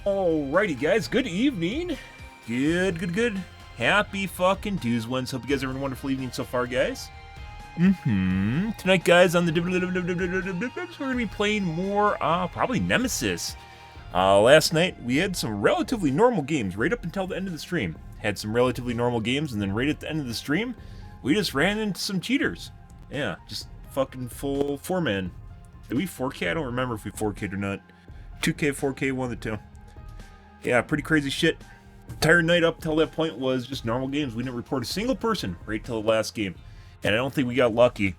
Alrighty, guys. Good evening. Good. Happy fucking Tuesday. Hope you guys are having a wonderful evening so far, guys. Tonight, guys, on the we're gonna be playing more, probably Nemesis. Last night we had some relatively normal games right up until the end of the stream. Had some relatively normal games, and then right at the end of the stream, we just ran into some cheaters. Yeah, just fucking full 4-man. Did we 4K? I don't remember if we 4K'd or not. 2K, 4K, one of the two. Yeah, pretty crazy shit. Entire night up till that point was just normal games. We didn't report a single person right till the last game. And I don't think we got lucky.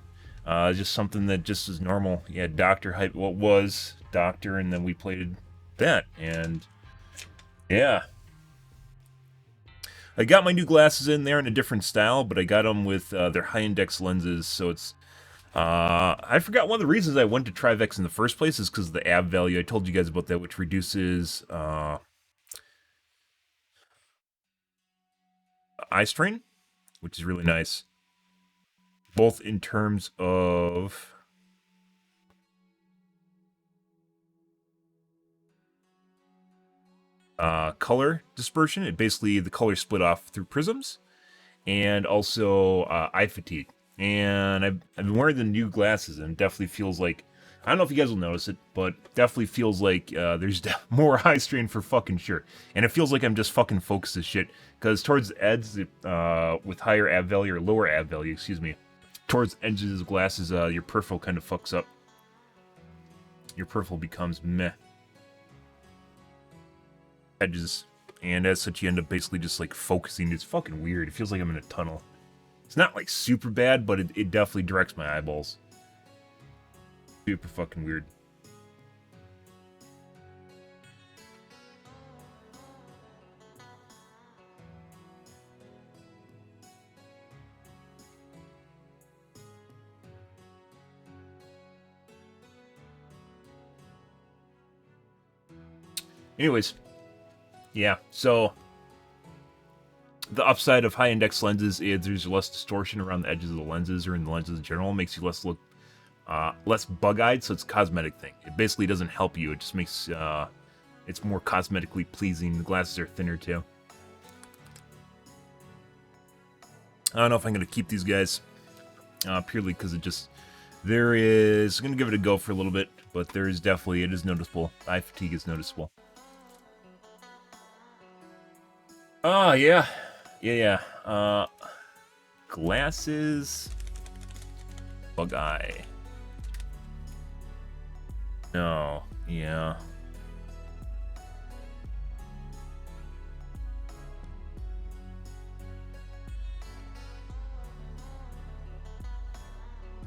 Just something that just is normal. Yeah, Doctor hype. What was Doctor, and then we played that. And yeah. I got my new glasses in there in a different style, but I got them with their high index lenses, so it's I forgot one of the reasons I went to Trivex in the first place is because of the AB value. I told you guys about that, which reduces eye strain, which is really nice. Both in terms of color dispersion. It basically, the color split off through prisms, and also eye fatigue. And I've been wearing the new glasses, and it definitely feels like, I don't know if you guys will notice it, but definitely feels like there's more eye strain for fucking sure. And it feels like I'm just fucking focused as shit. Because towards the edges, with higher AB value, or lower AB value, excuse me, towards the edges of the glasses, your peripheral kind of fucks up. Your peripheral becomes meh. Edges. And as such, you end up basically just like focusing. It's fucking weird. It feels like I'm in a tunnel. It's not like super bad, but it definitely directs my eyeballs. Super fucking weird. Anyways, yeah, so the upside of high index lenses is there's less distortion around the edges of the lenses or in the lenses in general. It makes you less bug-eyed, so it's a cosmetic thing. It basically doesn't help you. It just makes it's more cosmetically pleasing. The glasses are thinner too. I don't know if I'm gonna keep these guys purely because it just I'm gonna give it a go for a little bit, but it is noticeable. Eye fatigue is noticeable. Oh, yeah. Glasses. Bug eye. No, yeah.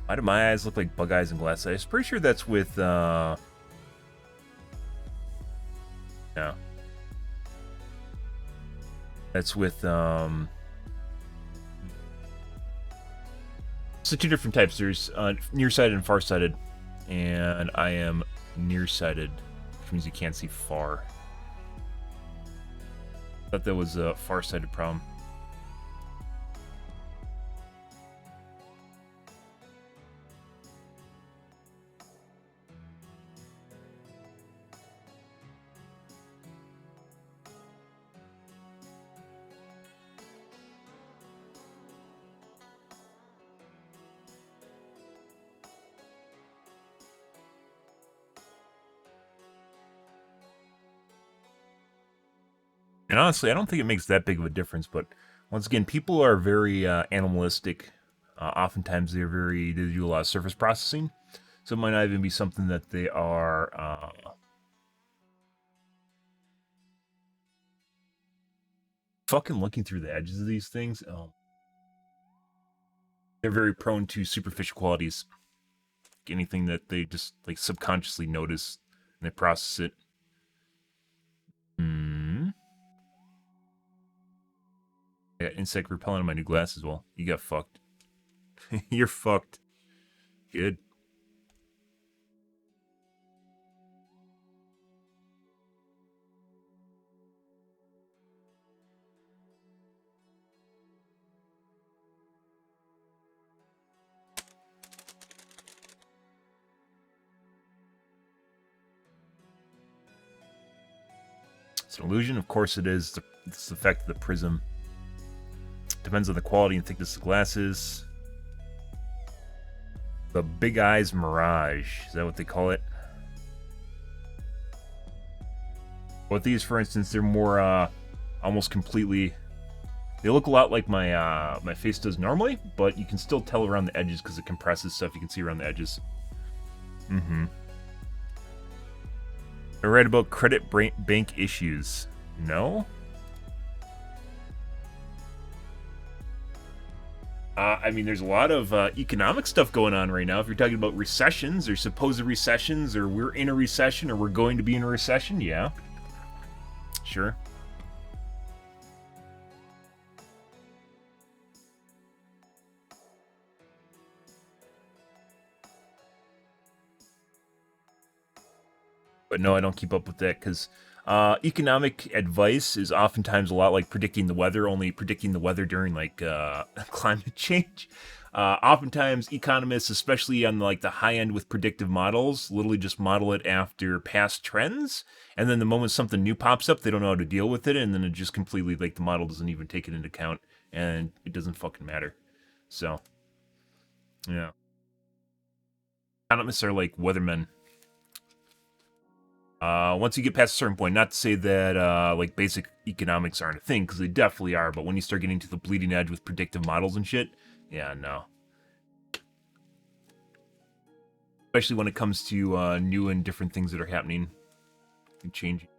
Why do my eyes look like bug eyes and glass eyes? Pretty sure that's with, no. That's with, so two different types. There's nearsighted and farsighted, and I am nearsighted, which means you can't see far. Thought that was a farsighted problem. And honestly, I don't think it makes that big of a difference, but once again, people are very animalistic. Oftentimes they do a lot of surface processing, so it might not even be something that they are fucking looking through the edges of these things. They're very prone to superficial qualities. Anything that they just like subconsciously notice and they process it. I got insect repellent on my new glass as well. You got fucked. You're fucked. Good. It's an illusion. Of course it is. It's the effect of the prism. Depends on the quality and thickness of glasses. The Big Eyes Mirage. Is that what they call it? With these, for instance, they're more almost completely... They look a lot like my face does normally, but you can still tell around the edges because it compresses stuff you can see around the edges. I read about credit bank issues. No? I mean, there's a lot of economic stuff going on right now. If you're talking about recessions or supposed recessions, or we're in a recession, or we're going to be in a recession, yeah. Sure. But no, I don't keep up with that because economic advice is oftentimes a lot like predicting the weather, only predicting the weather during like climate change. Oftentimes, economists, especially on like the high end with predictive models, literally just model it after past trends, and then the moment something new pops up, they don't know how to deal with it, and then it just completely like the model doesn't even take it into account, and it doesn't fucking matter. So, yeah, economists are like weathermen. Once you get past a certain point, not to say that like basic economics aren't a thing, because they definitely are, but when you start getting to the bleeding edge with predictive models and shit, yeah, no. Especially when it comes to new and different things that are happening and changing.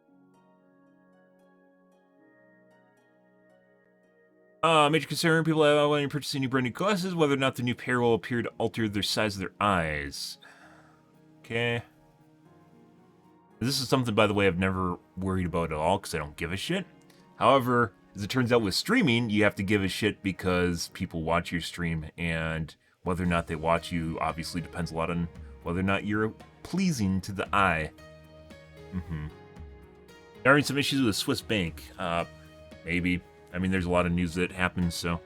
Major concern people have when you're purchasing new brand new glasses, whether or not the new pair will appear to alter the size of their eyes. Okay. This is something, by the way, I've never worried about at all because I don't give a shit. However, as it turns out with streaming, you have to give a shit because people watch your stream, and whether or not they watch you obviously depends a lot on whether or not you're pleasing to the eye. There are some issues with a Swiss bank. Maybe. I mean, there's a lot of news that happens, so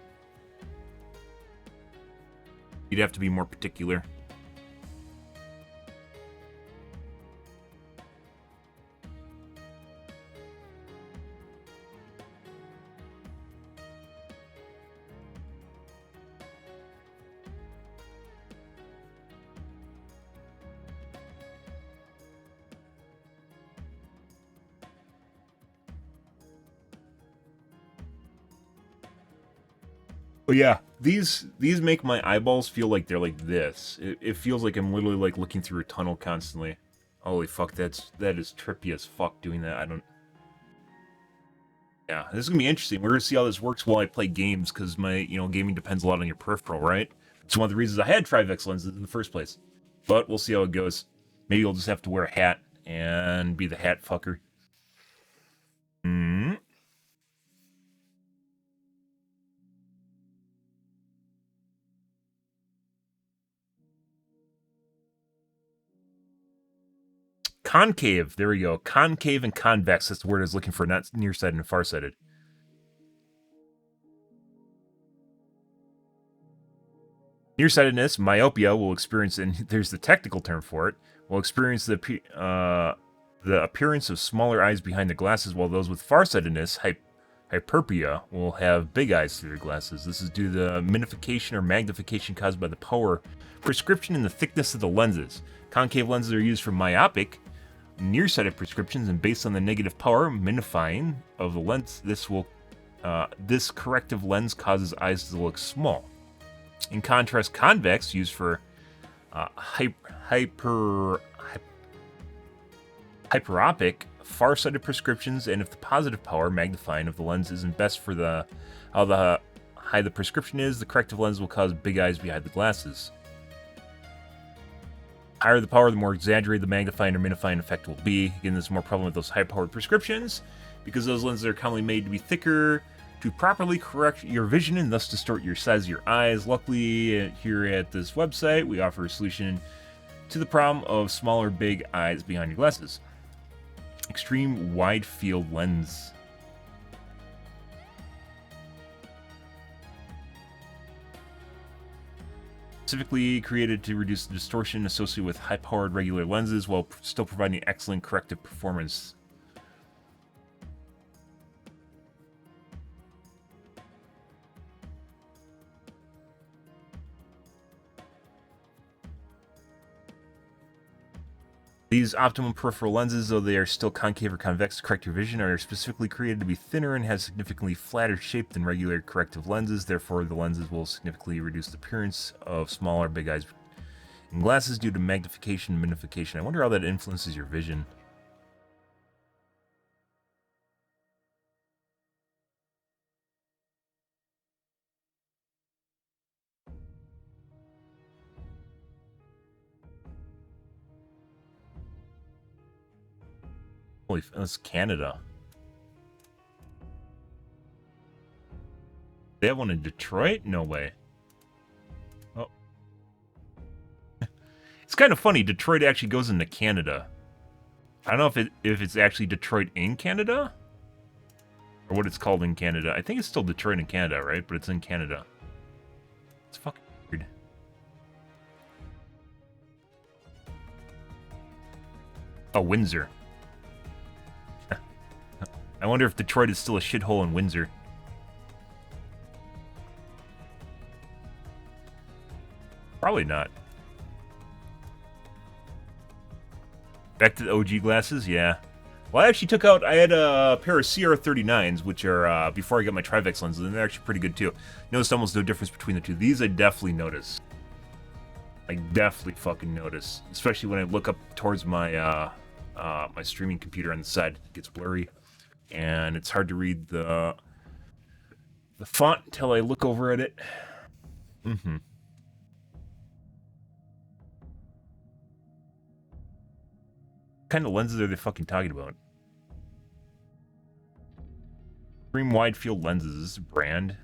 you'd have to be more particular. But yeah, these make my eyeballs feel like they're like this. It feels like I'm literally like looking through a tunnel constantly. Holy fuck, that is trippy as fuck doing that. I don't... Yeah, this is gonna be interesting. We're gonna see how this works while I play games, because my, gaming depends a lot on your peripheral, right? It's one of the reasons I had Trivex lenses in the first place. But we'll see how it goes. Maybe I'll just have to wear a hat and be the hat fucker. Concave, there we go. Concave and convex, that's the word I was looking for, not nearsighted and farsighted. Nearsightedness, myopia, will experience, and there's the technical term for it, will experience the appearance of smaller eyes behind the glasses, while those with farsightedness, hyperpia, will have big eyes through their glasses. This is due to the minification or magnification caused by the power prescription and the thickness of the lenses. Concave lenses are used for myopic, nearsighted prescriptions, and based on the negative power minifying of the lens, this corrective lens causes eyes to look small. In contrast, convex, used for hyperopic, far-sighted prescriptions, and if the positive power magnifying of the lens isn't best for how high the prescription is, the corrective lens will cause big eyes behind the glasses. Higher the power, the more exaggerated the magnifying or minifying effect will be. Again, this is more prevalent with those high-powered prescriptions, because those lenses are commonly made to be thicker to properly correct your vision and thus distort your size of your eyes. Luckily, here at this website, we offer a solution to the problem of smaller, big eyes behind your glasses. Extreme wide field lens. Specifically created to reduce the distortion associated with high-powered regular lenses while still providing excellent corrective performance. These optimum peripheral lenses, though they are still concave or convex to correct your vision, are specifically created to be thinner and has significantly flatter shape than regular corrective lenses. Therefore, the lenses will significantly reduce the appearance of smaller big eyes in glasses due to magnification and magnification. I wonder how that influences your vision. Holy, that's Canada. They have one in Detroit? No way. Oh. It's kind of funny. Detroit actually goes into Canada. I don't know if it's actually Detroit in Canada or what it's called in Canada. I think it's still Detroit in Canada, right? But it's in Canada. It's fucking weird. Oh, Windsor. I wonder if Detroit is still a shithole in Windsor. Probably not. Back to the OG glasses, yeah. Well, I actually took out, I had a pair of CR39s, which are, before I got my Trivex lenses, and they're actually pretty good too. Noticed almost no difference between the two. These I definitely notice. I definitely fucking notice. Especially when I look up towards my, my streaming computer on the side. It gets blurry. And it's hard to read the font until I look over at it. Mm-hmm. What kind of lenses are they fucking talking about? Extreme wide field lenses. Is this a brand?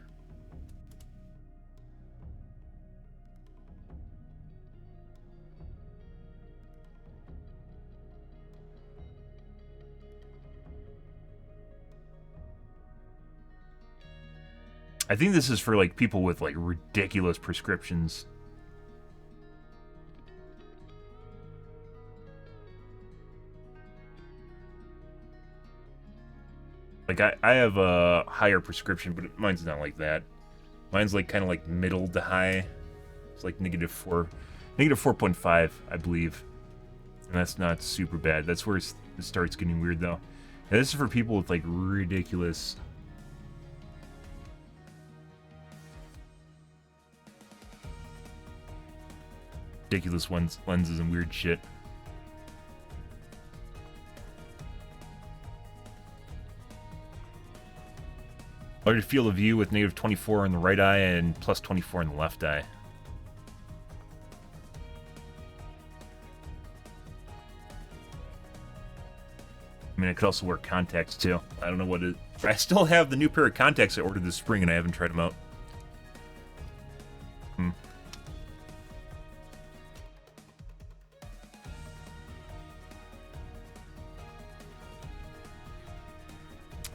I think this is for like people with like ridiculous prescriptions. Like I have a higher prescription, but mine's not like that. Mine's like kind of like middle to high. It's like negative 4.5, I believe. And that's not super bad. That's where it starts getting weird though. And this is for people with like ridiculous lenses and weird shit. Larger field of view with negative 24 in the right eye and plus 24 in the left eye. I mean, I could also wear contacts too. I don't know what it... I still have the new pair of contacts I ordered this spring and I haven't tried them out.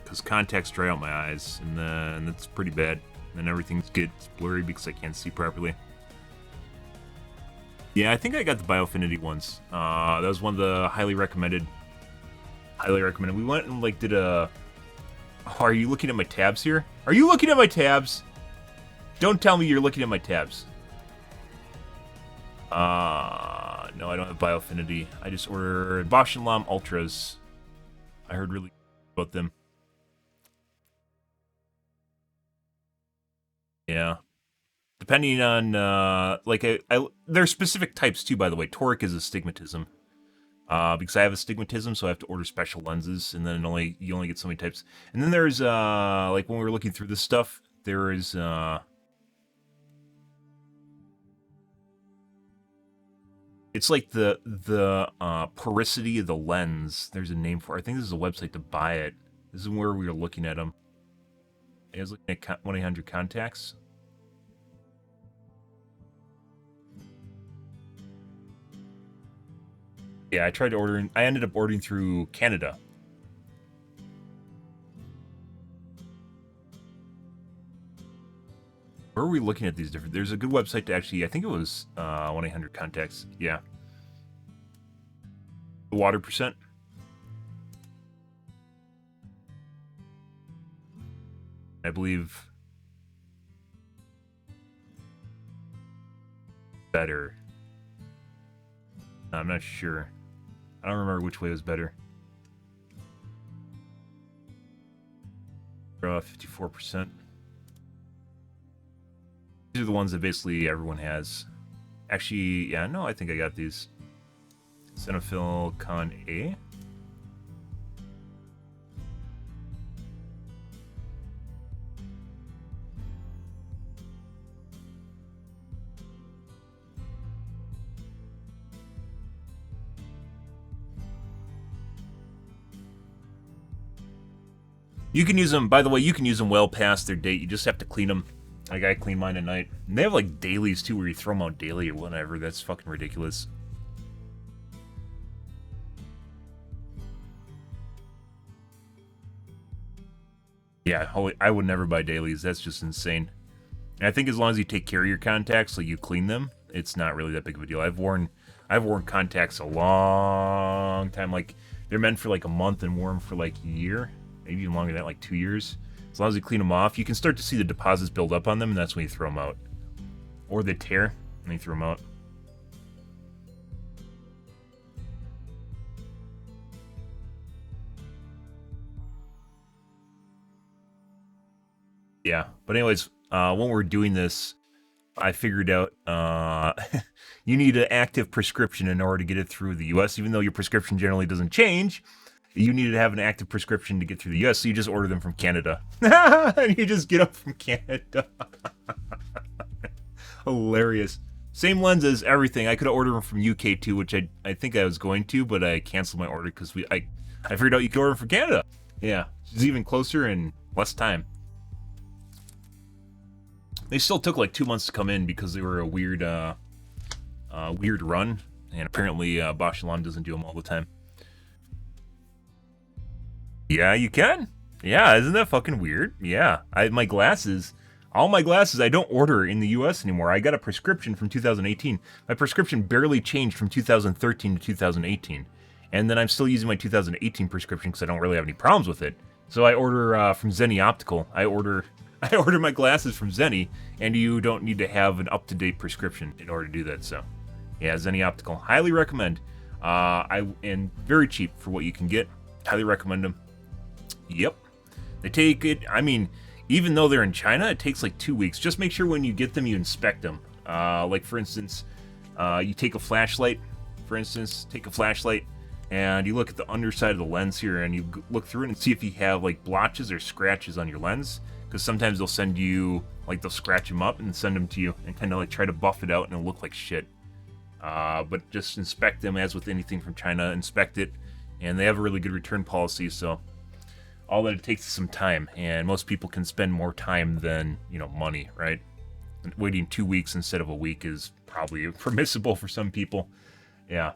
Because contacts dry out my eyes, and then that's pretty bad. And then everything gets blurry because I can't see properly. Yeah, I think I got the Biofinity ones. That was one of the highly recommended. Highly recommended. We went and like did a... Oh, are you looking at my tabs here? Are you looking at my tabs? Don't tell me you're looking at my tabs. No, I don't have Biofinity. I just ordered Bosch & Lomb Ultras. I heard really about them. Yeah. Depending on, like, there are specific types, too, by the way. Toric is astigmatism. Because I have astigmatism, so I have to order special lenses, and then you only get so many types. And then there's, like, when we were looking through this stuff, there is, it's like the porosity of the lens. There's a name for it. I think this is a website to buy it. This is where we were looking at them. I was looking at 1-800-CONTACTS. Yeah, I ended up ordering through Canada. Where are we looking at these different... There's a good website to actually... I think it was 1-800-CONTACTS. Yeah. The water percent. I believe... better. I'm not sure. I don't remember which way was better. 54%. These are the ones that basically everyone has. Actually, yeah, no, I think I got these. Cenophil Con A. You can use them, by the way, you can use them well past their date. You just have to clean them. Like, I clean mine at night. And they have, like, dailies, too, where you throw them out daily or whatever. That's fucking ridiculous. Yeah, I would never buy dailies. That's just insane. And I think as long as you take care of your contacts, like you clean them, it's not really that big of a deal. I've worn contacts a long time. Like, they're meant for, like, a month and wore them for, like, a year. Maybe even longer than that, like 2 years. As long as you clean them off, you can start to see the deposits build up on them, and that's when you throw them out. Or they tear, and you throw them out. Yeah, but anyways, when we're doing this, I figured out you need an active prescription in order to get it through the U.S., even though your prescription generally doesn't change. You need to have an active prescription to get through the U.S., so you just order them from Canada. And you just get them from Canada. Hilarious. Same lenses, everything. I could have ordered them from UK too, which I think I was going to, but I canceled my order because I figured out you could order them from Canada. Yeah, it's even closer and less time. They still took like 2 months to come in because they were a weird run, and apparently Bosch doesn't do them all the time. Yeah, you can. Yeah, isn't that fucking weird? Yeah, all my glasses, I don't order in the U.S. anymore. I got a prescription from 2018. My prescription barely changed from 2013 to 2018. And then I'm still using my 2018 prescription because I don't really have any problems with it. So I order from Zenny Optical. I order my glasses from Zenny, and you don't need to have an up-to-date prescription in order to do that. So, yeah, Zenny Optical. Highly recommend. And very cheap for what you can get. Highly recommend them. Yep. They take it, I mean, even though they're in China, it takes like 2 weeks. Just make sure when you get them, you inspect them. Like, for instance, you take a flashlight, and you look at the underside of the lens here, and you look through it and see if you have, like, blotches or scratches on your lens. Because sometimes they'll send you, like, they'll scratch them up and send them to you and kind of, like, try to buff it out and it'll look like shit. But just inspect them as with anything from China. Inspect it, and they have a really good return policy, so all that it takes is some time, and most people can spend more time than, money, right? And waiting 2 weeks instead of a week is probably permissible for some people. Yeah.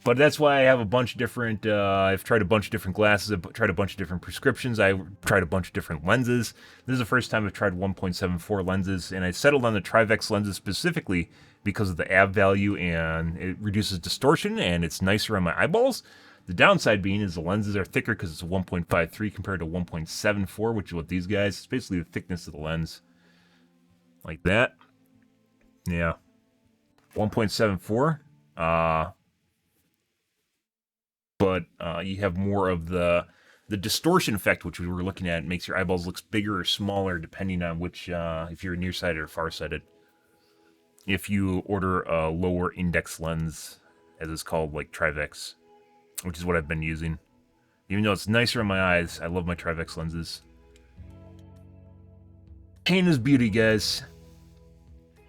But that's why I have a bunch of different, I've tried a bunch of different glasses, I've tried a bunch of different prescriptions, I've tried a bunch of different lenses. This is the first time I've tried 1.74 lenses, and I settled on the Trivex lenses specifically because of the AB value, and it reduces distortion, and it's nicer on my eyeballs. The downside being is the lenses are thicker because it's a 1.53 compared to 1.74, which is what these guys, it's basically the thickness of the lens. Like that. Yeah. 1.74. But you have more of the distortion effect, which we were looking at. It makes your eyeballs look bigger or smaller depending on which, if you're nearsighted or farsighted. If you order a lower index lens, as it's called, like Trivex, which is what I've been using. Even though it's nicer on my eyes, I love my Trivex lenses. Pain is beauty, guys.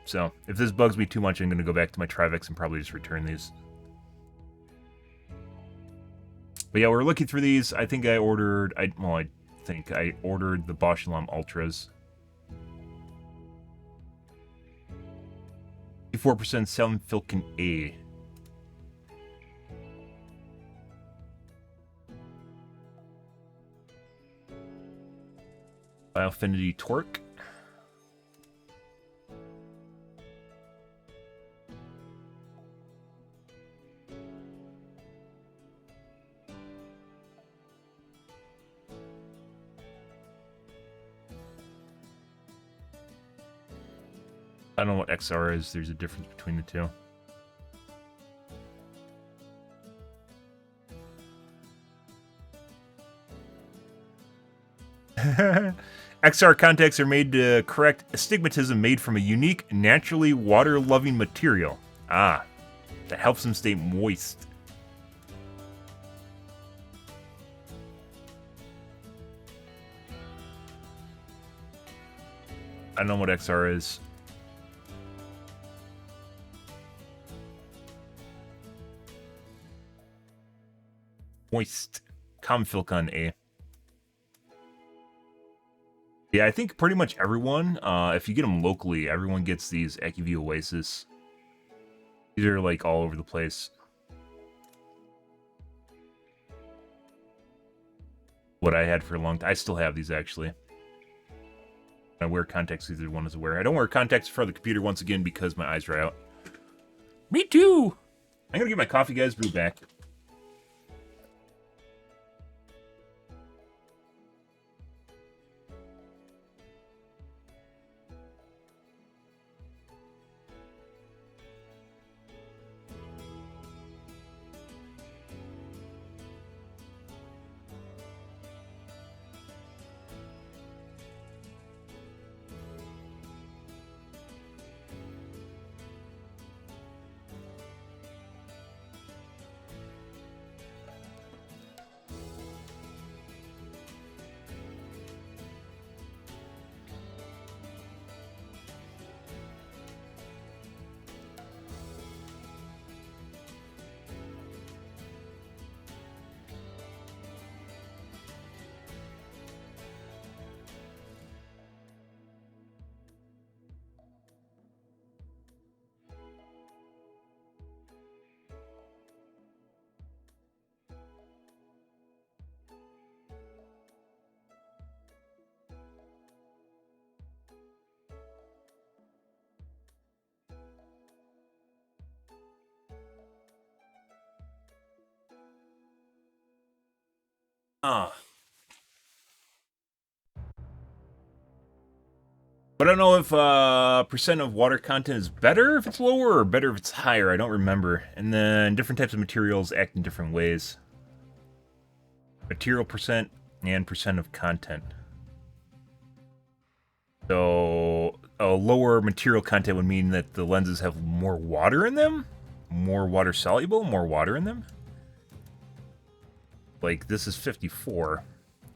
So, if this bugs me too much, I'm going to go back to my Trivex and probably just return these. But yeah, we're looking through these. I think I ordered the Bosch Ultras. 54% Selmfilken A. Biofinity Torque. I don't know what XR is. There's a difference between the two. XR contacts are made to correct astigmatism made from a unique, naturally water-loving material. Ah, that helps them stay moist. I don't know what XR is. Moist. Comfilcon A. Yeah, I think pretty much everyone, if you get them locally, everyone gets these AccuView Oasis. These are like all over the place. What I had for a long time. I still have these actually. I wear contacts, either one is aware. I don't wear contacts in front of the computer once again because my eyes dry out. Me too! I'm gonna get my coffee, guys. Be back. But I don't know if percent of water content is better if it's lower or better if it's higher. I don't remember. And then different types of materials act in different ways. Material percent and percent of content. So a lower material content would mean that the lenses have more water in them? More water soluble? More water in them? Like this is 54.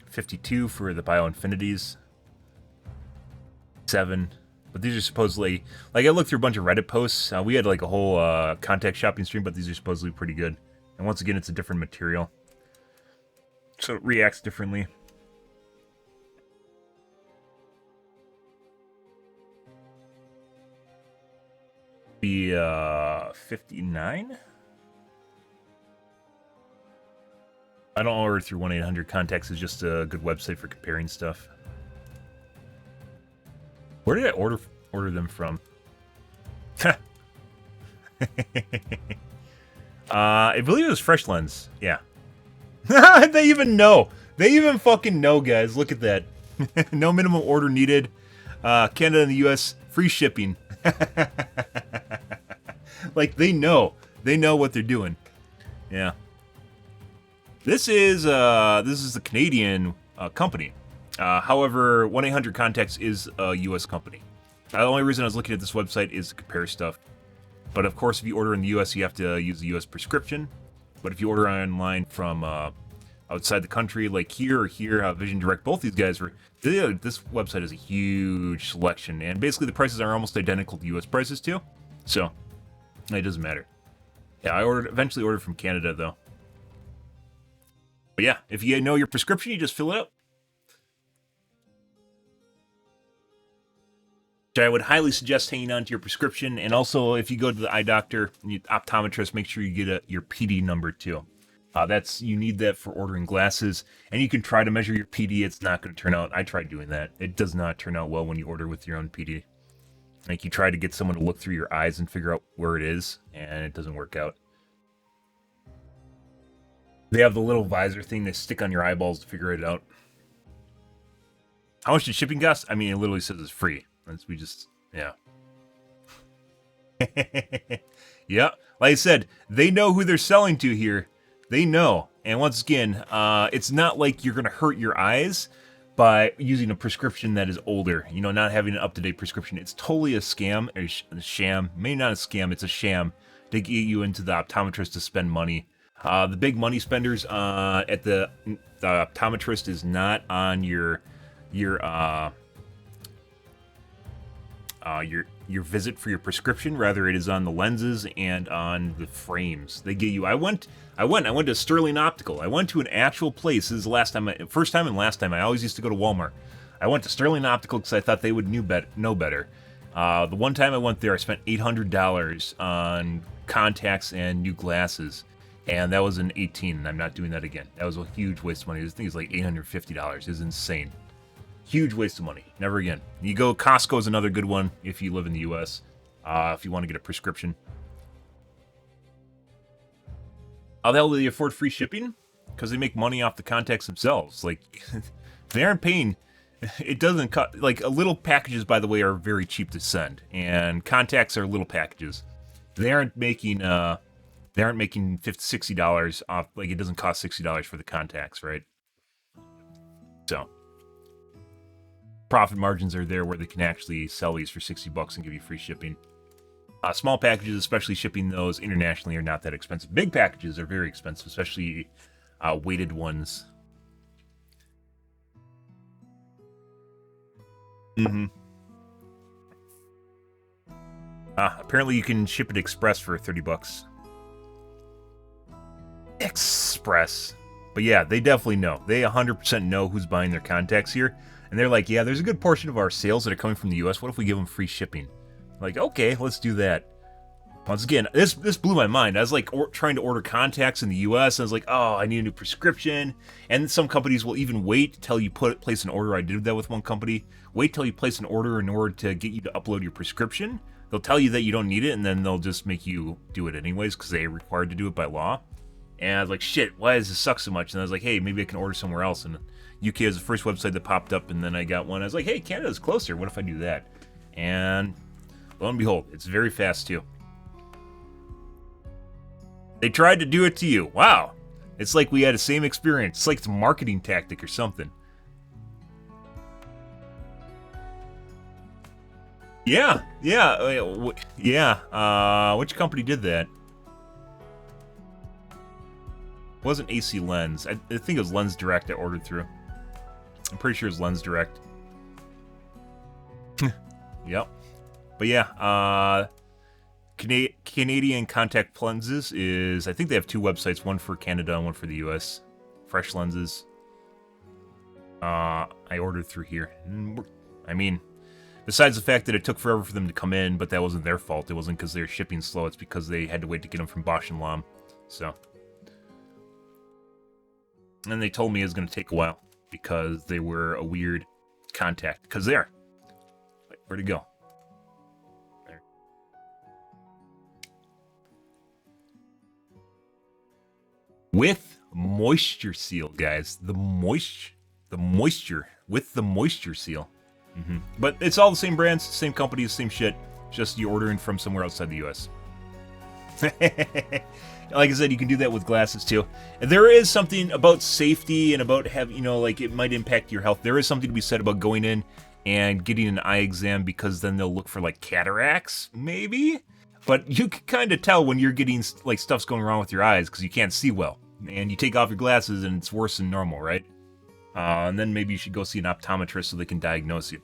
52 for the BioInfinities. 7, but these are supposedly, like I looked through a bunch of Reddit posts, we had like a whole contact shopping stream, but these are supposedly pretty good. And once again, it's a different material, so it reacts differently. Be 59. I don't order through 1-800 contacts. Is just a good website for comparing stuff. Where did I order them from? I believe it was Fresh Lens. Yeah. They even know. They even fucking know, guys. Look at that. No minimum order needed. Canada and the US, free shipping. Like, they know. They know what they're doing. Yeah. This is the Canadian company. However, 1-800 Contacts is a U.S. company. The only reason I was looking at this website is to compare stuff. But of course, if you order in the U.S., you have to use the U.S. prescription. But if you order online from outside the country, like here or here, Vision Direct, both these guys were... This website has a huge selection. And basically, the prices are almost identical to U.S. prices, too. So, it doesn't matter. Yeah, I eventually ordered from Canada, though. But yeah, if you know your prescription, you just fill it out. I would highly suggest hanging on to your prescription, and also if you go to the eye doctor and your optometrist, make sure you get your PD number too. You need that for ordering glasses, and you can try to measure your PD. It's not going to turn out. I tried doing that. It does not turn out well when you order with your own PD. Like you try to get someone to look through your eyes and figure out where it is, and it doesn't work out. They have the little visor thing they stick on your eyeballs to figure it out. How much did shipping cost? I mean, it literally says it's free. Yeah. Yeah, like I said, they know who they're selling to here. They know. And once again, it's not like you're going to hurt your eyes, by using a prescription that is older, you know, not having an up-to-date prescription. It's totally a scam, or a sham. Maybe not a scam, it's a sham to get you into the optometrist to spend money. The big money spenders at the optometrist is not on your visit for your prescription. Rather, it is on the lenses and on the frames. They get you. I went to Sterling Optical. I went to an actual place. This is the first time and last time. I always used to go to Walmart. I went to Sterling Optical because I thought they would know better. The one time I went there, I spent $800 on contacts and new glasses, and that was in 18. And I'm not doing that again. That was a huge waste of money. This thing is like $850. It's insane. Huge waste of money. Never again. You go, Costco is another good one if you live in the U.S. If you want to get a prescription. How the hell do they afford free shipping? Because they make money off the contacts themselves. Like, they aren't paying. It doesn't cut. Like, little packages, by the way, are very cheap to send, and contacts are little packages. They aren't making $50, $60 off. Like, it doesn't cost $60 for the contacts, right? So. Profit margins are there where they can actually sell these for $60 and give you free shipping. Small packages, especially shipping those internationally, are not that expensive. Big packages are very expensive, especially weighted ones. Apparently you can ship it express for $30. Express. But yeah, they definitely know. They 100% know who's buying their contacts here. And they're like, yeah, there's a good portion of our sales that are coming from the U.S. What if we give them free shipping? Like, okay, let's do that. Once again, this blew my mind. I was like trying to order contacts in the U.S. I was like, oh, I need a new prescription. And some companies will even wait till you place an order. I did that with one company. Wait till you place an order in order to get you to upload your prescription. They'll tell you that you don't need it, and then they'll just make you do it anyways because they're required to do it by law. And I was like, shit, why does this suck so much? And I was like, hey, maybe I can order somewhere else. And UK was the first website that popped up, and then I got one. I was like, hey, Canada's closer. What if I do that? And lo and behold, it's very fast too. They tried to do it to you. Wow. It's like we had the same experience. It's like it's a marketing tactic or something. Yeah. Which company did that? It wasn't AC Lens. I think it was Lens Direct I ordered through. I'm pretty sure it's Lens Direct. Yep. But yeah, Canadian Contact Lenses is, I think they have two websites, one for Canada and one for the US. Fresh Lenses. I ordered through here. I mean, besides the fact that it took forever for them to come in, but that wasn't their fault. It wasn't because they were shipping slow. It's because they had to wait to get them from Bosch and Lomb. So. And they told me it was going to take a while because they were a weird contact. Because they are. Wait, where'd it go? There. With moisture seal, guys. The moisture. With the moisture seal. But it's all the same brands, same companies, same shit. Just you're ordering from somewhere outside the US. Like I said, you can do that with glasses too. And there is something about safety and about like it might impact your health. There is something to be said about going in and getting an eye exam because then they'll look for like cataracts, maybe. But you can kind of tell when you're getting like stuff's going wrong with your eyes because you can't see well. And you take off your glasses and it's worse than normal, right? And then maybe you should go see an optometrist so they can diagnose you.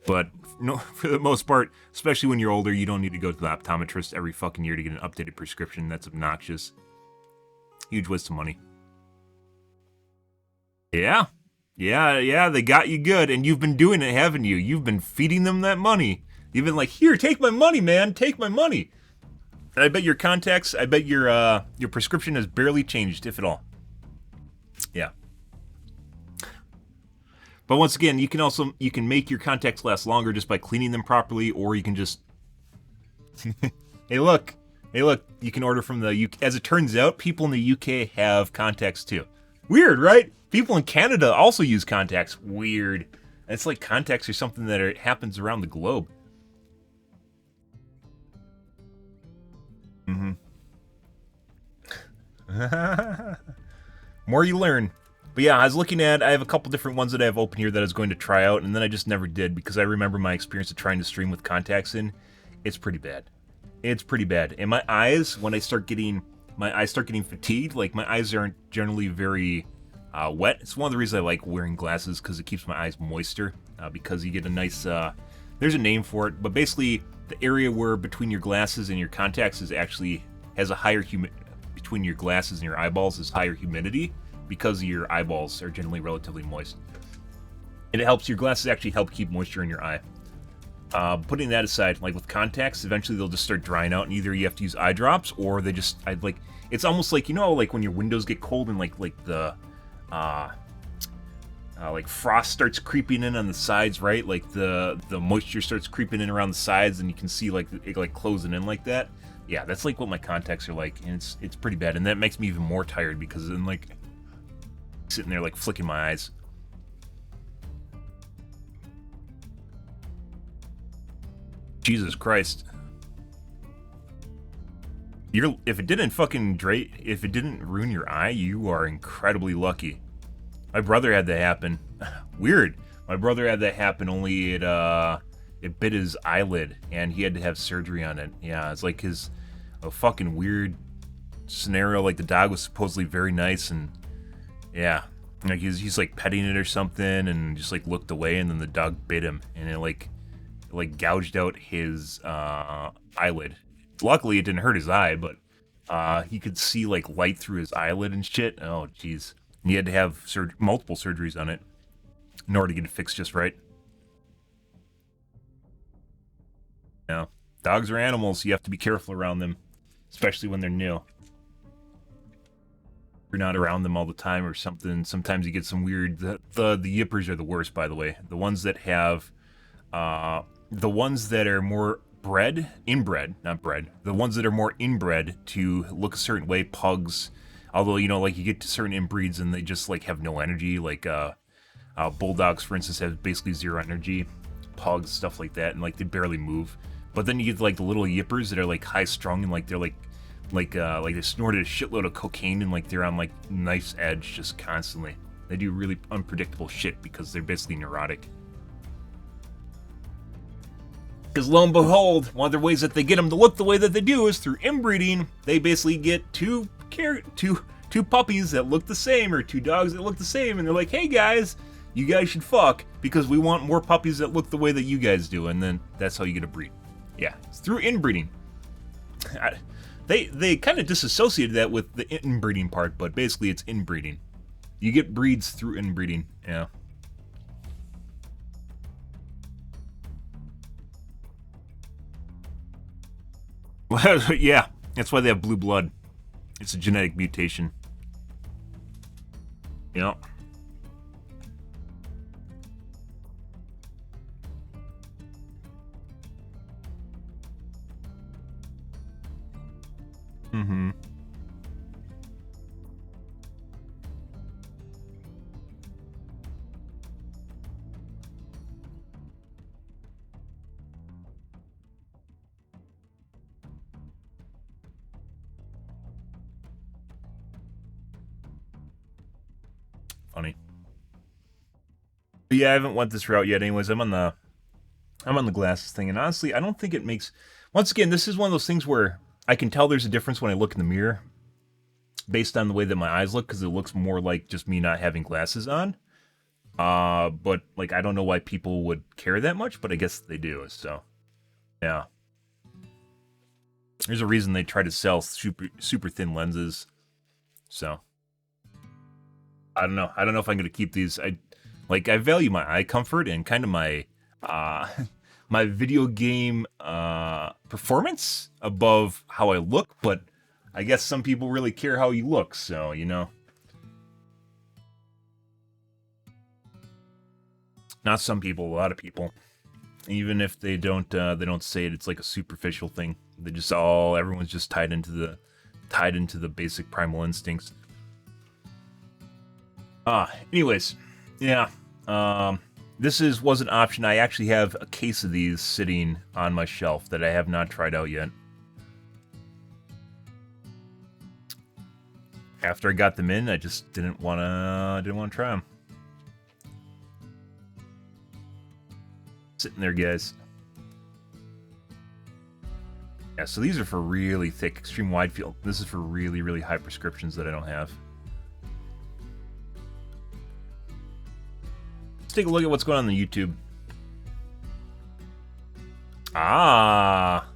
But no, for the most part, especially when you're older, you don't need to go to the optometrist every fucking year to get an updated prescription. That's obnoxious. Huge waste of money. Yeah, they got you good, and you've been doing it, haven't you? You've been feeding them that money. You've been like, here, take my money, man, take my money. And I bet your contacts, I bet your prescription has barely changed, if at all. Yeah. But once again, you can make your contacts last longer just by cleaning them properly, or you can just hey look, you can order from the UK. As it turns out, people in the UK have contacts too. Weird, right? People in Canada also use contacts. Weird. It's like contacts are something that happens around the globe. More you learn. But yeah, I was looking at, I have a couple different ones that I have open here that I was going to try out, and then I just never did because I remember my experience of trying to stream with contacts in. It's pretty bad. It's pretty bad. And my eyes, when I start getting, my eyes start getting fatigued, like my eyes aren't generally very wet. It's one of the reasons I like wearing glasses because it keeps my eyes moister because you get a nice, there's a name for it, but basically the area where between your glasses and your contacts is actually, has a higher between your glasses and your eyeballs is higher humidity because your eyeballs are generally relatively moist. And it helps, your glasses actually help keep moisture in your eye. Putting that aside, like with contacts, eventually they'll just start drying out, and either you have to use eye drops, or they just, like, it's almost like, you know, like when your windows get cold and like the, like frost starts creeping in on the sides, right? Like the moisture starts creeping in around the sides, and you can see like it like closing in like that. Yeah, that's like what my contacts are like, and it's pretty bad, and that makes me even more tired because then like sitting there like flicking my eyes. Jesus Christ. If it didn't if it didn't ruin your eye, you are incredibly lucky. My brother had that happen. Weird. My brother had that happen, only it bit his eyelid and he had to have surgery on it. Yeah, it's like a fucking weird scenario. Like the dog was supposedly very nice, and yeah, like he's like petting it or something, and just like looked away, and then the dog bit him, and it like gouged out his eyelid. Luckily, it didn't hurt his eye, but he could see like light through his eyelid and shit. Oh, jeez. He had to have multiple surgeries on it in order to get it fixed just right. Yeah, dogs are animals. You have to be careful around them, especially when they're new. You're not around them all the time or something. Sometimes you get some weird. The yippers are the worst, by the way. The ones that have, the ones that are more inbred, not bred. The ones that are more inbred to look a certain way, pugs. Although, you know, like you get to certain inbreeds and they just like have no energy. Like bulldogs, for instance, have basically zero energy. Pugs, stuff like that, and like they barely move. But then you get like the little yippers that are like high strung and like they're like they snorted a shitload of cocaine and like they're on like knife's edge just constantly. They do really unpredictable shit because they're basically neurotic. Because lo and behold, one of the ways that they get them to look the way that they do is through inbreeding. They basically get two puppies that look the same, or two dogs that look the same, and they're like, hey guys, you guys should fuck because we want more puppies that look the way that you guys do, and then that's how you get a breed. Yeah, it's through inbreeding. They kind of disassociated that with the inbreeding part, but basically it's inbreeding. You get breeds through inbreeding, yeah. Yeah, that's why they have blue blood. It's a genetic mutation. Yeah. Mm-hmm. Funny. But yeah, I haven't went this route yet. Anyways, I'm on the glasses thing, and honestly, I don't think it makes. Once again, this is one of those things where I can tell there's a difference when I look in the mirror, based on the way that my eyes look, because it looks more like just me not having glasses on. But like I don't know why people would care that much, but I guess they do. So, yeah. There's a reason they try to sell super thin lenses. So. I don't know. I don't know if I'm going to keep these. I value my eye comfort and kind of my my video game performance above how I look, but I guess some people really care how you look, so, you know. Not some people, a lot of people. Even if they don't say it, it's like a superficial thing. They just everyone's just tied into the basic primal instincts. Anyways, yeah. This was an option. I actually have a case of these sitting on my shelf that I have not tried out yet. after I got them in, I just didn't want to try them. Sitting there, guys. Yeah, so these are for really thick, extreme wide field. This is for really, really high prescriptions that I don't have. Let's take a look at what's going on the YouTube. Ah,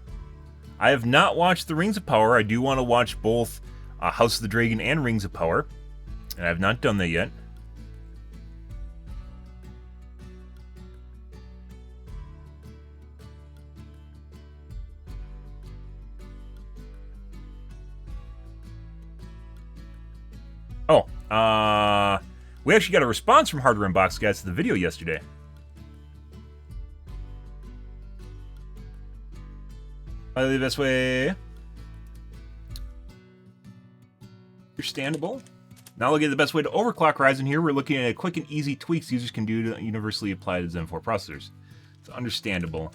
I have not watched the Rings of Power. I do want to watch both House of the Dragon and Rings of Power, and I have not done that yet. Oh, we actually got a response from Hardware Unboxed, guys, to the video yesterday. Probably the best way. Understandable. Now looking at the best way to overclock Ryzen here, we're looking at quick and easy tweaks users can do to universally apply to Zen 4 processors. It's understandable.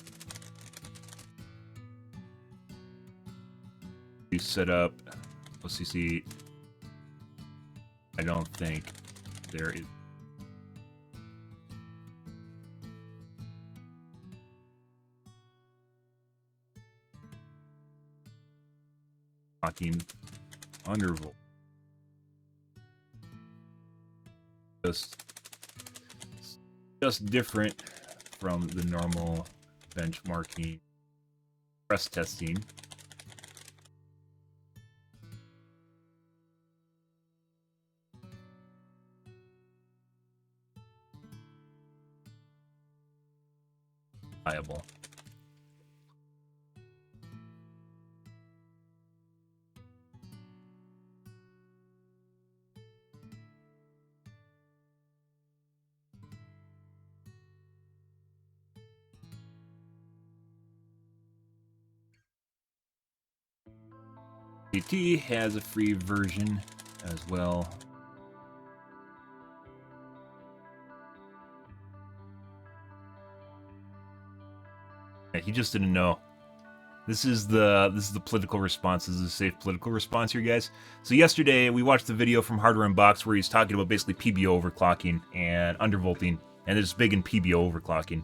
You set up OCC. I don't think there is. Talking undervolt. Just different from the normal benchmarking stress testing. Viable. CT has a free version as well. Yeah, he just didn't know. This is the political response. This is a safe political response here, guys. So yesterday we watched the video from Hardware Unboxed where he's talking about basically PBO overclocking and undervolting, and it's big in PBO overclocking.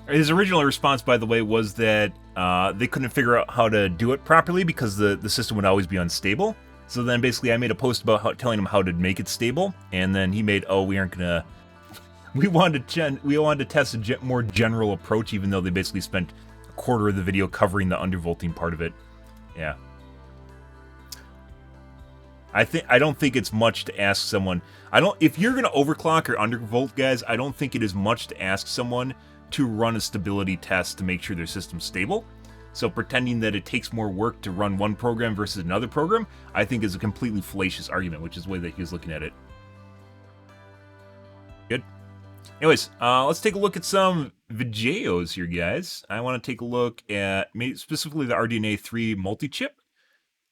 His original response, by the way, was that they couldn't figure out how to do it properly because the system would always be unstable. So then basically I made a post about telling him how to make it stable, and then he made, oh, we aren't gonna... we wanted to test a more general approach, even though they basically spent a quarter of the video covering the undervolting part of it. Yeah. I don't think it's much to ask someone... if you're gonna overclock or undervolt, guys, I don't think it is much to ask someone to run a stability test to make sure their system's stable. So pretending that it takes more work to run one program versus another program, I think is a completely fallacious argument, which is the way that he was looking at it. Good. Anyways, let's take a look at some videos here, guys. I want to take a look at specifically the RDNA 3 multi-chip,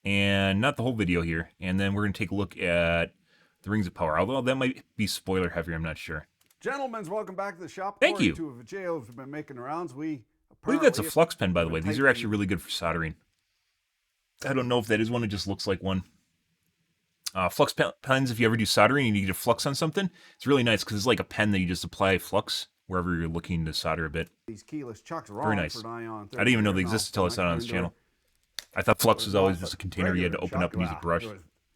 and not the whole video here. And then we're going to take a look at the Rings of Power, although that might be spoiler heavy, I'm not sure. Gentlemen, welcome back to the shop. Thank you. Two of the Vijayos have been making the rounds. I believe that's a flux pen, by the way. These are actually really good for soldering. I don't know if that is one. It just looks like one. Flux pens, if you ever do soldering and you need a flux on something, it's really nice because it's like a pen that you just apply flux wherever you're looking to solder a bit. These keyless chucks are very nice. I didn't even know they existed until I saw it on this channel. I thought flux was always just a container you had to open up and use a brush.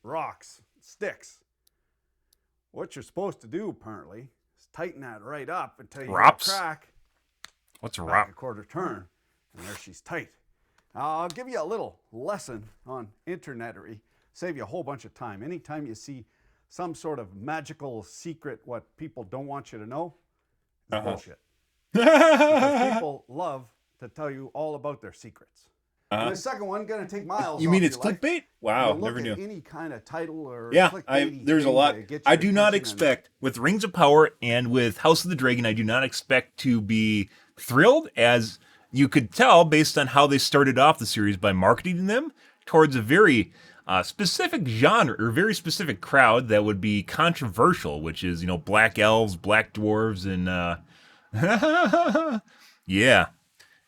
Rocks, sticks. What you're supposed to do, apparently, is Just tighten that right up until you Rops? get a crack. What's a Back rop? a quarter turn, and there she's tight. I'll give you a little lesson on internetery. Save you a whole bunch of time. Anytime you see some sort of magical secret, what people don't want you to know, is bullshit. Because people love to tell you all about their secrets. And the second one, gonna take miles. You mean off it's your life. clickbait? Wow, Look never at knew. any kind of title or Yeah, clickbaity there's a thing lot. to get I your do not attention expect, with Rings of Power and with House of the Dragon, I do not expect to be thrilled, as you could tell based on how they started off the series by marketing them towards a very specific genre or very specific crowd that would be controversial, which is, black elves, black dwarves, and yeah.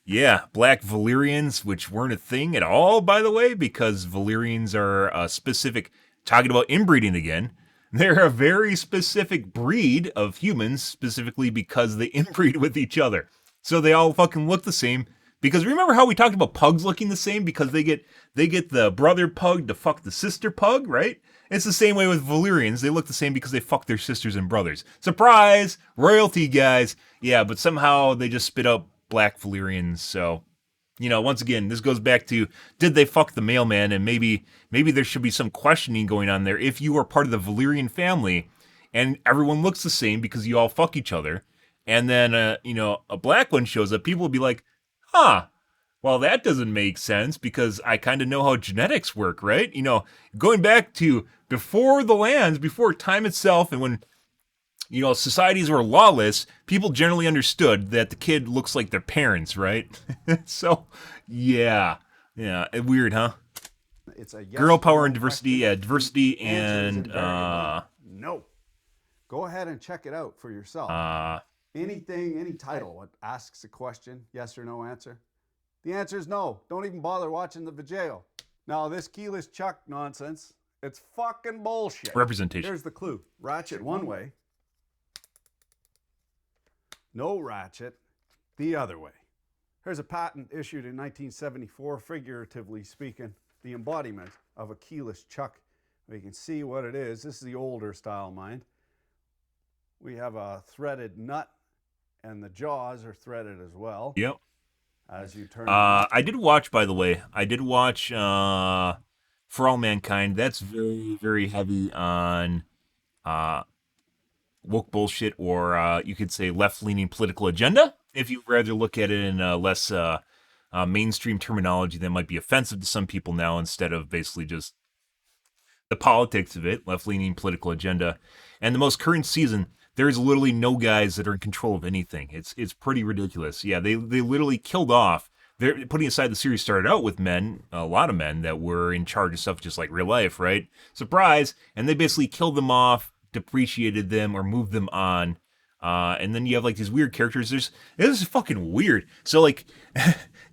Yeah, black Valyrians, which weren't a thing at all, by the way, because Valyrians are a specific, talking about inbreeding again, they're a very specific breed of humans, specifically because they inbreed with each other. So they all fucking look the same. Because remember how we talked about pugs looking the same because they get the brother pug to fuck the sister pug, right? It's the same way with Valyrians. They look the same because they fuck their sisters and brothers. Surprise! Royalty, guys. Yeah, but somehow they just spit out black Valyrians. So, once again, this goes back to, did they fuck the mailman? And maybe there should be some questioning going on there. If you are part of the Valyrian family and everyone looks the same because you all fuck each other, and then, a black one shows up, people will be like, huh, well, that doesn't make sense because I kind of know how genetics work, right? Going back to before the lands, before time itself, and when, societies were lawless, people generally understood that the kid looks like their parents, right? So, yeah, weird, huh? It's a yes Girl power no and diversity, question. diversity The answer is and, invariably no. Go ahead and check it out for yourself. Anything, any title, what asks a question, yes or no answer? The answer is no. Don't even bother watching the video. Now, this keyless chuck nonsense, it's fucking bullshit. representation. Here's the clue. Ratchet one way. No ratchet the other way. Here's a patent issued in 1974, figuratively speaking, the embodiment of a keyless chuck. We can see what it is. This is the older style mind. We have a threaded nut, and the jaws are threaded as well. Yep. As you turn. I did watch, by the way. I did watch For All Mankind. That's very, very heavy on woke bullshit, or you could say left-leaning political agenda. If you'd rather look at it in less mainstream terminology that might be offensive to some people now, instead of basically just the politics of it, left-leaning political agenda. And the most current season, there's literally no guys that are in control of anything. It's pretty ridiculous. Yeah, they literally killed off. They're putting aside the series started out with men, a lot of men that were in charge of stuff just like real life, right? Surprise! And they basically killed them off, depreciated them, or moved them on. And then you have like these weird characters. This is fucking weird. So like,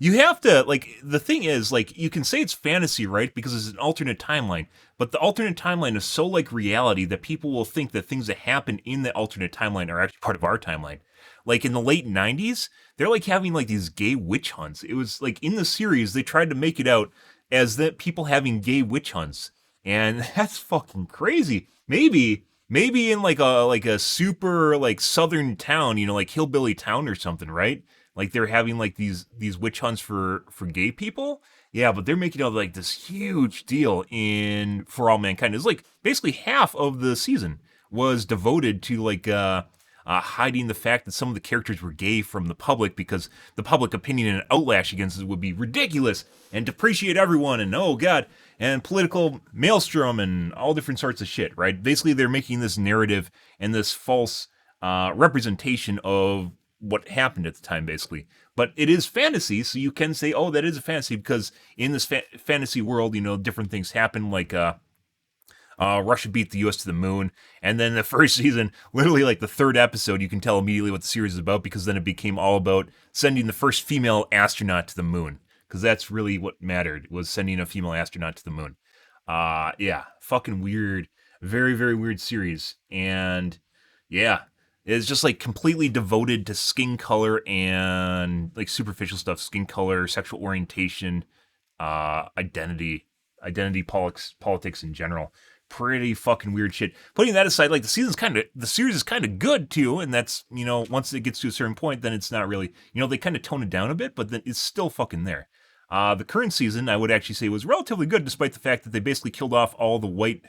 you have to like, the thing is like, you can say it's fantasy, right? Because it's an alternate timeline. But the alternate timeline is so like reality that people will think that things that happen in the alternate timeline are actually part of our timeline. Like in the late 90s, they're like having like these gay witch hunts. It was like in the series, they tried to make it out as that people having gay witch hunts. And that's fucking crazy. Maybe in like a super like southern town, like hillbilly town or something, right? Like they're having like these witch hunts for gay people. Yeah, but they're making out like this huge deal in For All Mankind. It's like basically half of the season was devoted to like hiding the fact that some of the characters were gay from the public, because the public opinion and outlash against it would be ridiculous and depreciate everyone, and oh god, and political maelstrom and all different sorts of shit, right? Basically, they're making this narrative and this false representation of what happened at the time, basically. But it is fantasy, so you can say, oh, that is a fantasy, because in this fantasy world, different things happen, like Russia beat the U.S. to the moon, and then the first season, literally like the third episode, you can tell immediately what the series is about, because then it became all about sending the first female astronaut to the moon, because that's really what mattered, was sending a female astronaut to the moon. Yeah, fucking weird, very, very weird series, and yeah, it's just like completely devoted to skin color and like superficial stuff, skin color, sexual orientation, identity politics in general. Pretty fucking weird shit. Putting that aside, like the series is kind of good too, and that's once it gets to a certain point, then it's not really they kind of tone it down a bit, but then it's still fucking there. The current season, I would actually say, was relatively good, despite the fact that they basically killed off all the white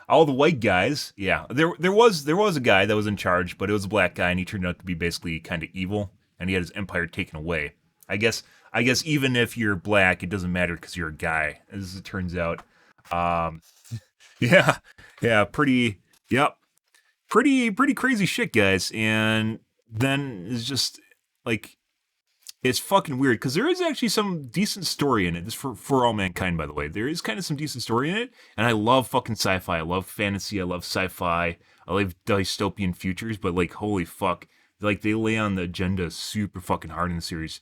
all the white guys. Yeah, there was a guy that was in charge, but it was a black guy, and he turned out to be basically kind of evil, and he had his empire taken away. I guess even if you're black, it doesn't matter because you're a guy, as it turns out. Um, yeah, yeah, yep, pretty crazy shit, guys. And then it's just like it's fucking weird because there is actually some decent story in it. This for all mankind, by the way. There is kind of some decent story in it, and I love fucking sci-fi. I love fantasy. I love sci-fi. I love dystopian futures. But like, holy fuck, like they lay on the agenda super fucking hard in the series.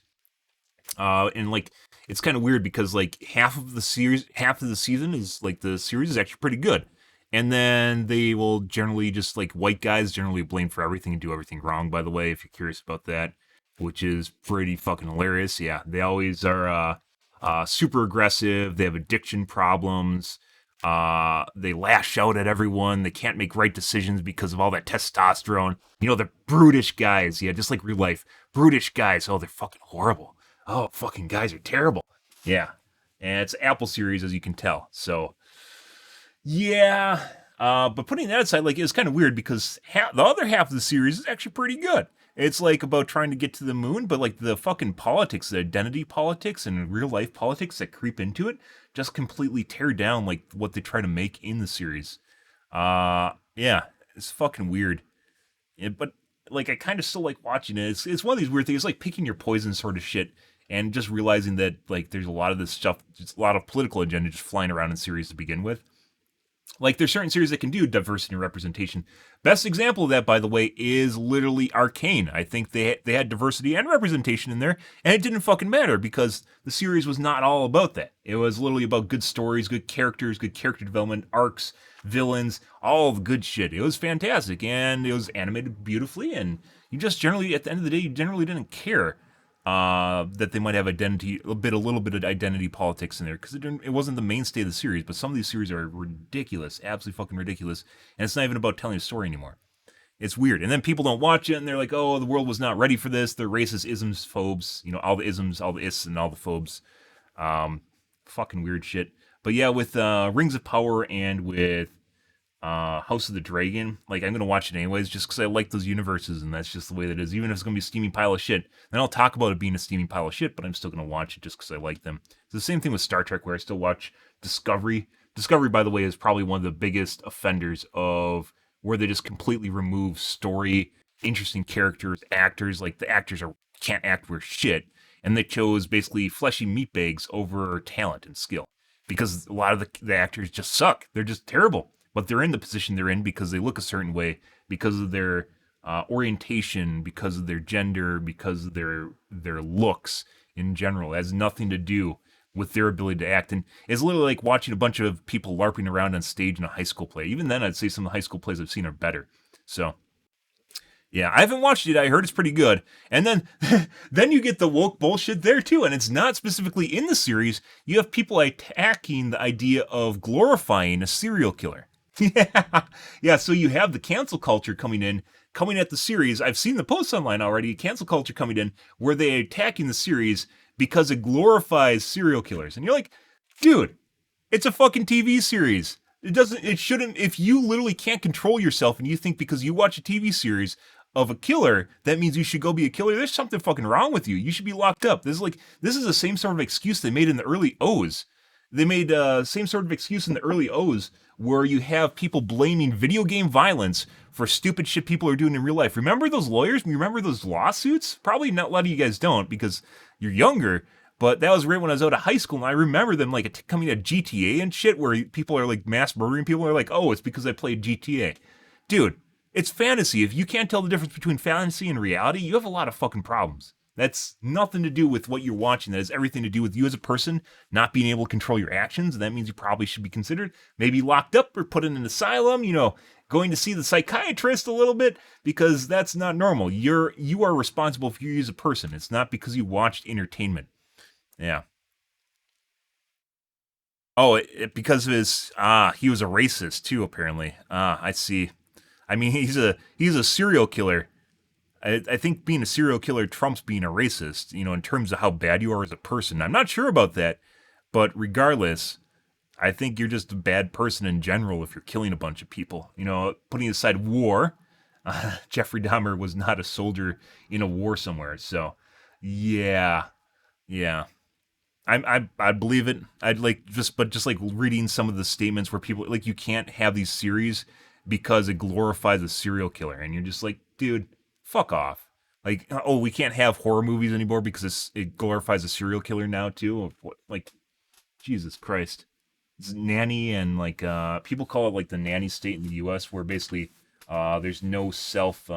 And like it's kind of weird because like half of the season is like the series is actually pretty good, and then they will generally just like white guys generally blame for everything and do everything wrong. By the way, if you're curious about that, which is pretty fucking hilarious. Yeah, they always are super aggressive. They have addiction problems. They lash out at everyone. They can't make right decisions because of all that testosterone. They're brutish guys. Yeah, just like real life. Brutish guys. Oh, they're fucking horrible. Oh, fucking guys are terrible. Yeah. And it's Apple series, as you can tell. So, yeah. But putting that aside, like, it's kind of weird because the other half of the series is actually pretty good. It's like about trying to get to the moon, but like the fucking politics, the identity politics and real life politics that creep into it just completely tear down like what they try to make in the series. Yeah, it's fucking weird. But like I kind of still like watching it. It's one of these weird things. It's like picking your poison sort of shit, and just realizing that like there's a lot of this stuff, just a lot of political agenda just flying around in series to begin with. Like there's certain series that can do diversity and representation. Best example of that, by the way, is literally Arcane. I think they had diversity and representation in there, and it didn't fucking matter because the series was not all about that. It was literally about good stories, good characters, good character development, arcs, villains, all the good shit. It was fantastic, and it was animated beautifully, and you just generally, at the end of the day, you generally didn't care that they might have a little bit of identity politics in there because it wasn't the mainstay of the series. But some of these series are ridiculous, absolutely fucking ridiculous, and it's not even about telling a story anymore. It's weird, and then people don't watch it, and they're like, "Oh, the world was not ready for this." They're racist, isms, phobes, all the isms, all the ists, and all the phobes. Fucking weird shit. But yeah, with Rings of Power and with House of the Dragon, like I'm gonna watch it anyways, just because I like those universes, and that's just the way that it is. Even if it's gonna be a steaming pile of shit, then I'll talk about it being a steaming pile of shit, but I'm still gonna watch it just because I like them. It's the same thing with Star Trek, where I still watch Discovery. Discovery, by the way, is probably one of the biggest offenders of where they just completely remove story, interesting characters, actors. Like the actors can't act worth shit, and they chose basically fleshy meatbags over talent and skill because a lot of the actors just suck. They're just terrible. But they're in the position they're in because they look a certain way, because of their orientation, because of their gender, because of their looks in general. It has nothing to do with their ability to act. And it's literally like watching a bunch of people LARPing around on stage in a high school play. Even then, I'd say some of the high school plays I've seen are better. So, yeah, I haven't watched it. I heard it's pretty good. And then then you get the woke bullshit there too. And it's not specifically in the series. You have people attacking the idea of glorifying a serial killer. Yeah, yeah. So you have the cancel culture coming at the series. I've seen the posts online already. Cancel culture coming in where they're attacking the series because it glorifies serial killers, and you're like, dude, it's a fucking TV series. It shouldn't. If you literally can't control yourself and you think because you watch a TV series of a killer that means you should go be a killer, there's something fucking wrong with you. You should be locked up. This is the same sort of excuse they made in the early O's. They made same sort of excuse in the early O's where you have people blaming video game violence for stupid shit people are doing in real life. Remember those lawyers? Remember those lawsuits? Probably not a lot of you guys don't because you're younger, but that was right when I was out of high school, and I remember them like coming at GTA and shit where people are like mass murdering people. Are like, oh, it's because I played GTA. Dude, it's fantasy. If you can't tell the difference between fantasy and reality, you have a lot of fucking problems. That's nothing to do with what you're watching. That has everything to do with you as a person not being able to control your actions. And that means you probably should be considered maybe locked up or put in an asylum, going to see the psychiatrist a little bit, because that's not normal. You are responsible for you as a person. It's not because you watched entertainment. Yeah. because of his he was a racist too apparently. I see. I mean, he's a serial killer. I think being a serial killer trumps being a racist, in terms of how bad you are as a person. I'm not sure about that, but regardless, I think you're just a bad person in general if you're killing a bunch of people. Putting aside war, Jeffrey Dahmer was not a soldier in a war somewhere. So, yeah, yeah. I believe it. I'd like just like reading some of the statements where people like you can't have these series because it glorifies a serial killer, and you're just like, dude, fuck off. Like, oh, we can't have horror movies anymore because it glorifies a serial killer now too. Like, Jesus Christ, it's nanny and like people call it like the nanny state in the U.S. where basically there's no self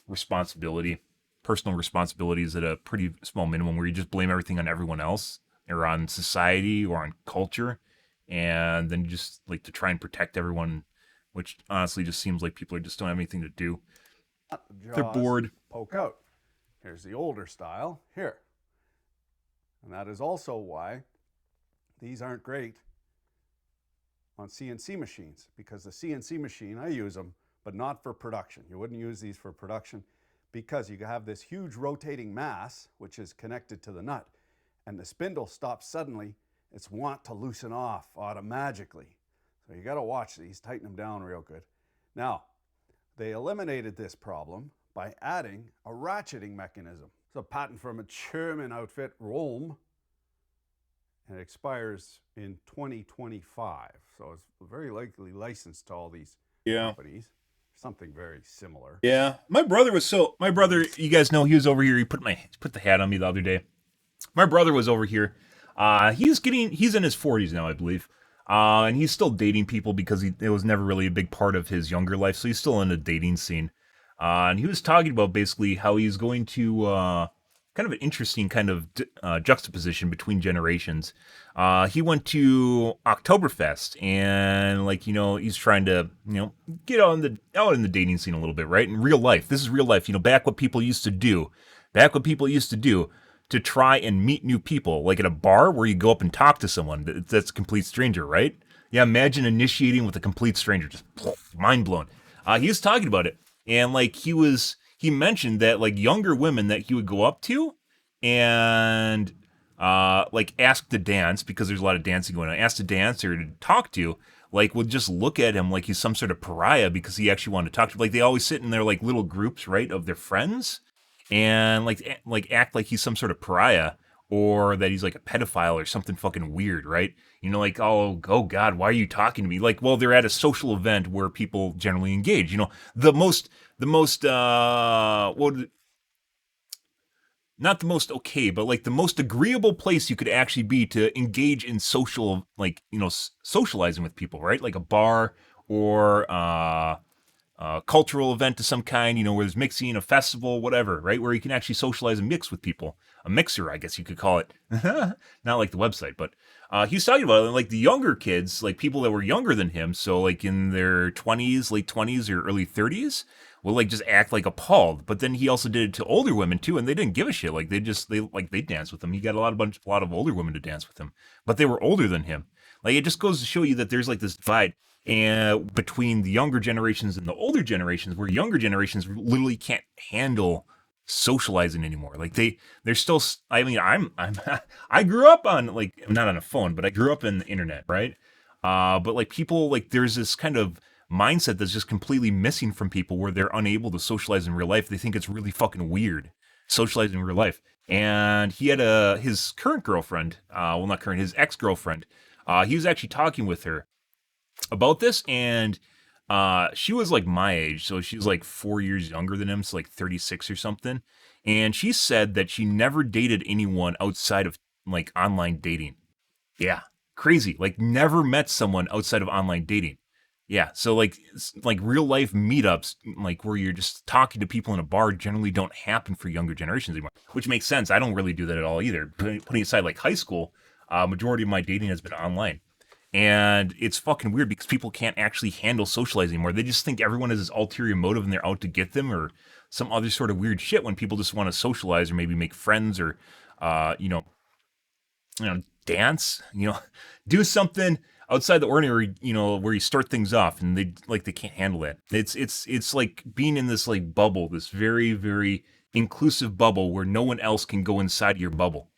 responsibility. Personal responsibilities at a pretty small minimum where you just blame everything on everyone else or on society or on culture, and then you just like to try and protect everyone, which honestly just seems like people just don't have anything to do. They're bored. Poke out. Here's the older style here. And that is also why these aren't great on CNC machines, because the CNC machine, I use them, but not for production. You wouldn't use these for production because you have this huge rotating mass, which is connected to the nut, and the spindle stops suddenly. It's want to loosen off automatically. So you got to watch these, tighten them down real good. Now, they eliminated this problem by adding a ratcheting mechanism. It's a patent from a German outfit, Rome, and it expires in 2025. So it's very likely licensed to all these companies. Something very similar. Yeah, my brother, you guys know, he was over here. He put the hat on me the other day. My brother was over here. He's in his 40s now, I believe. And he's still dating people because it was never really a big part of his younger life. So he's still in the dating scene. And he was talking about basically how he's going to kind of an interesting kind of juxtaposition between generations. He went to Oktoberfest and he's trying to get out in the dating scene a little bit, right? In real life, this is real life. Back what people used to do to try and meet new people, like at a bar where you go up and talk to someone that's a complete stranger, right? Yeah, imagine initiating with a complete stranger, just mind blown. He was talking about it, and he mentioned that like younger women that he would go up to and ask to dance, because there's a lot of dancing going on, ask to dance or to talk to, would just look at him like he's some sort of pariah because he actually wanted to talk to. Like they always sit in their like little groups, right, of their friends, and act like he's some sort of pariah or that he's like a pedophile or something fucking weird, right? Oh God, why are you talking to me? Like, well, they're at a social event where people generally engage. Not the most okay, but like the most agreeable place you could actually be to engage in social, socializing with people, right? Like a bar or cultural event of some kind, where there's mixing, a festival, whatever, right? Where you can actually socialize and mix with people. A mixer, I guess you could call it. Not like the website, but he was talking about it, like the younger kids, like people that were younger than him, so like in their 20s, late 20s or early 30s, will like just act like appalled. But then he also did it to older women too, and they didn't give a shit. Like they dance with him. He got a lot of older women to dance with him, but they were older than him. Like it just goes to show you that there's like this divide and between the younger generations and the older generations, where younger generations literally can't handle socializing anymore. Like they're still. I mean, I grew up on not on a phone, but I grew up in the internet, right? But like people, like there's this kind of mindset that's just completely missing from people, where they're unable to socialize in real life. They think it's really fucking weird socializing in real life. And he had his current girlfriend, well, not current, his ex-girlfriend. He was actually talking with her about this, and she was like my age, so she's like 4 years younger than him, so like 36 or something. And she said that she never dated anyone outside of like online dating. Yeah, crazy. Like never met someone outside of online dating. Yeah, so like real life meetups, like where you're just talking to people in a bar, generally don't happen for younger generations anymore, which makes sense. I don't really do that at all either. Putting aside like high school, majority of my dating has been online. And it's fucking weird because people can't actually handle socializing anymore. They just think everyone has this ulterior motive and they're out to get them or some other sort of weird shit, when people just want to socialize or maybe make friends or, dance, do something outside the ordinary, where you start things off, and they can't handle it. It's like being in this like bubble, this very, very inclusive bubble where no one else can go inside your bubble.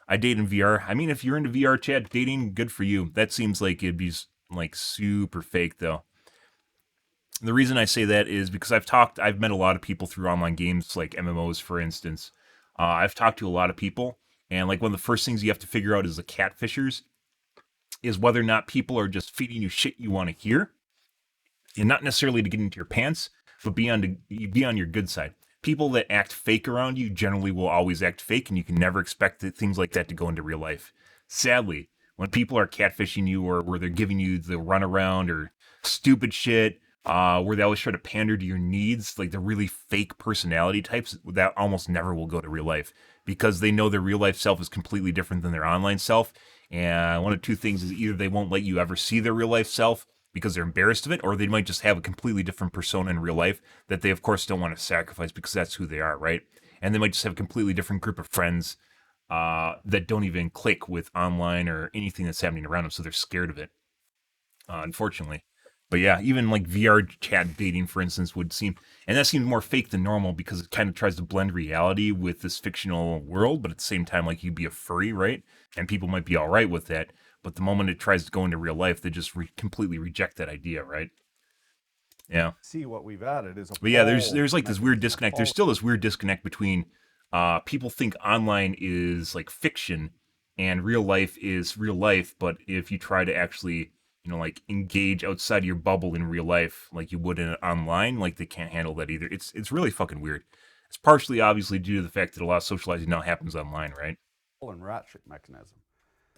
I date in VR. I mean, if you're into VR chat dating, good for you. That seems like it'd be like super fake though. The reason I say that is because I've met a lot of people through online games like MMOs, for instance. I've talked to a lot of people, and like one of the first things you have to figure out is the catfishers is whether or not people are just feeding you shit you want to hear, and not necessarily to get into your pants, but be on your good side. People that act fake around you generally will always act fake, and you can never expect things like that to go into real life. Sadly, when people are catfishing you or where they're giving you the runaround or stupid shit, where they always try to pander to your needs, like the really fake personality types, that almost never will go to real life because they know their real life self is completely different than their online self. And one of two things is either they won't let you ever see their real life self because they're embarrassed of it, or they might just have a completely different persona in real life that they, of course, don't want to sacrifice because that's who they are, right? And they might just have a completely different group of friends that don't even click with online or anything that's happening around them, so they're scared of it, unfortunately. But yeah, even like VR chat dating, for instance, would seem, and that seems more fake than normal because it kind of tries to blend reality with this fictional world, but at the same time, like you'd be a furry, right? And people might be all right with that. But the moment it tries to go into real life, they just completely reject that idea, right? Yeah. See, what we've added is a But yeah, poll there's like this weird mechanism. disconnect. There's still this weird disconnect between people think online is like fiction and real life is real life. But if you try to actually, like engage outside of your bubble in real life, like you would in online, like they can't handle that either. It's really fucking weird. It's partially obviously due to the fact that a lot of socializing now happens online, right? And ratchet mechanism.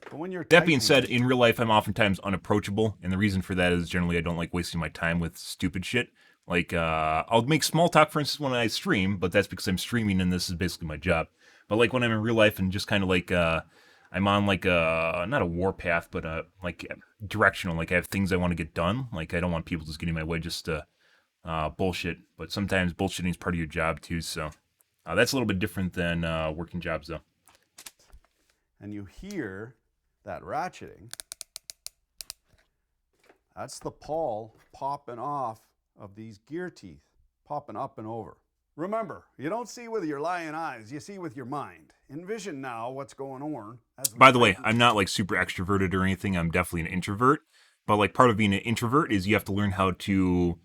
But when you're That being said, tightening, in real life, I'm oftentimes unapproachable, and the reason for that is generally I don't like wasting my time with stupid shit. Like, I'll make small talk, for instance, when I stream, but that's because I'm streaming and this is basically my job. But like when I'm in real life and just kind of like, I'm on like not a warpath, but like directional. Like I have things I want to get done. Like I don't want people just getting in my way just to bullshit. But sometimes bullshitting is part of your job too. So that's a little bit different than working jobs, though. and you hear that ratcheting, that's the pawl popping off of these gear teeth, popping up and over. Remember, you don't see with your lying eyes, you see with your mind. Envision now what's going on. By the way, I'm not like super extroverted or anything. I'm definitely an introvert. But like part of being an introvert is you have to learn how to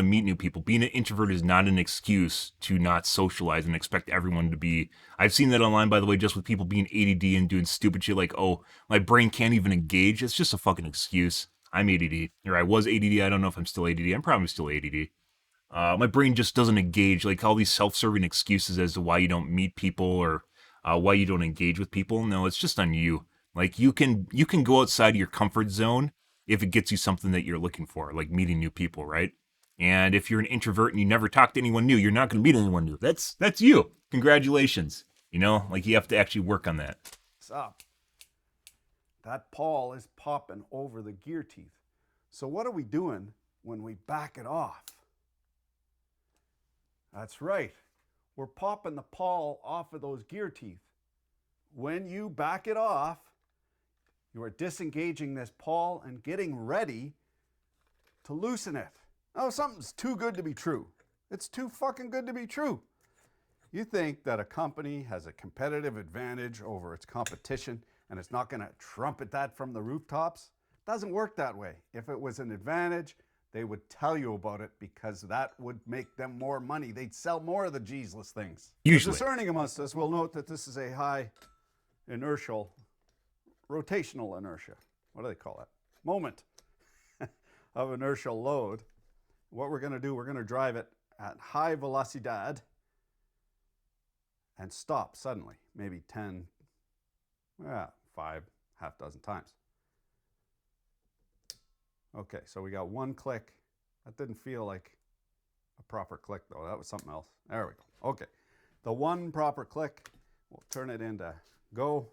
meet new people. Being an introvert is not an excuse to not socialize and expect everyone to be. I've seen that online, by the way, just with people being ADD and doing stupid shit like, oh, my brain can't even engage. It's just a fucking excuse. I'm ADD, or I was ADD. I don't know if I'm still ADD. I'm probably still ADD. My brain just doesn't engage. Like all these self-serving excuses as to why you don't meet people or why you don't engage with people. No, it's just on you. Like you can go outside your comfort zone if it gets you something that you're looking for, like meeting new people, right? And if you're an introvert and you never talk to anyone new, you're not going to meet anyone new. That's you. Congratulations. Like you have to actually work on that. Up. That pawl is popping over the gear teeth. So what are we doing when we back it off? That's right. We're popping the pawl off of those gear teeth. When you back it off, you are disengaging this pawl and getting ready to loosen it. Oh, something's too good to be true. It's too fucking good to be true. You think that a company has a competitive advantage over its competition and it's not going to trumpet that from the rooftops? It doesn't work that way. If it was an advantage, they would tell you about it because that would make them more money. They'd sell more of the Jesus things. Usually. The discerning amongst us will note that this is a high inertial, rotational inertia. What do they call that? Moment of inertial load. What we're going to do, we're going to drive it at high velocidad and stop suddenly, maybe 10, 5, half dozen times. Okay, so we got one click. That didn't feel like a proper click though. That was something else. There we go. Okay, the one proper click, we'll turn it into go.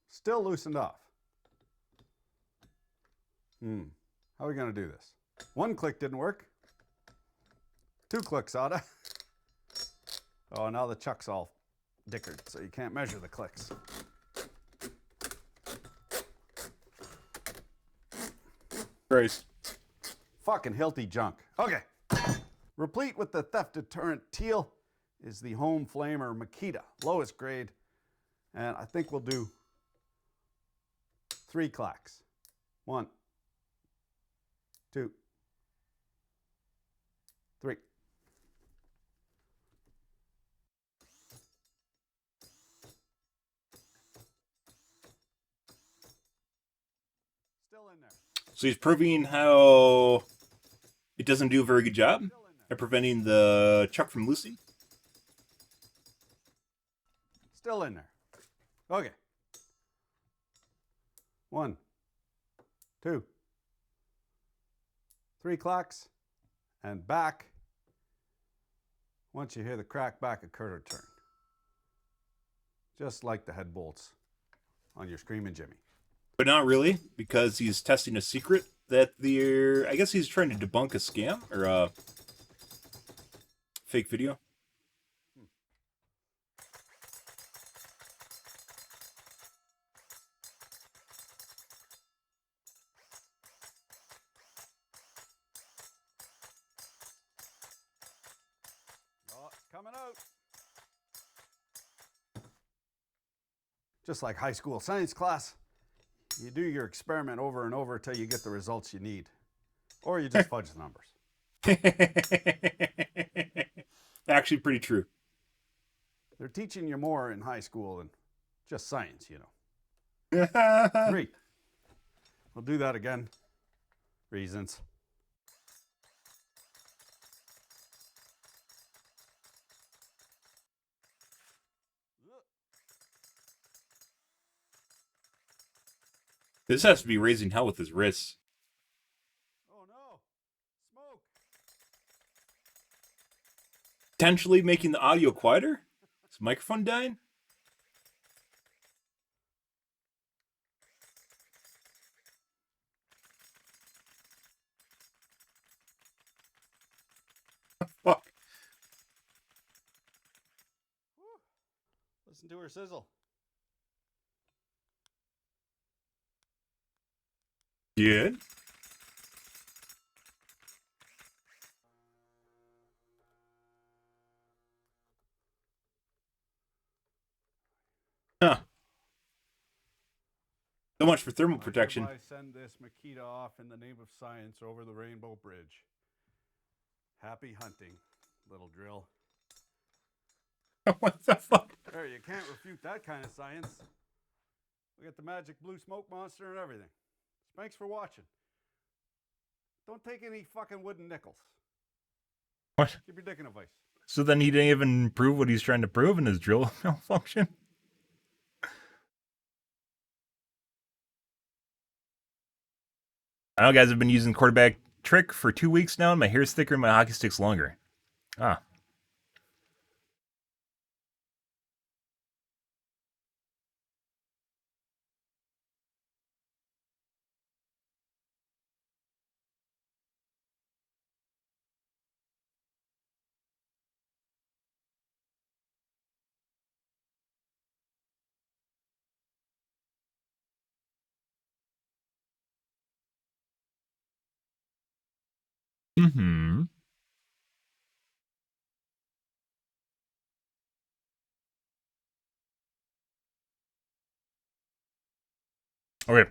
Still loosened off. How are we going to do this? 1 click didn't work. 2 clicks oughta. Oh, now the chuck's all dickered, so you can't measure the clicks. Christ. Fucking Hilty junk. Okay. Replete with the theft deterrent teal is the Home Flamer Makita, lowest grade. And I think we'll do 3 clacks. 1, 2, 3. Still in there. So he's proving how it doesn't do a very good job at preventing the chuck from loosing. Still in there. Okay. 1, 2, 3 clacks, and back. Once you hear the crack, back a quarter turn. Just like the head bolts on your Screaming Jimmy. But not really, because he's testing a secret that I guess he's trying to debunk a scam or a fake video. Oh, it's coming out. Just like high school science class, you do your experiment over and over till you get the results you need. Or you just fudge the numbers. Actually pretty true. They're teaching you more in high school than just science, you know. 3. We'll do that again. Reasons. This has to be raising hell with his wrists. Oh no! Smoke! Potentially making the audio quieter? Is the microphone dying? Fuck. Whew. Listen to her sizzle. Good. Huh. So much for thermal protection. I send this Makita off in the name of science over the Rainbow Bridge. Happy hunting, little drill. What the fuck? There, you can't refute that kind of science. We got the magic blue smoke monster and everything. Thanks for watching. Don't take any fucking wooden nickels. What? Keep your dick in a vice. So then he didn't even prove what he's trying to prove in his drill malfunction? I know, guys, I've been using the quarterback trick for 2 weeks now, and my hair's thicker and my hockey stick's longer. Ah. Mm-hmm. Okay.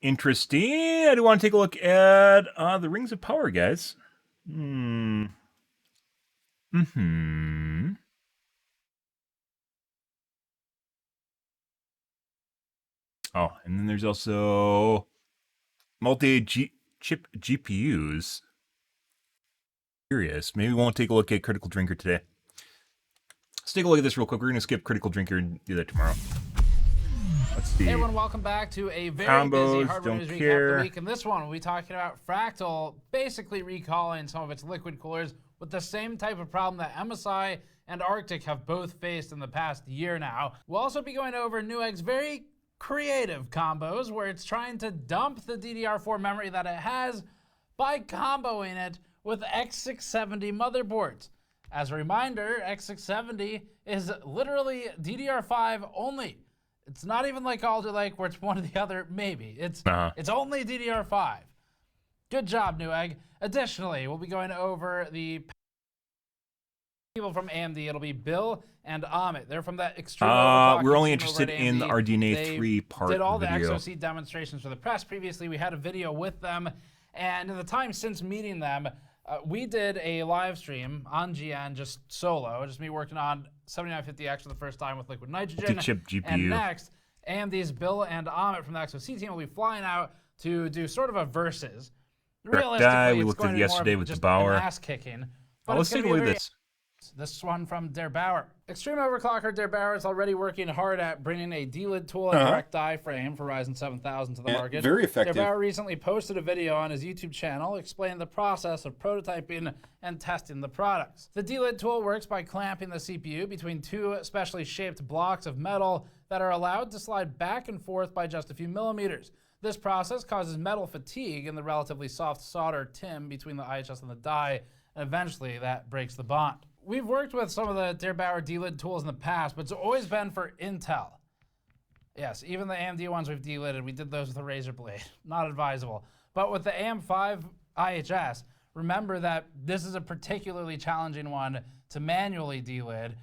Interesting. I do want to take a look at the Rings of Power, guys. Hmm. Mm-hmm. Oh, and then there's also multi-chip GPUs. Curious. Maybe we won't take a look at Critical Drinker today. Let's take a look at this real quick. We're going to skip Critical Drinker and do that tomorrow. Let's see. Hey everyone, welcome back to a very Combos, busy hardware news don't recap care. of the week. And this one, we'll be talking about Fractal basically recalling some of its liquid coolers with the same type of problem that MSI and Arctic have both faced in the past year now. We'll also be going over Newegg's very creative combos where it's trying to dump the DDR4 memory that it has by comboing it with X670 motherboards. As a reminder, X670 is literally DDR5 only. It's not even like Alder Lake where it's one or the other, maybe. It's only DDR5. Good job, Newegg. Additionally, we'll be going over the people from AMD. It'll be Bill and Amit. They're from that extreme overclocking we're only team interested over at in the AMD. RDNA 3 part Did all video. the XOC demonstrations for the press previously. We had a video with them, and in the time since meeting them, we did a live stream on GN, just solo, just me working on 7950X for the first time with liquid nitrogen. Chip GPU. And next, AMD's Bill and Amit from the XOC team will be flying out to do sort of a versus. Realistically, We it's looked going at to be yesterday more of with just Bauer. an ass kicking. But Let's take a look at this. This one from Der Bauer. Extreme Overclocker Der Bauer is already working hard at bringing a DLID tool and direct die frame for Ryzen 7000 to the market. Very effective. Der Bauer recently posted a video on his YouTube channel explaining the process of prototyping and testing the products. The DLID tool works by clamping the CPU between two specially shaped blocks of metal that are allowed to slide back and forth by just a few millimeters. This process causes metal fatigue in the relatively soft solder TIM between the IHS and the die, and eventually that breaks the bond. We've worked with some of the Der Bauer DLID tools in the past, but it's always been for Intel. Yes, even the AMD ones we've DLIDed, we did those with a razor blade. Not advisable. But with the AM5 IHS, remember that this is a particularly challenging one to manually DLID,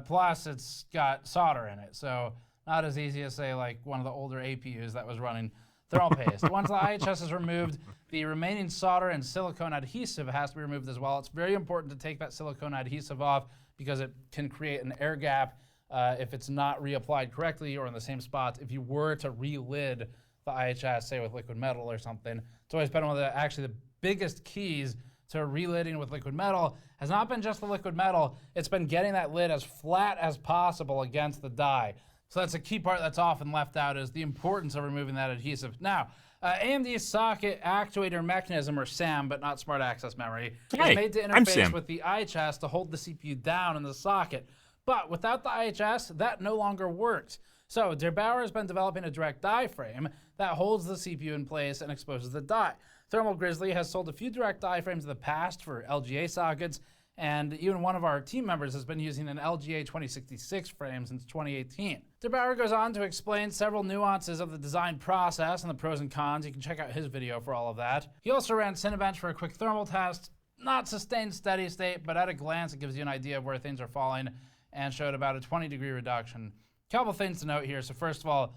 plus it's got solder in it, so not as easy as, say, like one of the older APUs that was running thermal paste. Once the IHS is removed, the remaining solder and silicone adhesive has to be removed as well. It's very important to take that silicone adhesive off because it can create an air gap if it's not reapplied correctly or in the same spots. If you were to relid the IHS, say with liquid metal or something, it's always been one of the actually the biggest keys to relidding with liquid metal has not been just the liquid metal, it's been getting that lid as flat as possible against the die. So that's a key part that's often left out is the importance of removing that adhesive. Now, AMD's socket actuator mechanism, or SAM, but not smart access memory, is made to interface with the IHS to hold the CPU down in the socket. But without the IHS, that no longer works. So Der Bauer has been developing a direct die frame that holds the CPU in place and exposes the die. Thermal Grizzly has sold a few direct die frames in the past for LGA sockets, and even one of our team members has been using an LGA 2066 frame since 2018. Der Bauer goes on to explain several nuances of the design process and the pros and cons. You can check out his video for all of that. He also ran Cinebench for a quick thermal test. Not sustained steady state, but at a glance it gives you an idea of where things are falling and showed about a 20-degree reduction. Couple things to note here. So first of all,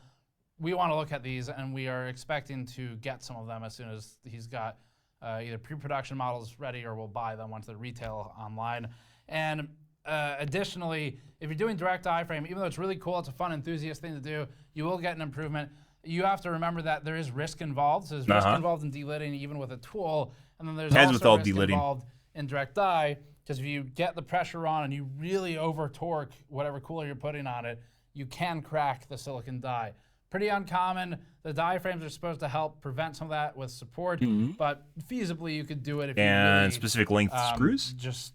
we want to look at these and we are expecting to get some of them as soon as he's got either pre-production models ready or we'll buy them once they retail online. And additionally, if you're doing direct die frame, even though it's really cool, it's a fun enthusiast thing to do, you will get an improvement. You have to remember that there is risk involved. So there's risk involved in delidding even with a tool. And then there's also risk involved in direct die, because if you get the pressure on and you really over torque whatever cooler you're putting on it, you can crack the silicon die. Pretty uncommon. The die frames are supposed to help prevent some of that with support, but feasibly you could do it if you really, specific length screws? Just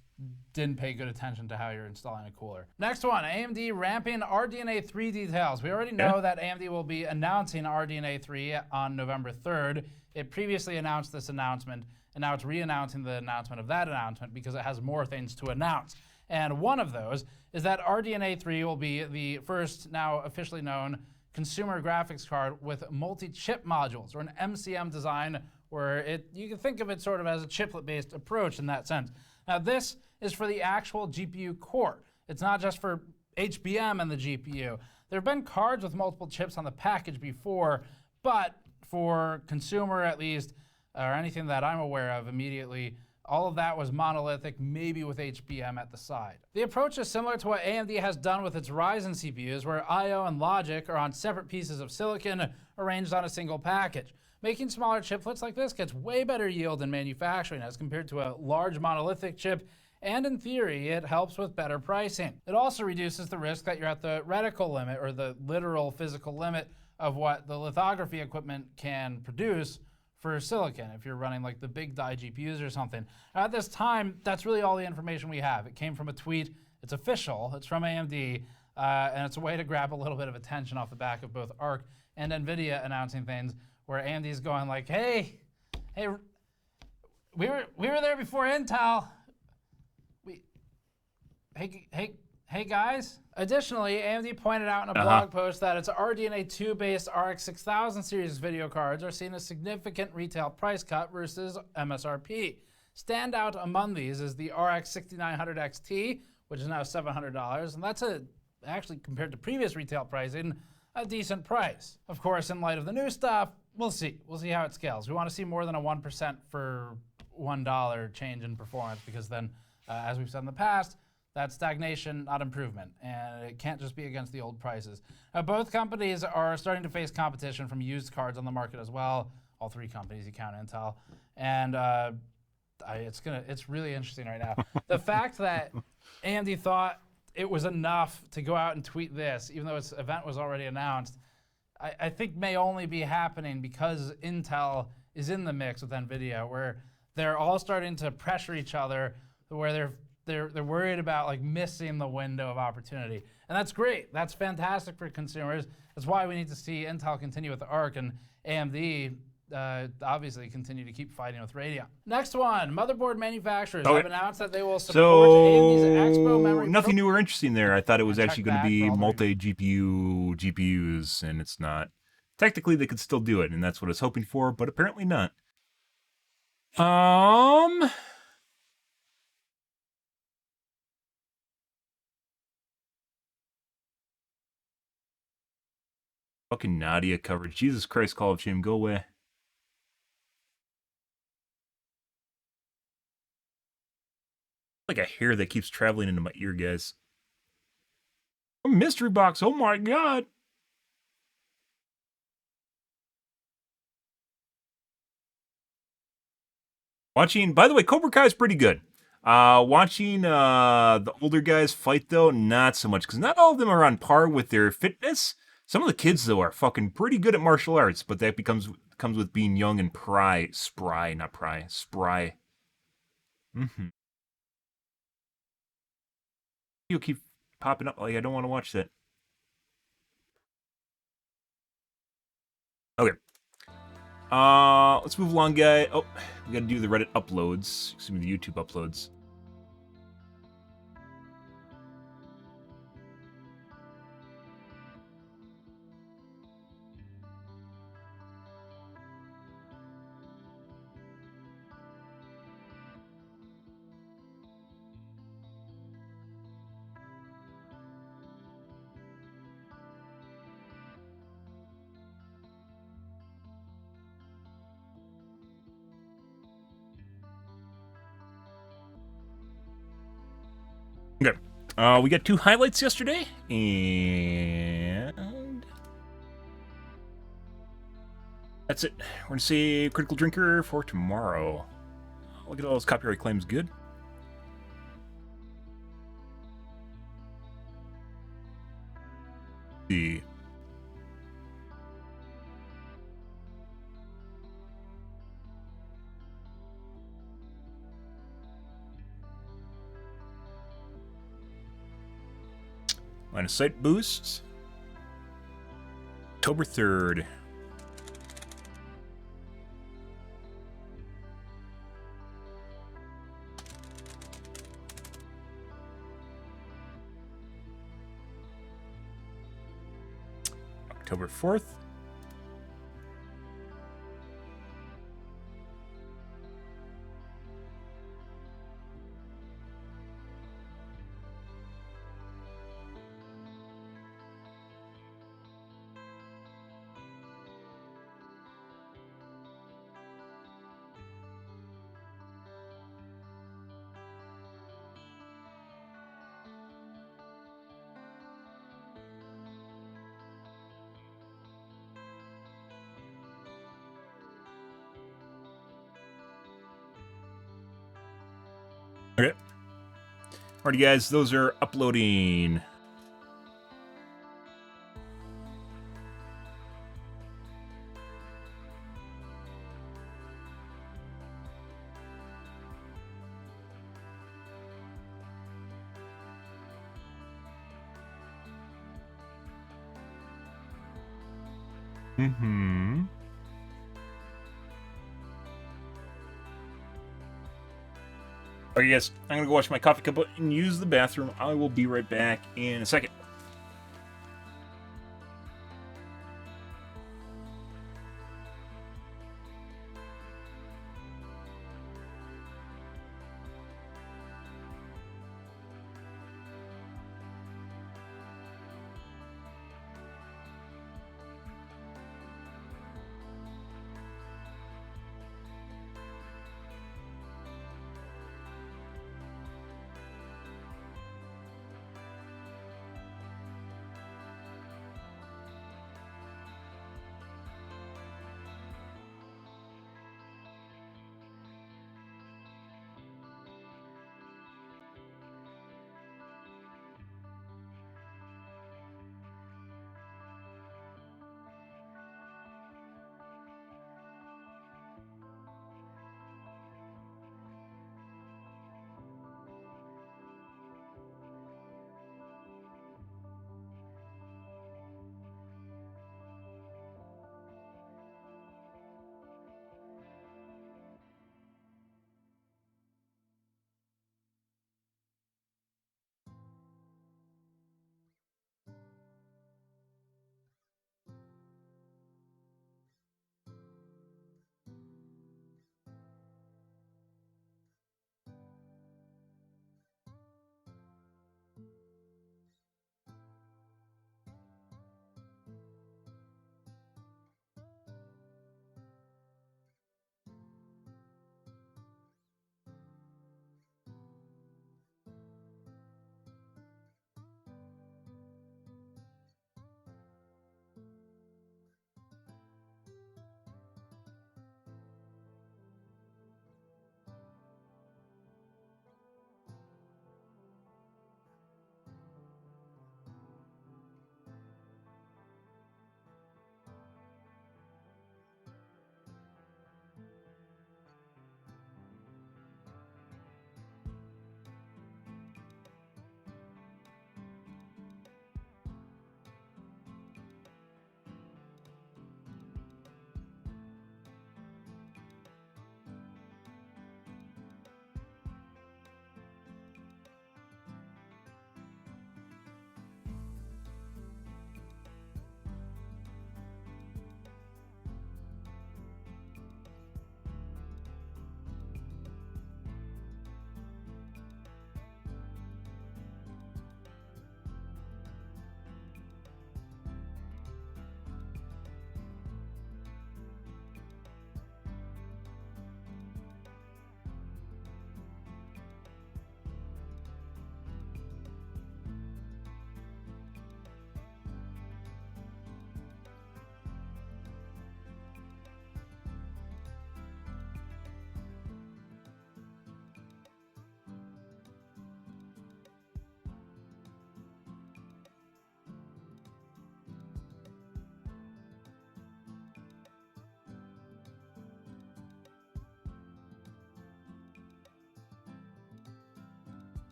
didn't pay good attention to how you're installing a cooler. Next one, AMD ramping RDNA 3 details. We already know that AMD will be announcing RDNA 3 on November 3rd. It previously announced this announcement, and now it's re-announcing the announcement of that announcement because it has more things to announce. And one of those is that RDNA 3 will be the first now officially known consumer graphics card with multi-chip modules, or an MCM design, where you can think of it sort of as a chiplet-based approach in that sense. Now this is for the actual GPU core. It's not just for HBM and the GPU. There have been cards with multiple chips on the package before, but for consumer at least, or anything that I'm aware of immediately, all of that was monolithic, maybe with HBM at the side. The approach is similar to what AMD has done with its Ryzen CPUs, where I/O and logic are on separate pieces of silicon arranged on a single package. Making smaller chiplets like this gets way better yield in manufacturing as compared to a large monolithic chip, and in theory, it helps with better pricing. It also reduces the risk that you're at the reticle limit, or the literal physical limit of what the lithography equipment can produce for silicon, if you're running like the big die GPUs or something. At this time, that's really all the information we have. It came from a tweet, it's official, it's from AMD, and it's a way to grab a little bit of attention off the back of both ARC and NVIDIA announcing things where AMD's going like, hey, we were there before Intel. Hey guys. Additionally, AMD pointed out in a blog post that its RDNA 2-based RX 6000 series video cards are seeing a significant retail price cut versus MSRP. Standout among these is the RX 6900 XT, which is now $700, and that's actually compared to previous retail pricing, a decent price. Of course, in light of the new stuff, we'll see. We'll see how it scales. We want to see more than a 1% for $1 change in performance, because then, as we've said in the past, that's stagnation, not improvement, and it can't just be against the old prices. Both companies are starting to face competition from used cards on the market as well. All three companies, you count Intel, and it's really interesting right now. The fact that AMD thought it was enough to go out and tweet this, even though its event was already announced, I think may only be happening because Intel is in the mix with NVIDIA, where they're all starting to pressure each other, where they're worried about like missing the window of opportunity. And that's great. That's fantastic for consumers. That's why we need to see Intel continue with the ARC and AMD obviously continue to keep fighting with Radeon. Next one, motherboard manufacturers have announced that they will support AMD's Expo memory. Nothing new or interesting there. I thought it was actually going to be multi-GPU GPUs, and it's not. Technically, they could still do it, and that's what I was hoping for, but apparently not. Fucking Nadia coverage. Jesus Christ, Call of Shame, go away. Like a hair that keeps traveling into my ear, guys. A mystery box, oh my god. Watching, by the way, Cobra Kai is pretty good. Watching the older guys fight, though, not so much, because not all of them are on par with their fitness. Some of the kids, though, are fucking pretty good at martial arts, but that comes with being young and spry. You'll keep popping up. Like, I don't want to watch that. Okay. Let's move along, guy. Oh, we gotta do the Reddit uploads. Excuse me, the YouTube uploads. Okay. We got 2 highlights yesterday, and that's it. We're gonna see Critical Drinker for tomorrow. Look at all those copyright claims, good. See. Line of sight boosts. October 3rd. October 4th. Okay. Alrighty, guys, those are uploading. Mm-hmm. Okay, guys, I'm gonna go wash my coffee cup and use the bathroom. I will be right back in a second.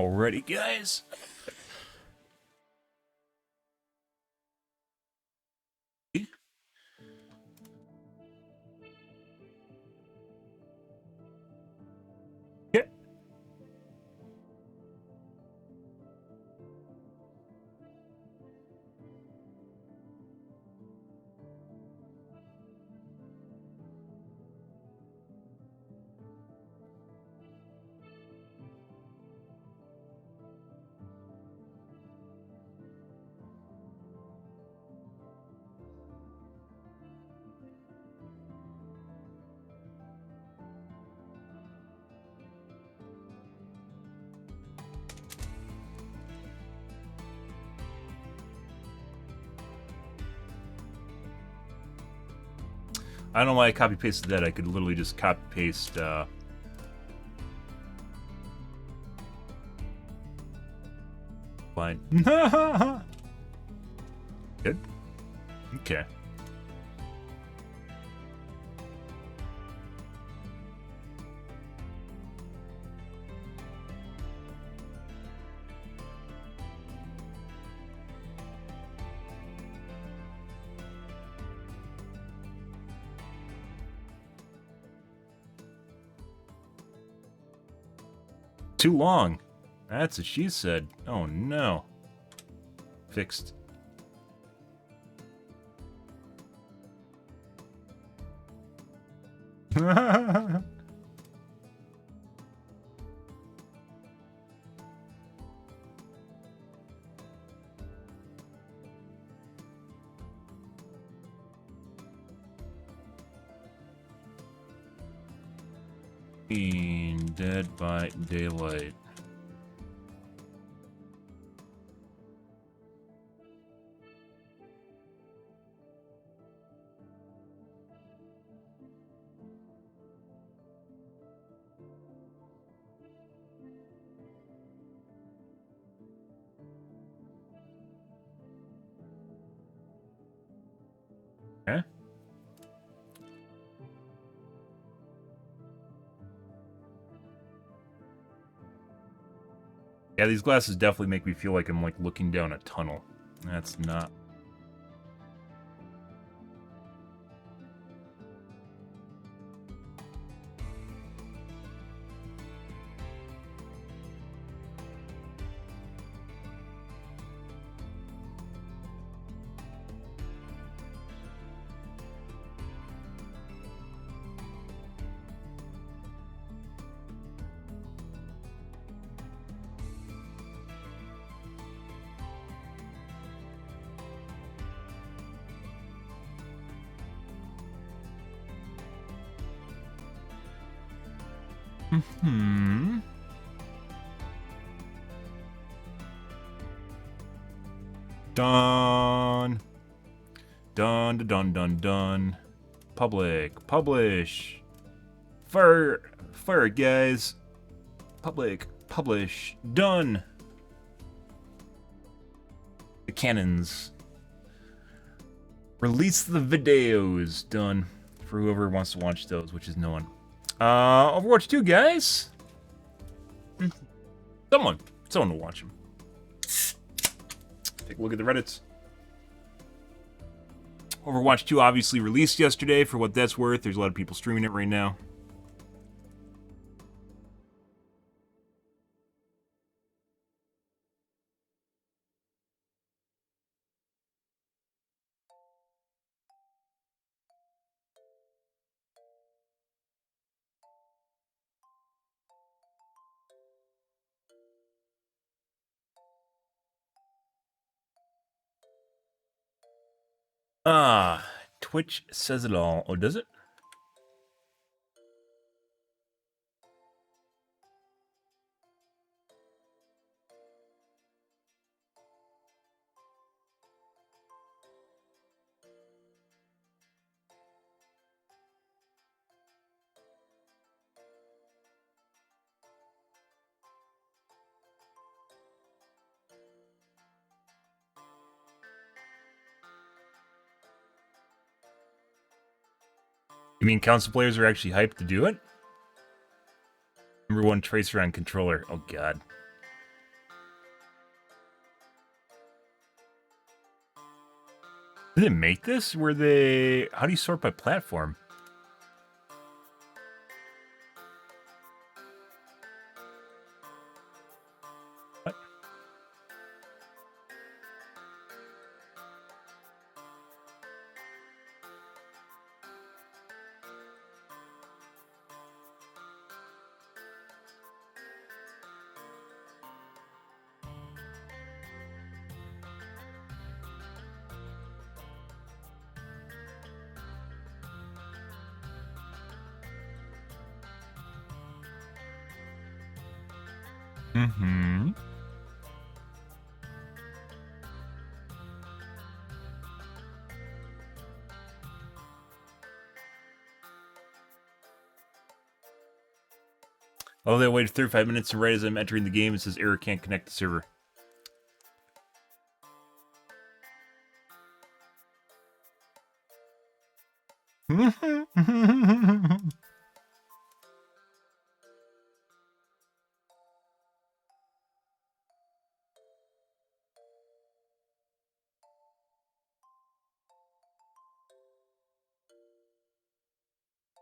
Alrighty, guys. Yeah. I don't know why I copy pasted that. I could literally just copy paste. Fine. Good. Okay. Too long. That's what she said. Oh no. Fixed. Being Dead by Daylight. Okay. Yeah, these glasses definitely make me feel like I'm like looking down a tunnel. That's not. Hmm. Done. Done. Done. Done. Done. Public. Publish. Fire, guys. Public. Publish. Done. The cannons. Release the videos. Done. For whoever wants to watch those, which is no one. Overwatch 2, guys. Someone will watch them. Take a look at the Reddits. Overwatch 2 obviously released yesterday, for what that's worth. There's a lot of people streaming it right now. Twitch says it all. Oh, does it? You mean console players are actually hyped to do it? Number 1 tracer on controller. Oh god. Did they make this? Were they... How do you sort by platform? What? Mm-hmm. Oh, they waited 35 minutes, and right as I'm entering the game, it says error, can't connect the server.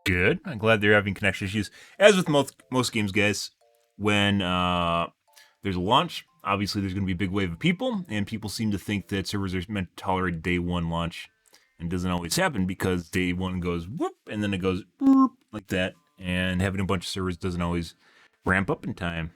Good. I'm glad they're having connection issues. As with most games, guys, when there's a launch, obviously there's going to be a big wave of people, and people seem to think that servers are meant to tolerate day one launch. And it doesn't always happen because day one goes whoop, and then it goes whoop, like that. And having a bunch of servers doesn't always ramp up in time.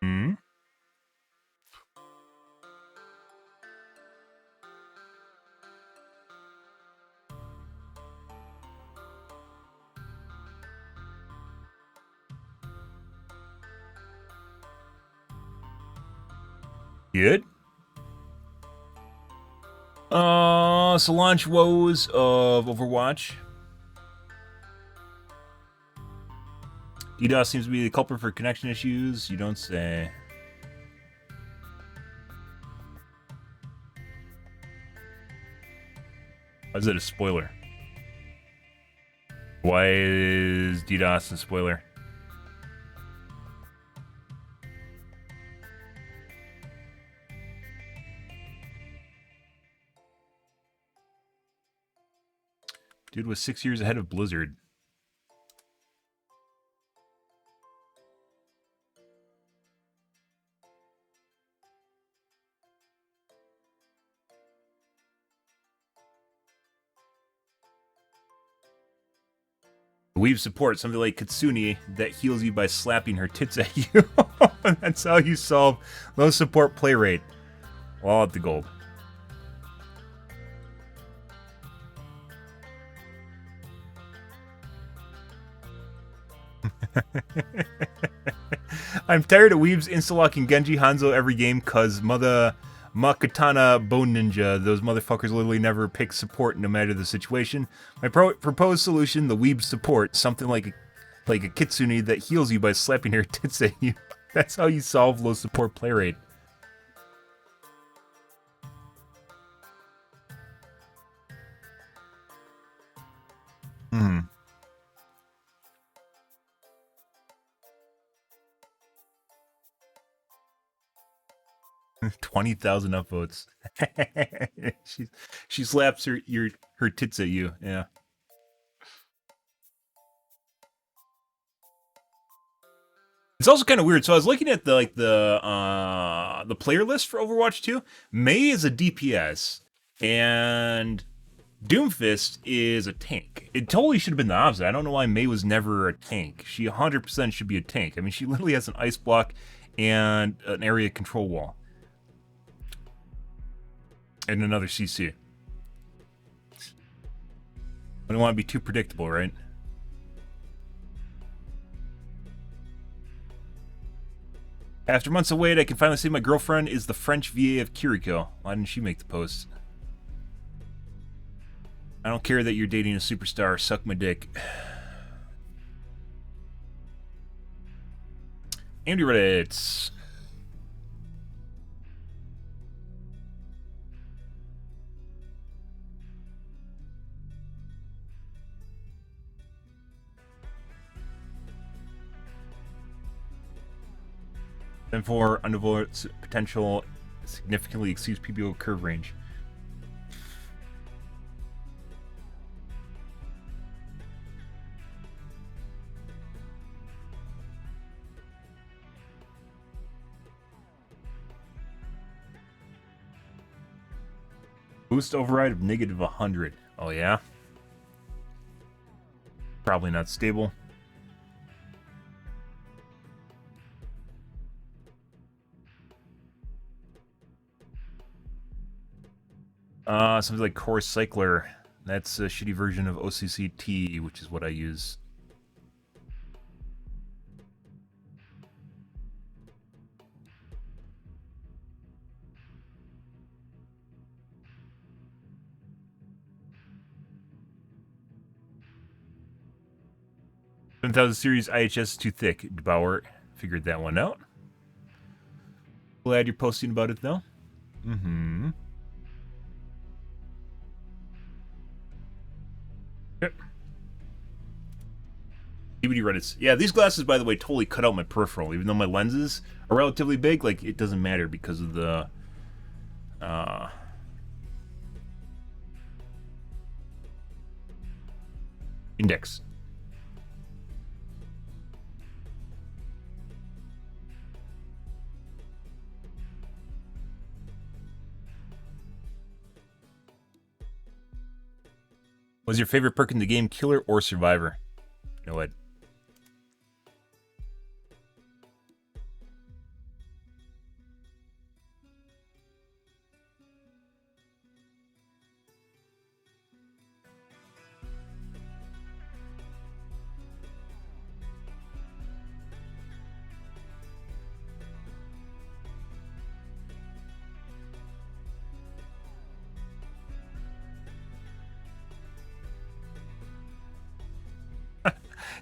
Hmm? Good. So launch woes of Overwatch. DDoS seems to be the culprit for connection issues. You don't say. Why is it a spoiler? Why is DDoS a spoiler? Dude was 6 years ahead of Blizzard. Weave support, something like Kitsune that heals you by slapping her tits at you. That's how you solve low support play rate. All at the gold. I'm tired of Weaves insta-locking Genji Hanzo every game cause mother Makatana Bone Ninja. Those motherfuckers literally never pick support no matter the situation. My proposed solution, the Weeb support, something like a Kitsune that heals you by slapping her tits at you. That's how you solve low support play rate. Hmm. 20,000 upvotes. she slaps her tits at you. Yeah. It's also kind of weird. So I was looking at the player list for Overwatch 2. Mei is a DPS, and Doomfist is a tank. It totally should have been the opposite. I don't know why Mei was never a tank. She 100% should be a tank. I mean, she literally has an ice block and an area control wall. And another CC. I don't want to be too predictable, right? After months of wait, I can finally say my girlfriend is the French VA of Kiriko. Why didn't she make the post? I don't care that you're dating a superstar. Suck my dick. Andy Reddits. And for undervolt potential significantly exceeds PBO curve range. Boost override of negative 100. Oh yeah? Probably not stable. Something like Core Cycler. That's a shitty version of OCCT, which is what I use. $7,000 series IHS is too thick. Bauer figured that one out. Glad you're posting about it, though. Mm-hmm. Yep. DVD Reddits. Yeah, these glasses, by the way, totally cut out my peripheral. Even though my lenses are relatively big, like, it doesn't matter because of the... index. Was your favorite perk in the game Killer or Survivor? No, Ed.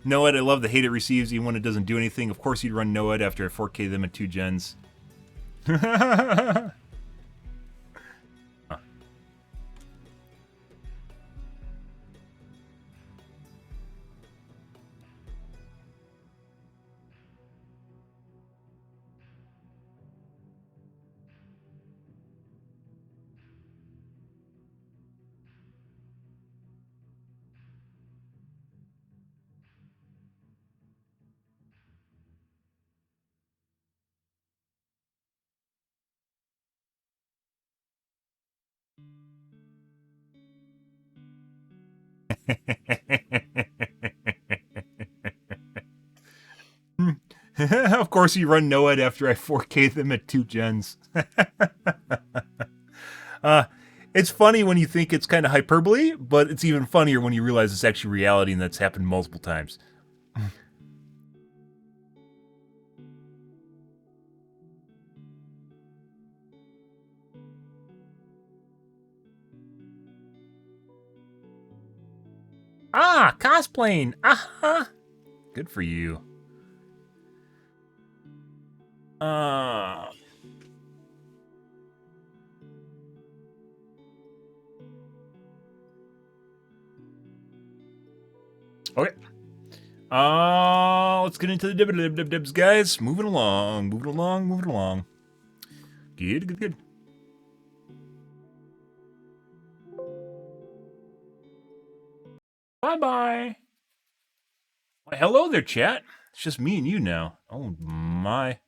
Noed, I love the hate it receives even when it doesn't do anything. Of course you'd run Noed after I 4K them at 2 gens. Of course you run Noed after I 4K them at 2 gens. It's funny when you think it's kind of hyperbole, but it's even funnier when you realize it's actually reality and that's happened multiple times. Ah, cosplaying. Ah, good for you. Okay. Let's get into the dibs, guys. Moving along. Good. Bye-bye. Why, hello there, chat. It's just me and you now. Oh, my.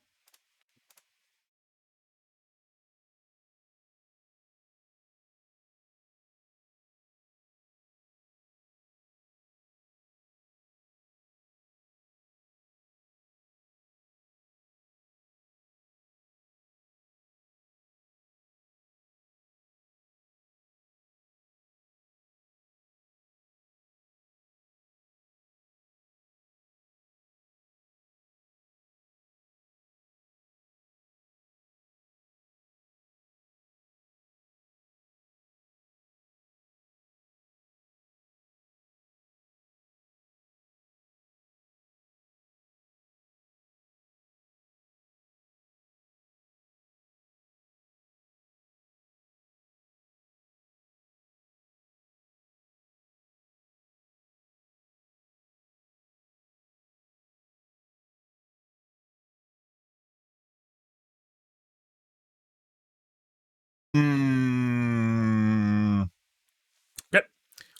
Yep.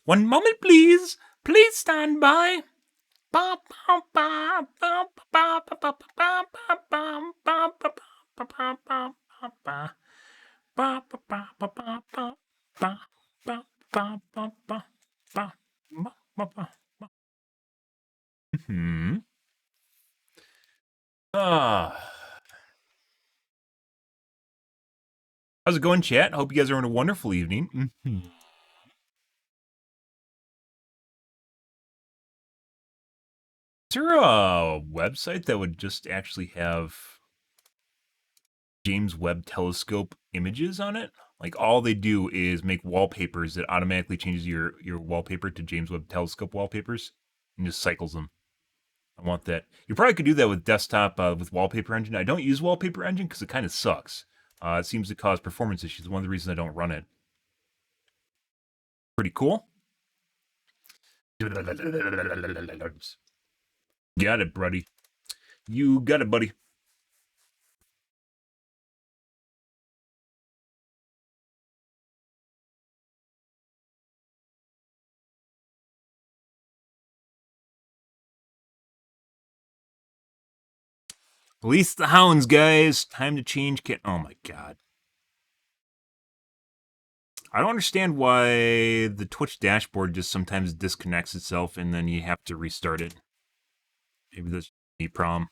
One moment, please. Please stand by. Hmm. How's it going, chat? Hope you guys are having a wonderful evening. Is there a website that would just actually have James Webb Telescope images on it? Like all they do is make wallpapers that automatically changes your wallpaper to James Webb Telescope wallpapers and just cycles them. I want that. You probably could do that with desktop with Wallpaper Engine. I don't use Wallpaper Engine because it kind of sucks. It seems to cause performance issues. One of the reasons I don't run it. Pretty cool. Got it, buddy. You got it, buddy. Release the hounds, guys. Time to change kit. Oh my god. I don't understand why the Twitch dashboard just sometimes disconnects itself and then you have to restart it. Maybe that's me problem.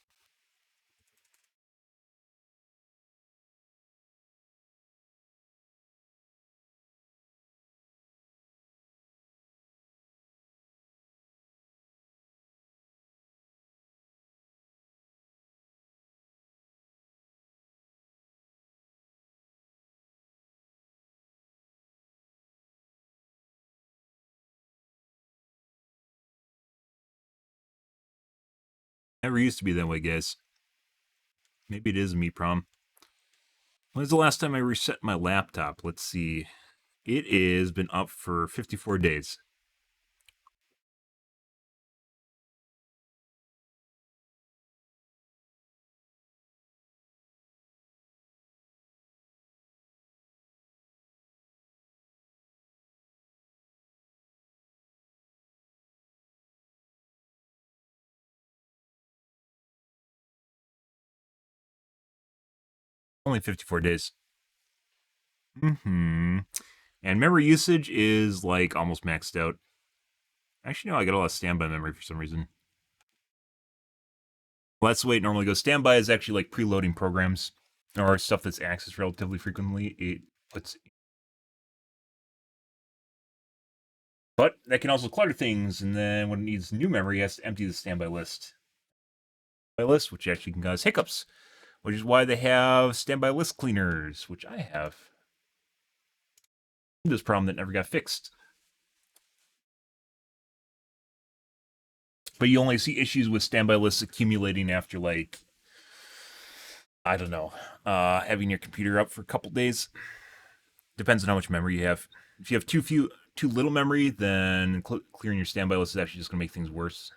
Never used to be that way, guys. Maybe it is a me problem. When's the last time I reset my laptop? Let's see. It has been up for 54 days. Only 54 days. And memory usage is like almost maxed out. Actually, no, I got a lot of standby memory for some reason. Well, that's the way it normally goes. Standby is actually like preloading programs or stuff that's accessed relatively frequently. But that can also clutter things, and then when it needs new memory, it has to empty the standby list. Which actually can cause hiccups, which is why they have standby list cleaners, which I have. This problem that never got fixed. But you only see issues with standby lists accumulating after, like, I don't know, having your computer up for a couple days. Depends on how much memory you have. If you have too little memory, then clearing your standby list is actually just going to make things worse.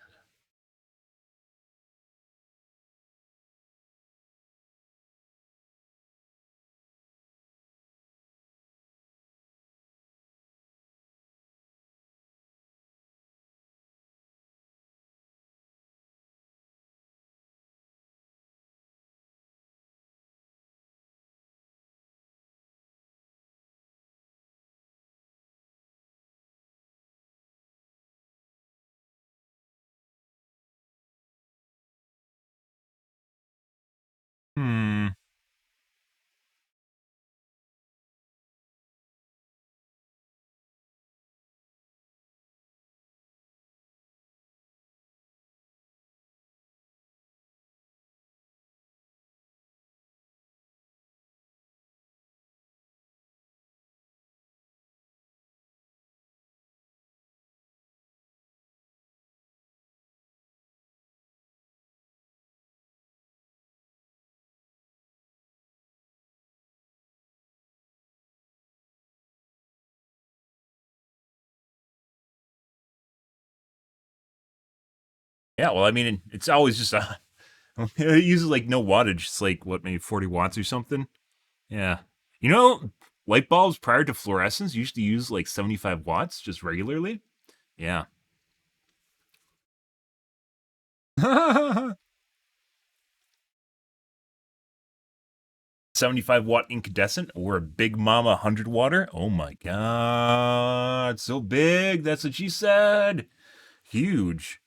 Yeah, well, I mean, it's always just it uses like no wattage. It's like what, maybe 40 watts or something. Yeah, you know, Light bulbs prior to fluorescence used to use like 75 watts just regularly. Yeah. 75-watt incandescent or a Big Mama 100 watter. Oh my god, so big. That's what she said. Huge.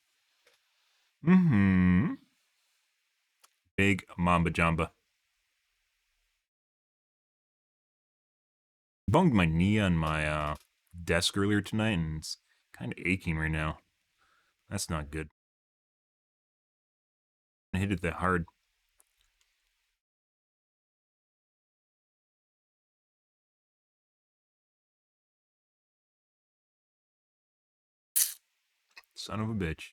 Big Mamba Jamba. Bunged my knee on my desk earlier tonight, and it's kind of aching right now. That's not good. I hit it that hard. Son of a bitch.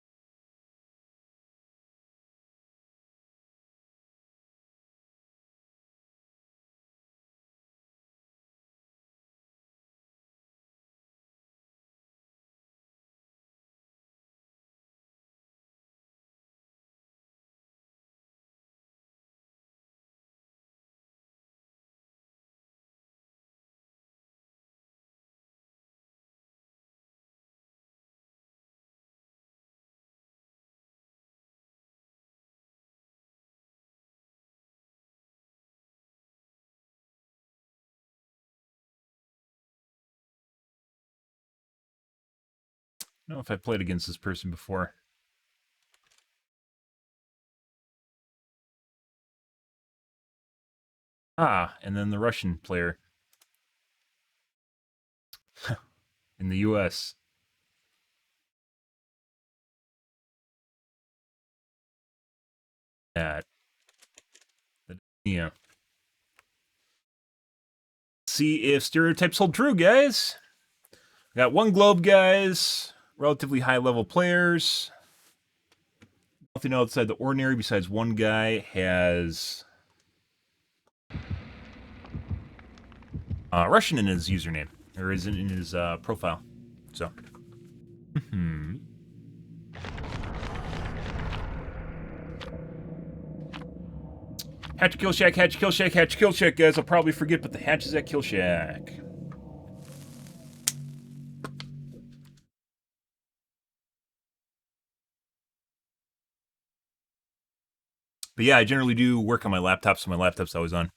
I don't know if I played against this person before. Ah, and then the Russian player. In the US. At yeah. See if stereotypes hold true, guys. Got one globe, guys. Relatively high-level players. Nothing outside the ordinary besides one guy has Russian in his username, or is in his profile. So. Hatch Kill Shack, Hatch Kill Shack, Hatch Kill Shack, guys. I'll probably forget, but the hatch is at Kill Shack. But yeah, I generally do work on my laptop, so my laptop's always on.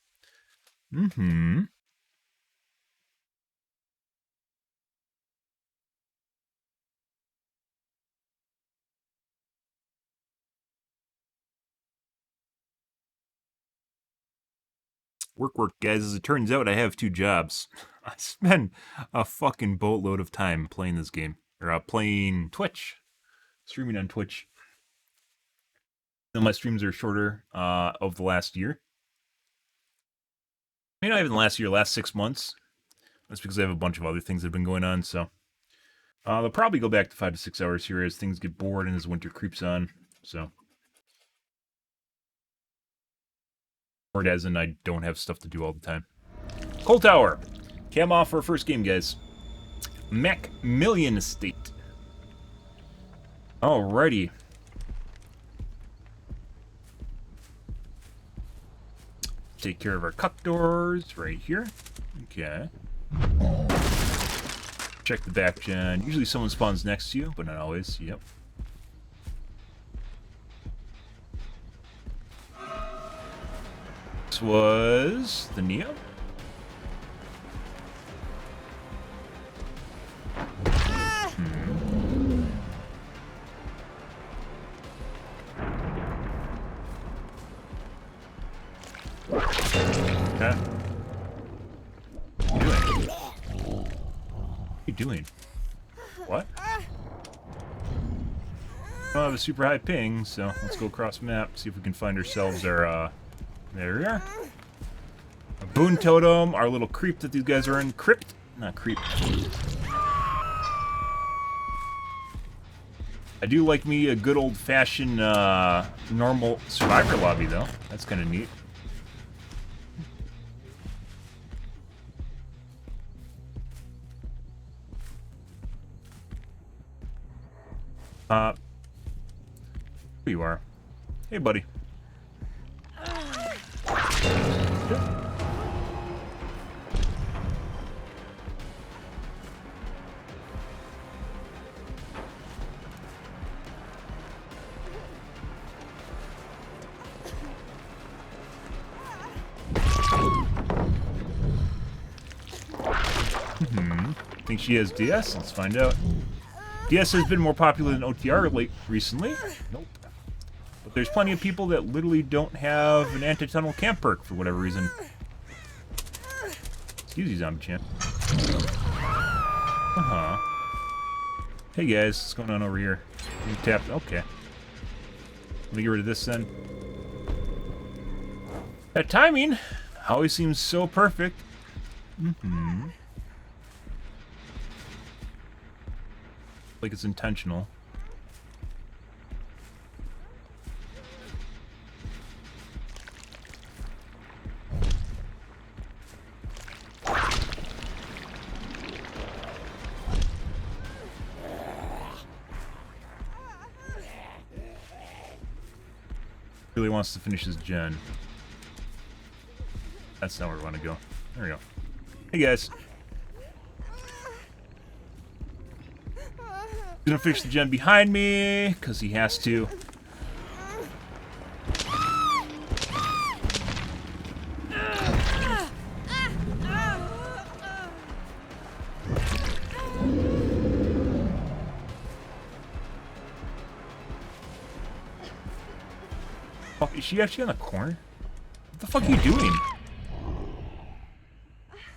Work, guys. As it turns out, I have 2 jobs. I spend a fucking boatload of time playing this game. Or playing Twitch. Streaming on Twitch. Then my streams are shorter of the last year. Maybe not even the last year, last 6 months. That's because I have a bunch of other things that have been going on, so. They'll probably go back to 5 to 6 hours here as things get bored and as winter creeps on, so. Or as in I don't have stuff to do all the time. Coal Tower. Cam off for our first game, guys. Macmillian Estate. Alrighty. Take care of our cuck doors right here. Okay. Check the back gen. Usually someone spawns next to you, but not always. Yep. This was the Neo. Okay. What are you doing? What? I don't have a super high ping, so let's go across map, see if we can find ourselves our, there we are. A boon totem, our little creep that these guys are in. Crypt? Not creep. I do like me a good old-fashioned, normal survivor lobby, though. That's kind of neat. Here you are. Hey, buddy. think she has DS? Let's find out. DS has been more popular than OTR recently. Nope. But there's plenty of people that literally don't have an anti-tunnel camp perk for whatever reason. Excuse you, zombie champ. Uh-huh. Hey guys, what's going on over here? You tapped. Okay. Let me get rid of this then. That timing always seems so perfect. Mm-hmm. Like it's intentional. Really wants to finish his gen. That's not where we want to go. There we go. Hey guys. He's gonna finish the gen behind me, because he has to. Fuck, is she actually on the corner? What the fuck are you doing?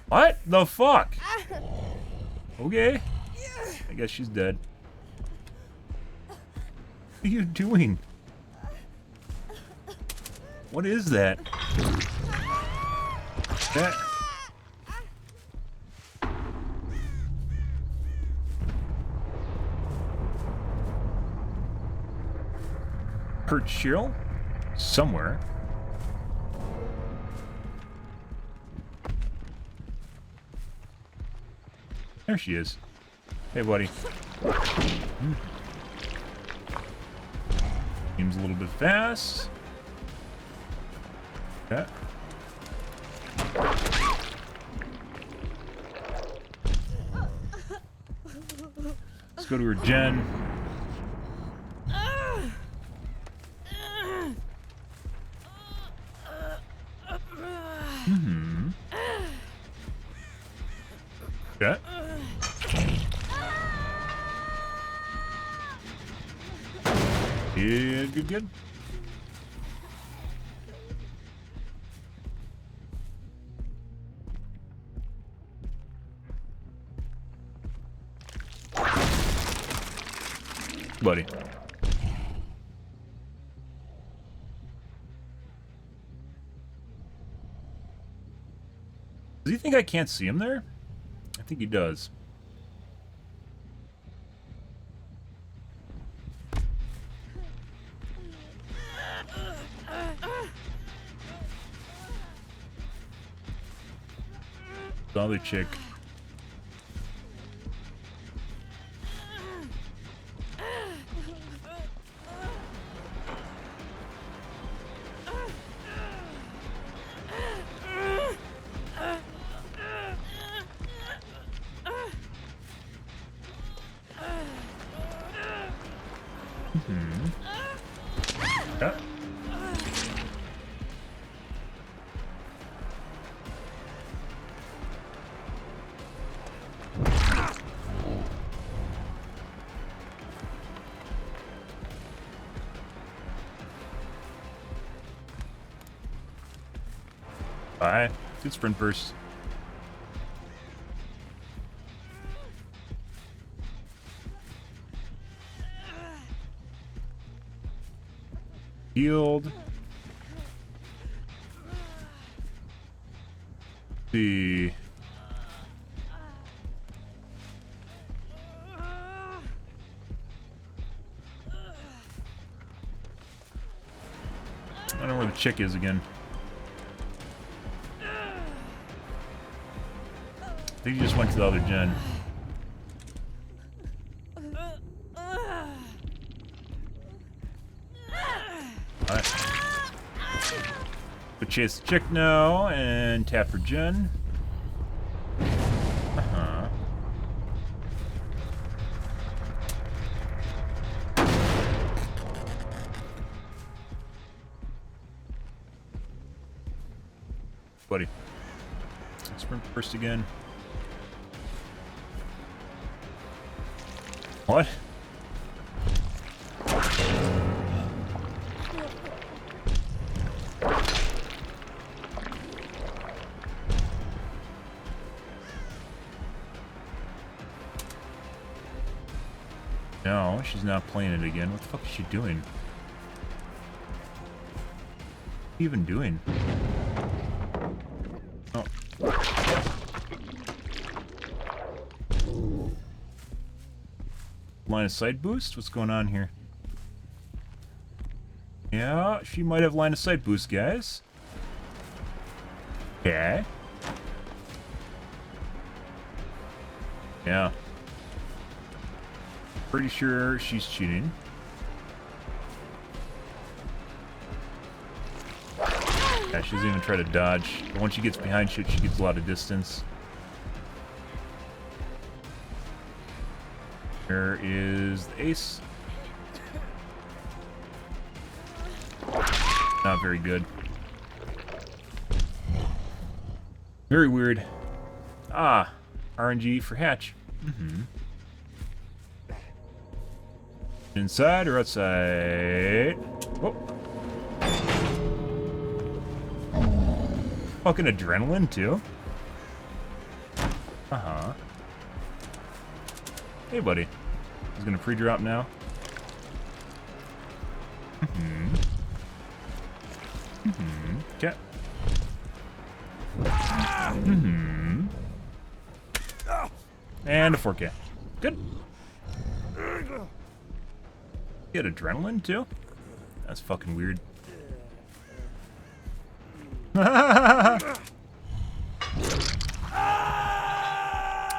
What the fuck? Okay. I guess she's dead. What are you doing? What is that? That... Hurt Cheryl? Somewhere. There she is. Hey, buddy. Seems a little bit fast. Yeah. Let's go to her gen. Mm-hmm. Yeah. Yeah, good. Buddy. Does he think I can't see him there? I think he does. The other chick. Yeah. Bye. Good sprint burst. Healed. See. I don't know where the chick is again. I think he just went to the other gen. Alright. Go chase the chick now and tap for gen. Uh-huh. Buddy. Sprint first again. What? No, she's not playing it again. What the fuck is she doing? What are you even doing? Oh. Line of sight boost? What's going on here? Yeah, she might have line of sight boost, guys. Okay. Yeah. Pretty sure she's cheating. Yeah, she doesn't even try to dodge. But once she gets behind shit, she gets a lot of distance. There is the ace. Not very good. Very weird. Ah, RNG for hatch. Mm-hmm. Inside or outside? Oh. Fucking adrenaline, too? Uh-huh. Hey, buddy. He's gonna pre-drop now. Mm-hmm. Mm-hmm. Okay. Mm-hmm. And a 4K. Good. Get adrenaline, too? That's fucking weird. I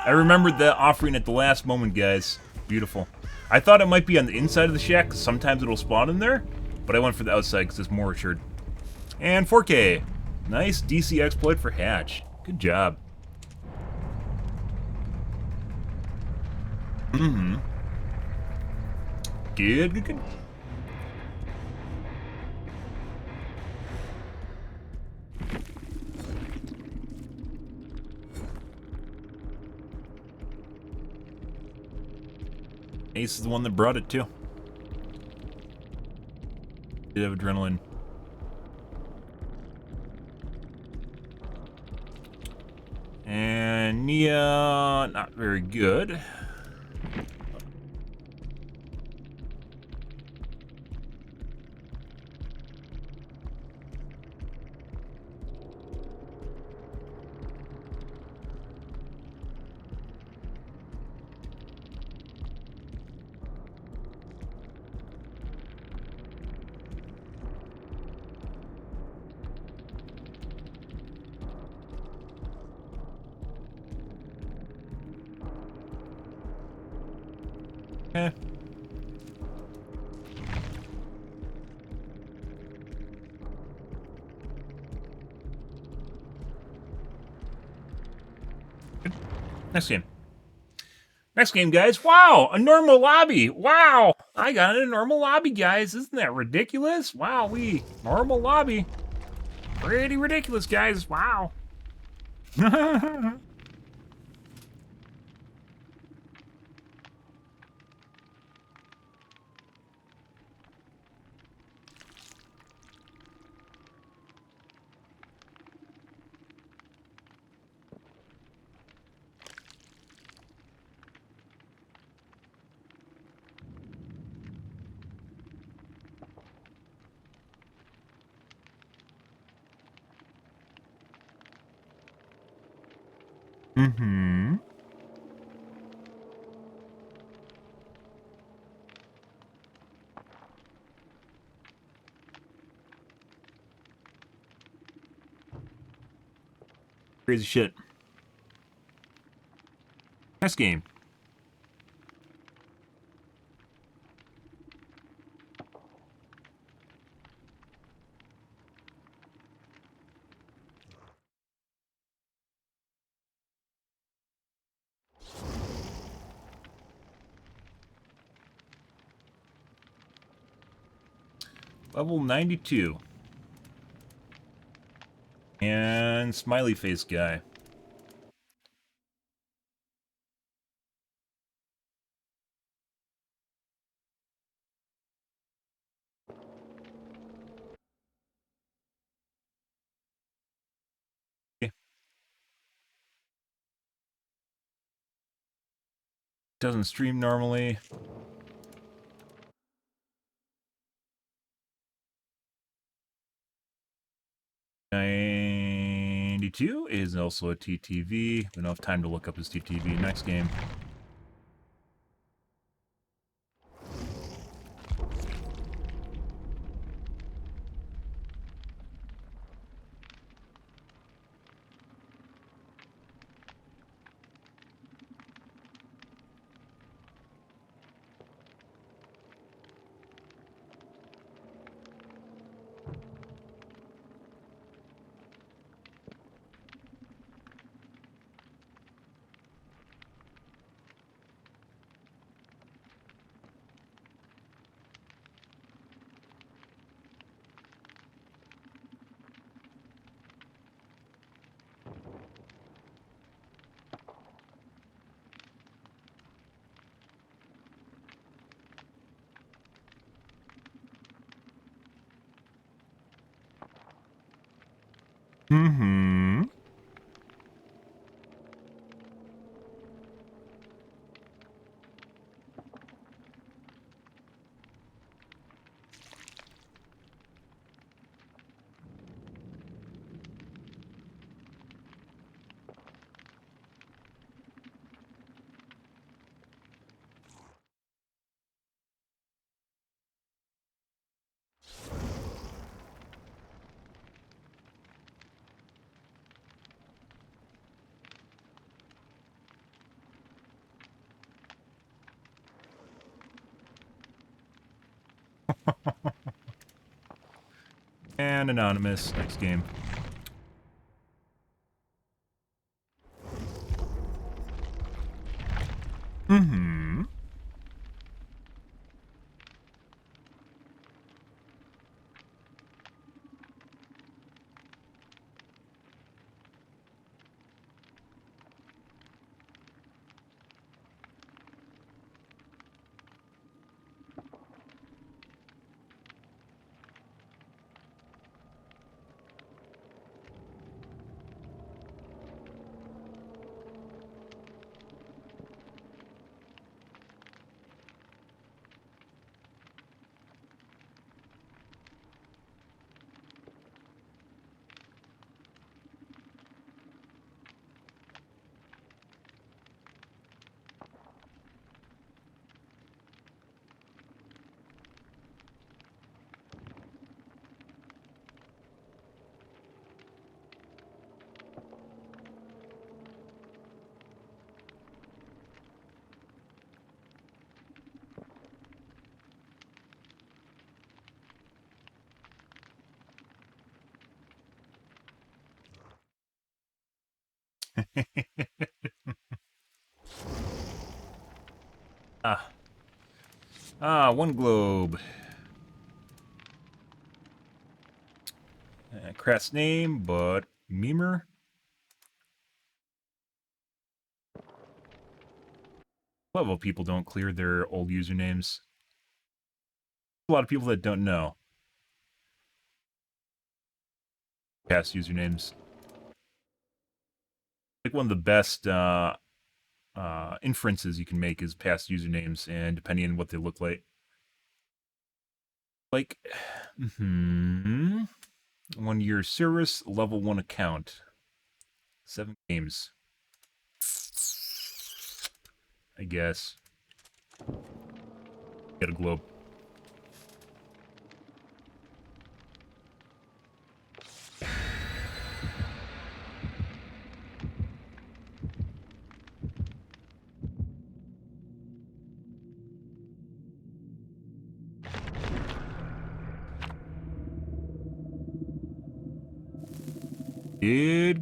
remembered the offering at the last moment, guys. Beautiful. I thought it might be on the inside of the shack, 'cause sometimes it'll spawn in there, but I went for the outside because it's more assured. And 4K. Nice DC exploit for hatch. Good job. Mm-hmm. Good, good, good. Ace is the one that brought it, too. Did have adrenaline. And Nia, not very good. Eh. Good. Next game. Next game, guys. Wow, a normal lobby. Wow, I got in a normal lobby, guys. Isn't that ridiculous? Wow, normal lobby. Pretty ridiculous, guys. Wow. Mm-hmm. Crazy shit. Next game. Level 92. And smiley face guy. Doesn't stream normally. $92 is also a TTV. We don't have time to look up his TTV next game. Mm-hmm. And anonymous next game. Mm-hmm. One globe. Crass name, but memer. A lot of people don't clear their old usernames. A lot of people that don't know past usernames. Like one of the best inferences you can make is past usernames, and depending on what they look like. Like, one year service, level 1 account. 7 games. I guess. Get a globe.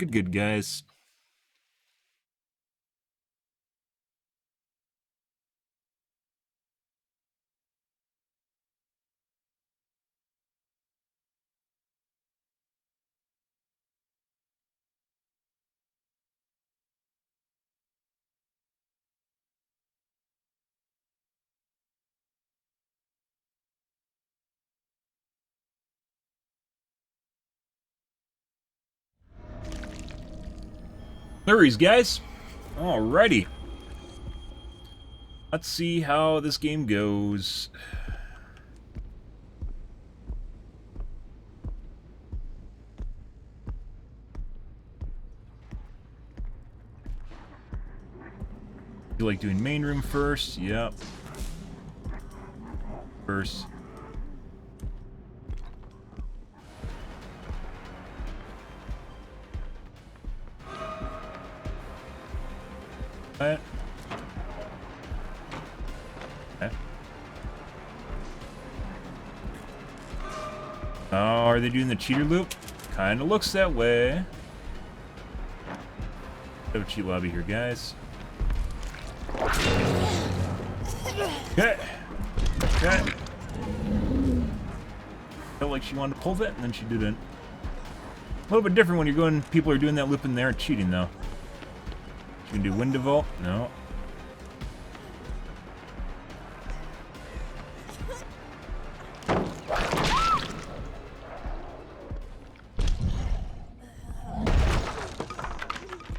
Good, guys. There he is, guys. Alrighty. Let's see how this game goes. You like doing main room first? Yep. First. What? Okay. Oh, are they doing the cheater loop? Kinda looks that way. Have a cheat lobby here, guys. Okay. Okay. Felt like she wanted to pull that, and then she didn't. A little bit different when you're going. People are doing that loop and they're cheating, though. She can do window vault. No.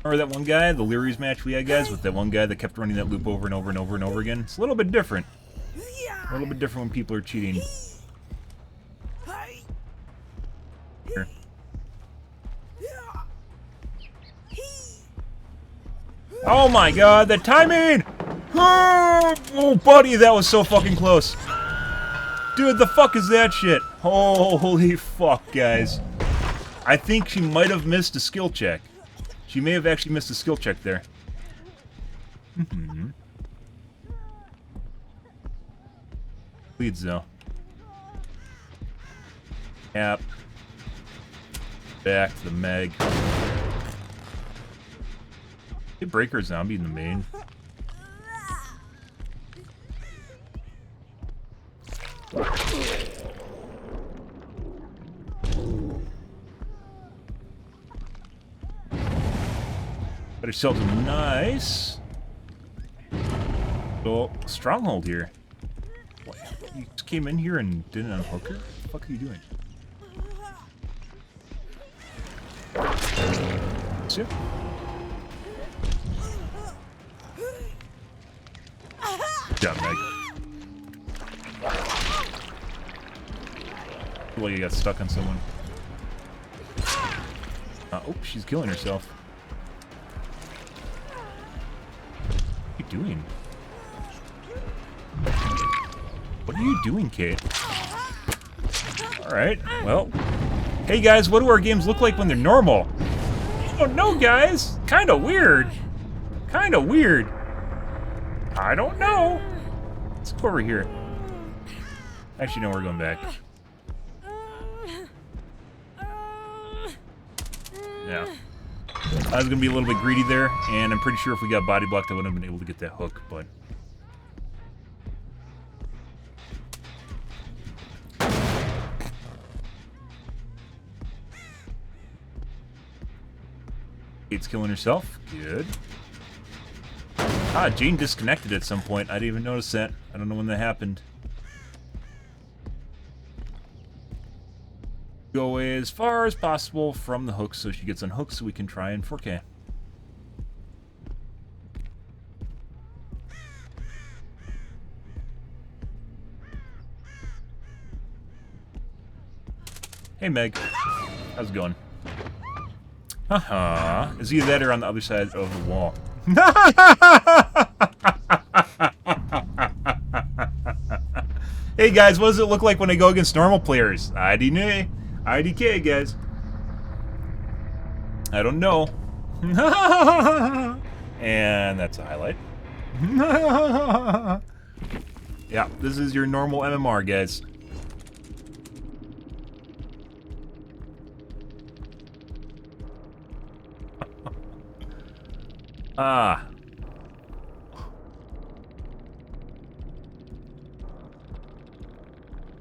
Remember that one guy, the Leary's match we had, guys, with that one guy that kept running that loop over and over and over and over again? It's a little bit different. A little bit different when people are cheating. Here. Oh my god, the timing! Oh, buddy, that was so fucking close. Dude, the fuck is that shit? Holy fuck, guys. I think she might have missed a skill check. She may have actually missed a skill check there. Leads, though. Yep. Back to the Meg. They break her zombie in the main. Got herself a nice little stronghold here. What? You just came in here and didn't unhook her? What the fuck are you doing? See? Good job, Meg. I feel like you got stuck on someone. Oh, she's killing herself. What are you doing? What are you doing, Kate? Alright, well. Hey guys, what do our games look like when they're normal? Oh no, guys! Kinda weird. Kinda weird. I don't know. Let's go over here. Actually, no, we're going back. Yeah. I was going to be a little bit greedy there, and I'm pretty sure if we got body blocked, I wouldn't have been able to get that hook, but... Kate's killing herself. Good. Ah, Jane disconnected at some point. I didn't even notice that. I don't know when that happened. Go as far as possible from the hook so she gets unhooked so we can try in 4K. Hey Meg, how's it going? Haha, is either that or on the other side of the wall? Hey guys, what does it look like when I go against normal players? IDK, guys. I don't know. And that's a highlight. Yeah, this is your normal MMR, guys. Ah.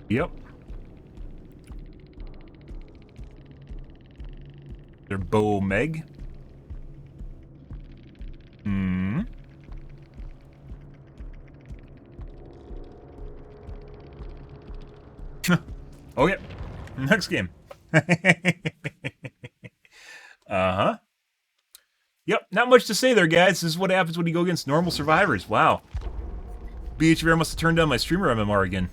Yep. They're Bo Meg. Hmm. Okay. Next game. Uh-huh. Yep, not much to say there, guys. This is what happens when you go against normal survivors. Wow. BHVR must have turned on my streamer MMR again.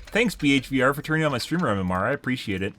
Thanks, BHVR, for turning on my streamer MMR. I appreciate it.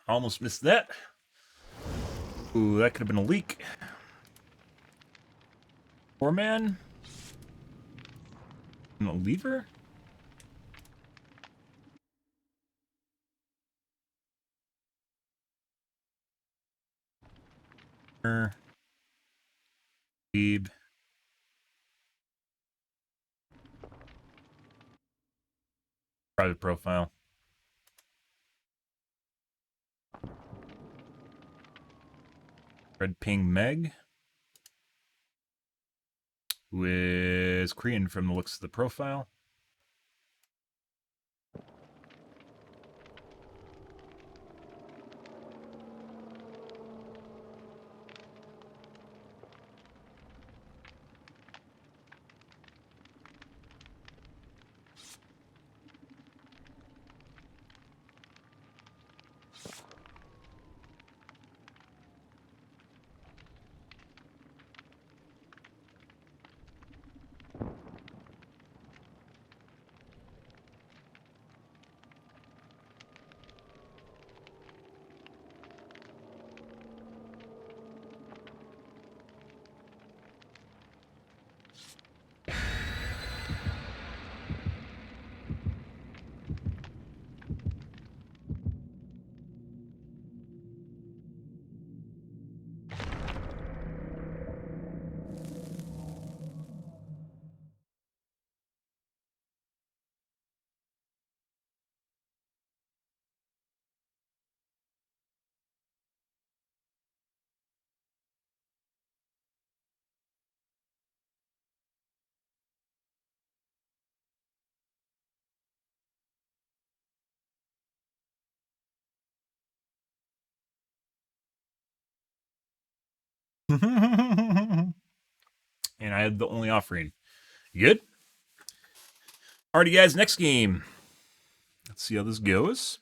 Almost missed that. Ooh, that could have been a leak. Poor man. And a lever? Beeb. Private profile. Red Ping Meg. Who is Korean from the looks of the profile. And I had the only offering. You good? Alrighty, guys, next game. Let's see how this goes.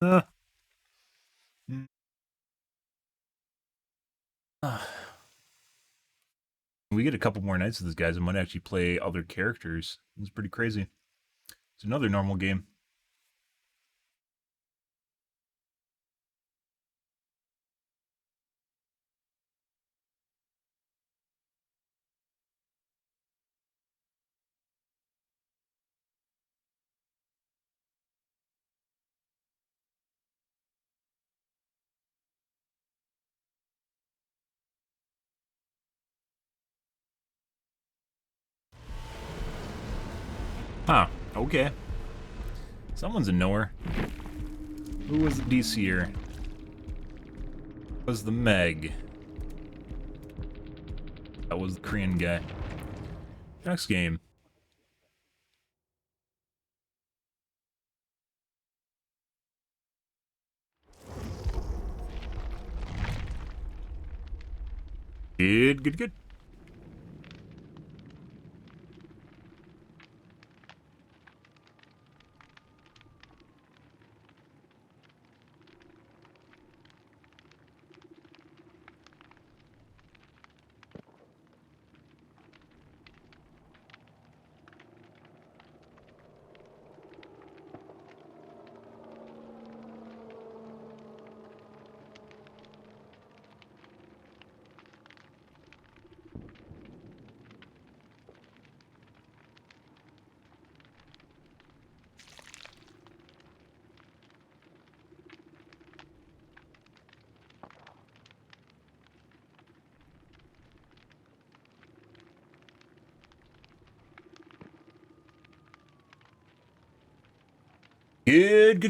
Uh. We get a couple more nights with these guys. I might actually play other characters. It's pretty crazy. It's another normal game. Huh. Okay. Someone's a knower. Who was the DCer? Was the Meg? That was the Korean guy. Next game. Good.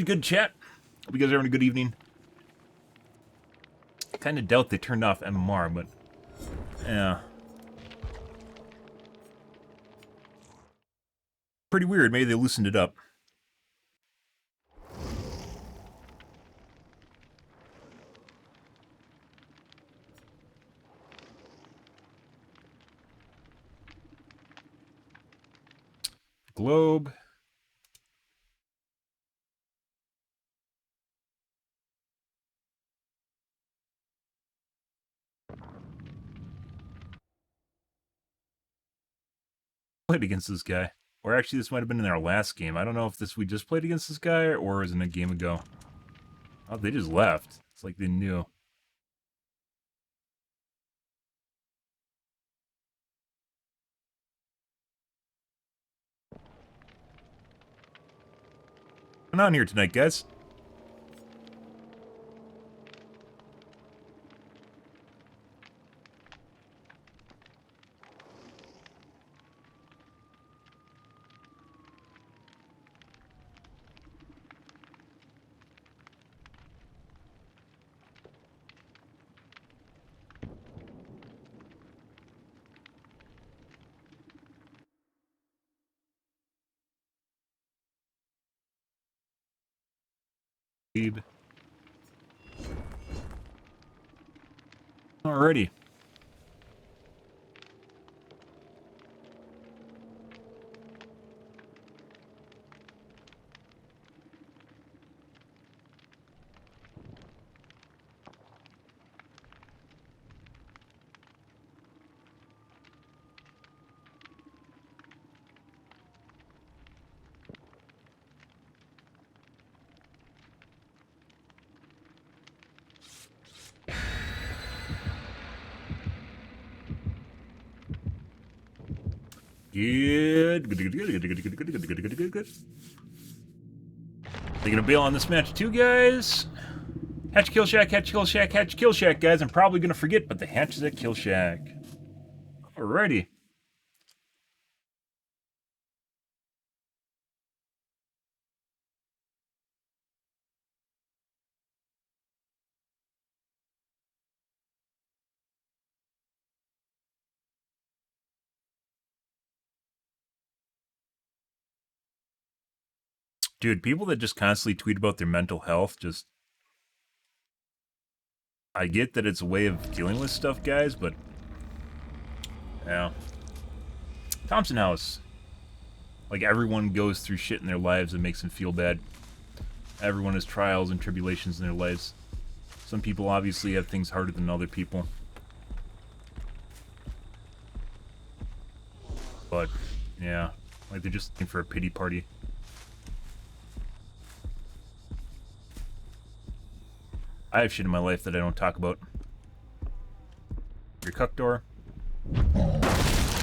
Good chat. Hope you guys are having a good evening. Kind of doubt they turned off MMR, but yeah. Pretty weird. Maybe they loosened it up. Globe. Played against this guy. Or actually, this might have been in our last game. I don't know if we just played against this guy or was in a game ago. Oh, they just left. It's like they knew. What's going on here tonight, guys? Alrighty. Good. They gonna bail on this match too, guys? Hatch Kill Shack, Hatch Kill Shack, Hatch Kill Shack, guys. I'm probably gonna forget, but the hatch is at Kill Shack. Alrighty. Dude, people that just constantly tweet about their mental health, just... I get that it's a way of dealing with stuff, guys, but... Yeah. Thompson House. Like, everyone goes through shit in their lives that makes them feel bad. Everyone has trials and tribulations in their lives. Some people obviously have things harder than other people. But, yeah. Like, they're just looking for a pity party. I have shit in my life that I don't talk about. Your cuck door.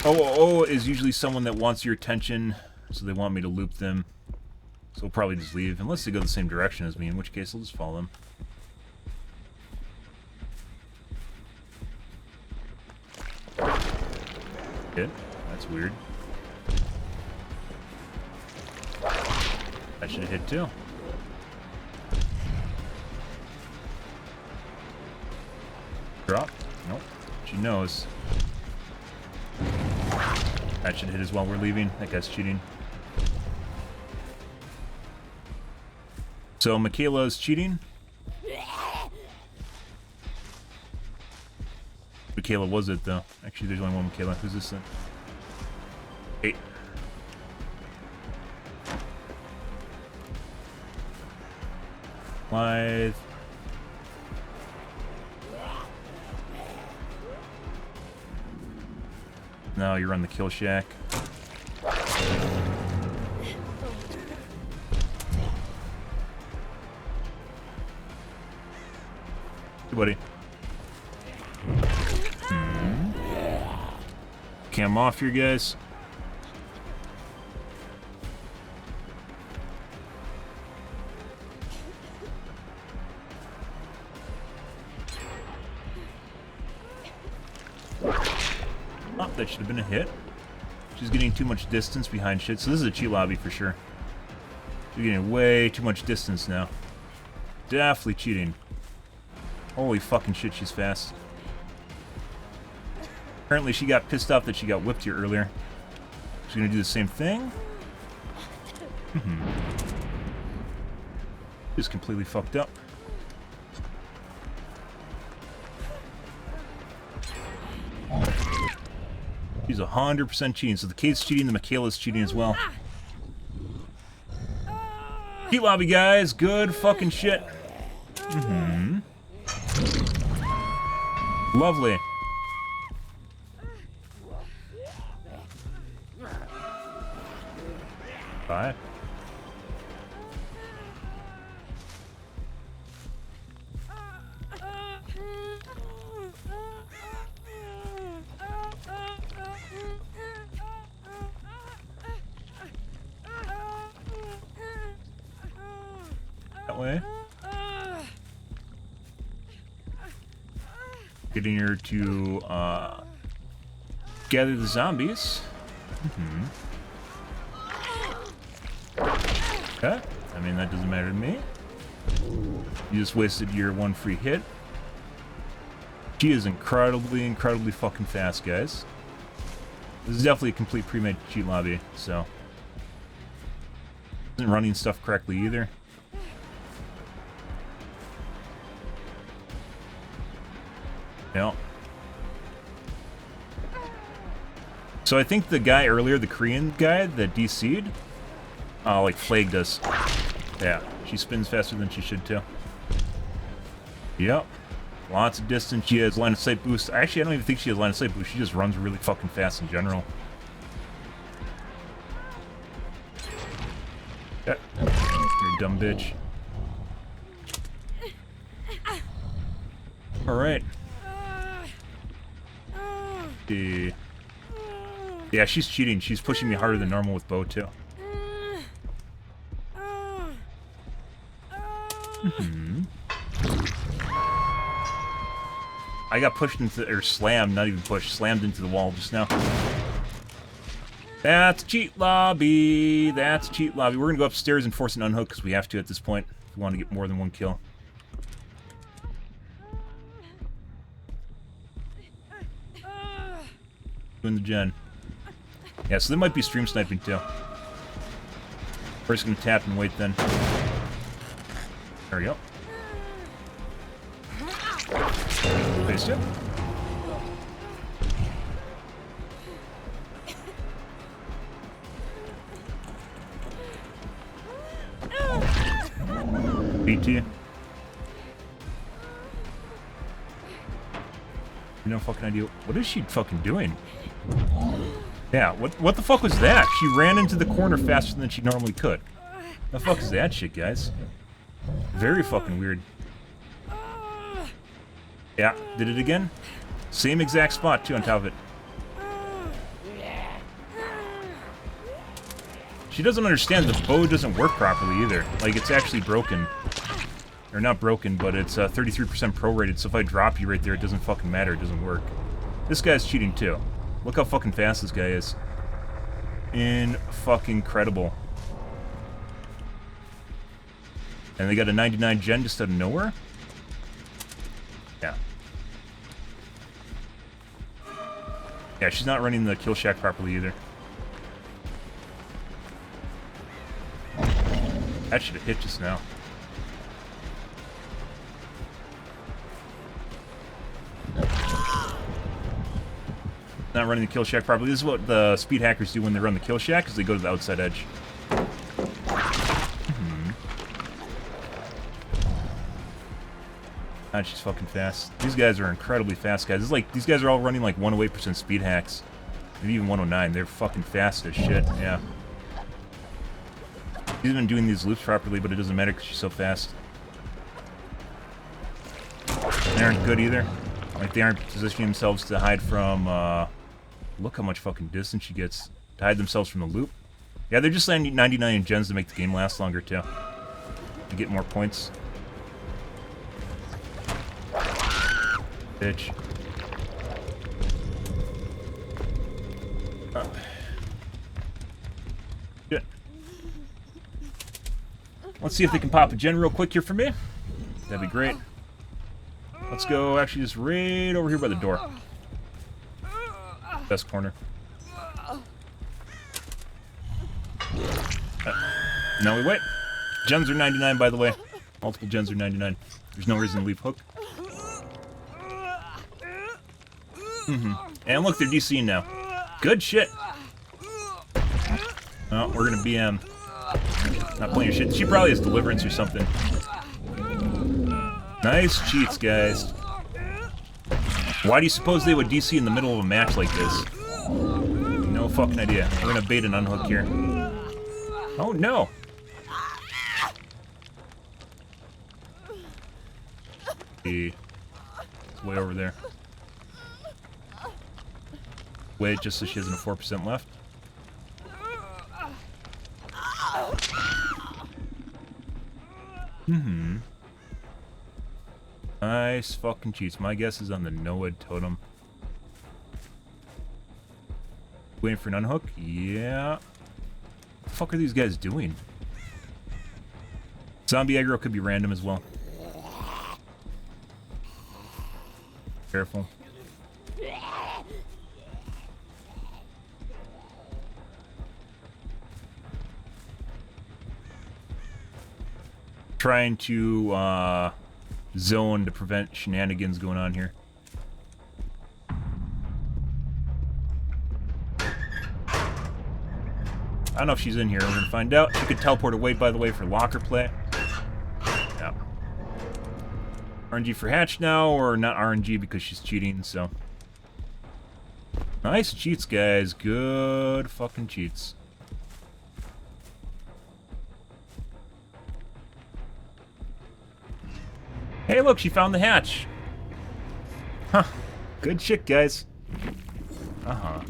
Oh is usually someone that wants your attention, so they want me to loop them. So we'll probably just leave, unless they go the same direction as me, in which case I'll just follow them. Hit. That's weird. I should have hit too. Drop? Nope. She knows. That should hit us while we're leaving. That guy's cheating. So Michaela's cheating. Michaela was it though? Actually, there's only one Michaela. Who's this then? 8. Blythe. No, you're on the kill shack. Hey, buddy. Cam off here, guys. Oh, that should have been a hit. She's getting too much distance behind shit, so this is a cheat lobby for sure. She's getting way too much distance now. Definitely cheating. Holy fucking shit, she's fast. Apparently she got pissed off that she got whipped here earlier. She's gonna do the same thing. Just completely fucked up. She's 100% cheating. So the Kate's cheating, the Michaela's cheating as well. Cheat lobby, guys. Good fucking shit. Lovely. Bye. That way. Getting her to gather the zombies. Okay. I mean, that doesn't matter to me. You just wasted your one free hit. She is incredibly, incredibly fucking fast, guys. This is definitely a complete pre-made cheat lobby, so. Isn't running stuff correctly either. Yeah. So I think the guy earlier, the Korean guy that DC'd, like flagged us. Yeah, she spins faster than she should too. Yep. Lots of distance. She has line of sight boost. Actually, I don't even think she has line of sight boost. She just runs really fucking fast in general. Yeah. You're a dumb bitch. Alright. Yeah, she's cheating. She's pushing me harder than normal with bow too. I got pushed into, or slammed, not even pushed, slammed into the wall just now. That's cheat lobby. That's cheat lobby. We're gonna go upstairs and force an unhook because we have to at this point if we want to get more than one kill. Doing the gen. Yeah, so they might be stream sniping too. We're just gonna tap and wait then. There we go. Faced it. BT. No fucking idea. What is she fucking doing? Yeah, what the fuck was that? She ran into the corner faster than she normally could. The fuck is that shit, guys? Very fucking weird. Yeah, did it again. Same exact spot, too, on top of it. She doesn't understand the bow doesn't work properly either. Like, it's actually broken. Or not broken, but it's 33% prorated, so if I drop you right there, it doesn't fucking matter, it doesn't work. This guy's cheating, too. Look how fucking fast this guy is. In-fucking-credible. And they got a 99 gen just out of nowhere? Yeah. Yeah, she's not running the kill shack properly either. That should have hit just now. Not running the kill shack properly. This is what the speed hackers do when they run the kill shack, is they go to the outside edge. God, she's fucking fast. These guys are incredibly fast, guys. It's like these guys are all running like 108% speed hacks, maybe even 109. They're fucking fast as shit. Yeah. She's been doing these loops properly, but it doesn't matter because she's so fast. They aren't good either. Like they aren't positioning themselves to hide from. Look how much fucking distance she gets to hide themselves from the loop. Yeah, they're just landing 99 gens to make the game last longer too. To get more points. Bitch. Shit. Let's see if they can pop a gen real quick here for me. That'd be great. Let's go actually just right over here by the door. Best corner. No, we wait. Gens are 99, by the way. Multiple gens are 99. There's no reason to leave hook. And look, they're DCing now. Good shit. Oh, we're gonna BM. Not playing your shit. She probably has deliverance or something. Nice cheats, guys. Why do you suppose they would DC in the middle of a match like this? No fucking idea. We're gonna bait and unhook here. Oh no! It's way over there. Wait, just so she has a 4% left. Nice fucking cheats. My guess is on the Noah totem. Waiting for an unhook? Yeah. What the fuck are these guys doing? Zombie aggro could be random as well. Careful. Trying to zone to prevent shenanigans going on here. I don't know if she's in here. We're gonna find out. She could teleport away, by the way, for locker play. Yeah. RNG for hatch now, or not RNG because she's cheating, so. Nice cheats, guys. Good fucking cheats. Hey, look, she found the hatch. Huh. Good shit, guys. Uh-huh.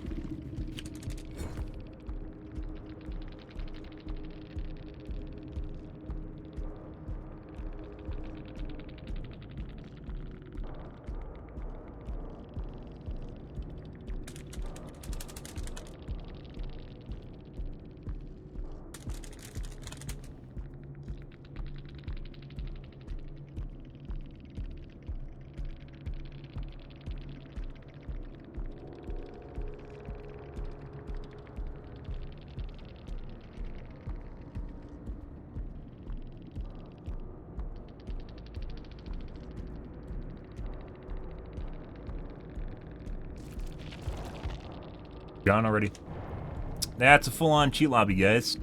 Gone already. That's a full-on cheat lobby, guys.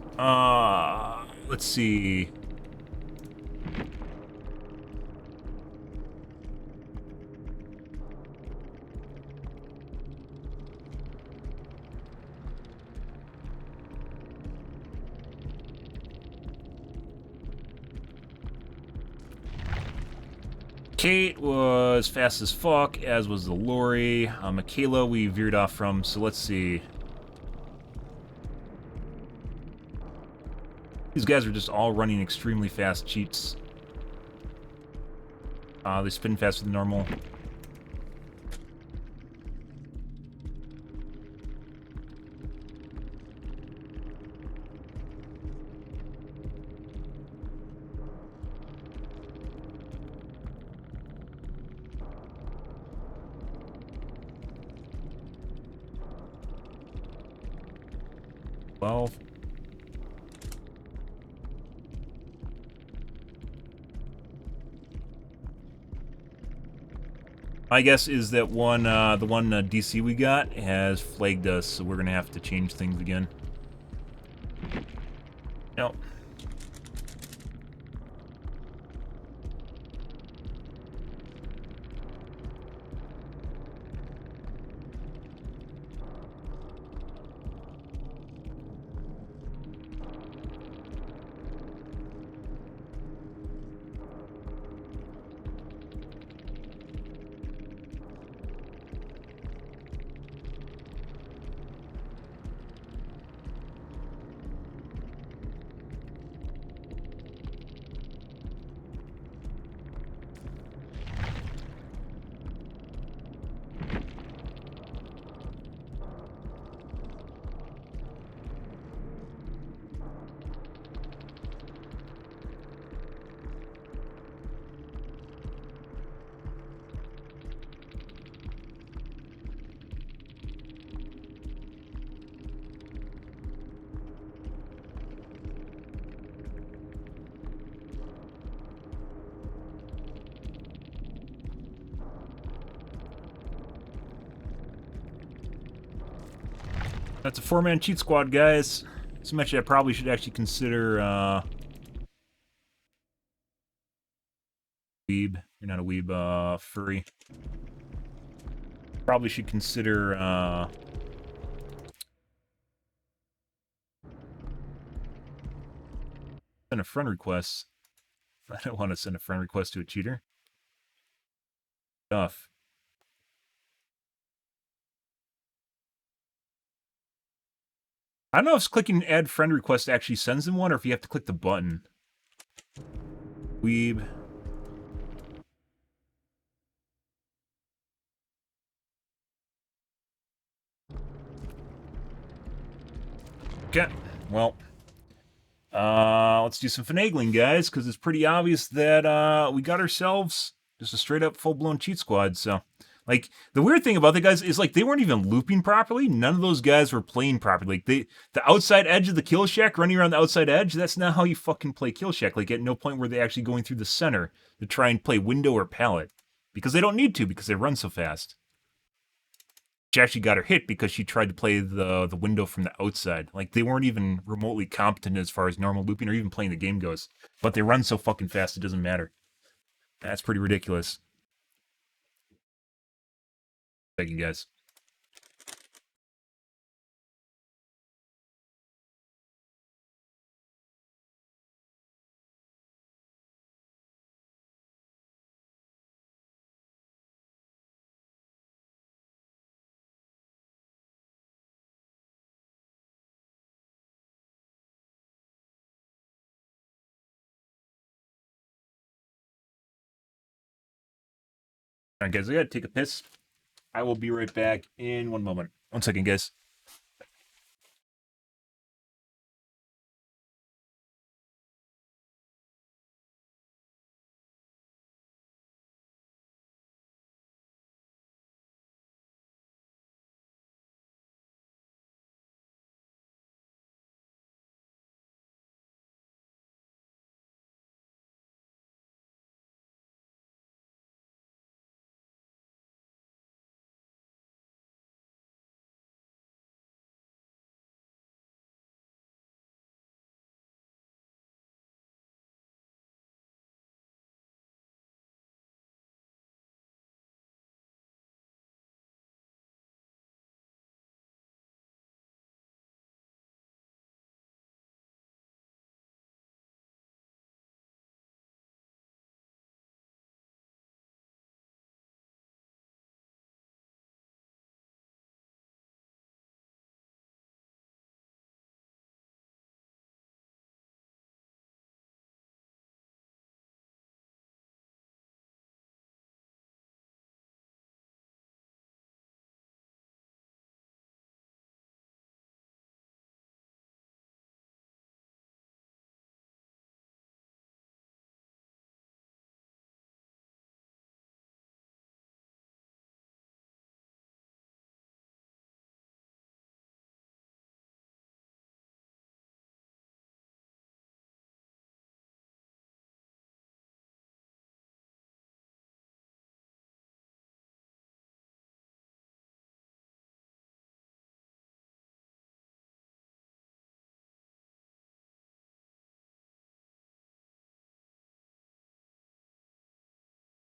Let's see. Kate was fast as fuck, as was the Lori. Michaela we veered off from, so let's see. These guys are just all running extremely fast cheats. They spin faster than normal. My guess is that the one DC we got has flagged us, so we're gonna have to change things again. Nope. That's a 4-man cheat squad, guys. So much I probably should actually consider, weeb. You're not a weeb, furry. Probably should consider, send a friend request. I don't want to send a friend request to a cheater. Tough. I don't know if clicking add friend request actually sends them one, or if you have to click the button. Weeb. Okay, well, let's do some finagling, guys, because it's pretty obvious that we got ourselves just a straight up full-blown cheat squad. So, like, the weird thing about the guys is, like, they weren't even looping properly. None of those guys were playing properly. Like, the outside edge of the kill shack, running around the outside edge, that's not how you fucking play kill shack. Like, at no point were they actually going through the center to try and play window or pallet, because they don't need to, because they run so fast. She actually got her hit because she tried to play the window from the outside. Like, they weren't even remotely competent as far as normal looping or even playing the game goes. But they run so fucking fast it doesn't matter. That's pretty ridiculous. Thank you, guys. Alright, guys, I gotta take a piss. I will be right back in 1 moment. 1 second, guys.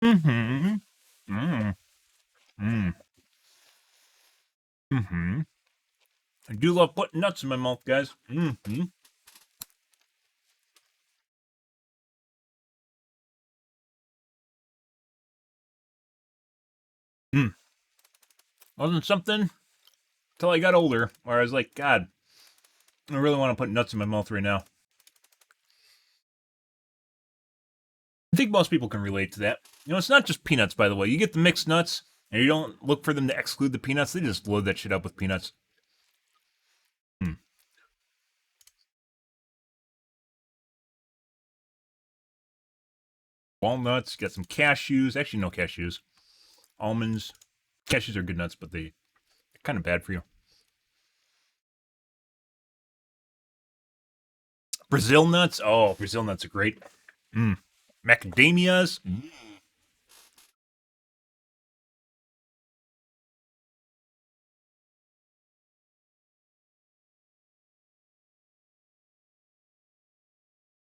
Mm-hmm. Mm. Mm. Mm-hmm. I do love putting nuts in my mouth, guys. Mm-hmm. Mm. Wasn't something till I got older where I was like, God, I really want to put nuts in my mouth right now. I think most people can relate to that. You know, it's not just peanuts, by the way. You get the mixed nuts, and you don't look for them to exclude the peanuts. They just load that shit up with peanuts. Hmm. Walnuts, got some cashews. Actually, no cashews. Almonds. Cashews are good nuts, but they're kind of bad for you. Brazil nuts. Oh, Brazil nuts are great. Macadamias.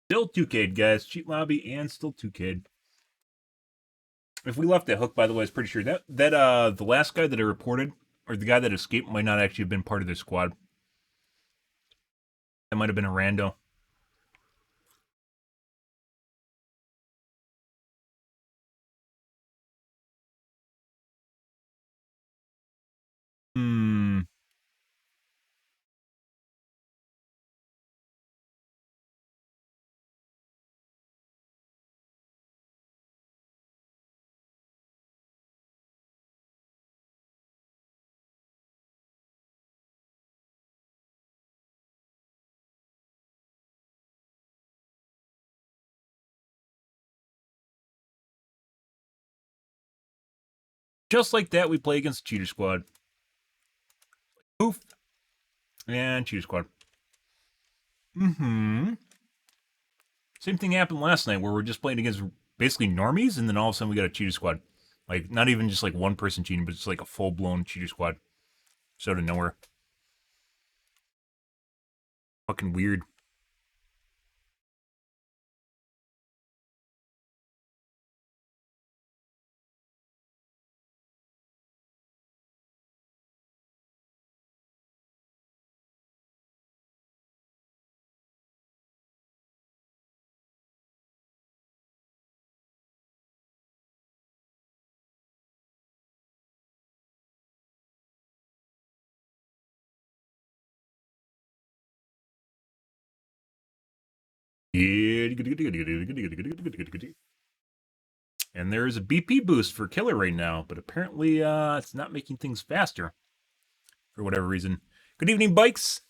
Still 2K'd, guys. Cheat lobby and still 2K'd. If we left that hook, by the way, I was pretty sure that the last guy that I reported, or the guy that escaped, might not actually have been part of their squad. That might have been a rando. Hmm. Just like that, we play against Cheater Squad. Poof. And Cheater Squad. Mm-hmm. Same thing happened last night where we're just playing against basically normies, and then all of a sudden we got a Cheater Squad. Like, not even just like one person cheating, but just like a full-blown Cheater Squad. So out of nowhere. Fucking weird. And there is a BP boost for Killer right now, but apparently it's not making things faster for whatever reason. Good evening, Bikes.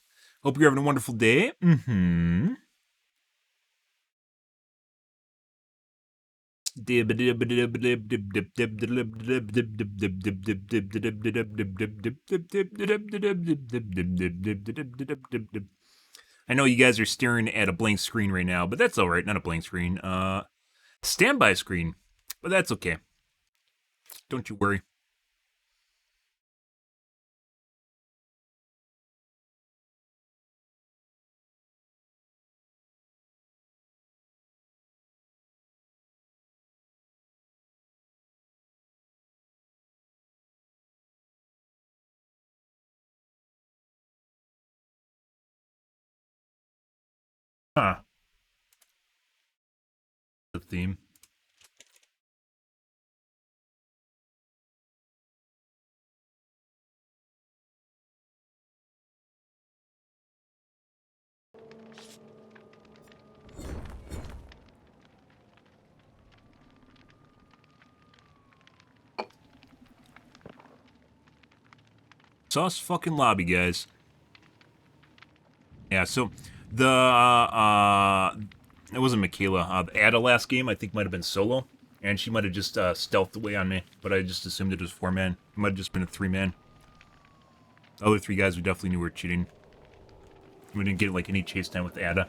Hope you're having a wonderful day. Mm-hmm. I know you guys are staring at a blank screen right now, but that's all right. Not a blank screen. Standby screen, but that's okay. Don't you worry. Huh. The theme. Sauce fucking lobby, guys. Yeah, so the it wasn't Michaela. The Ada last game I think might have been solo, and she might have just stealthed away on me, but I just assumed it was 4-man. It might have just been a 3-man. The other 3 guys we definitely knew were cheating. We didn't get like any chase time with Ada.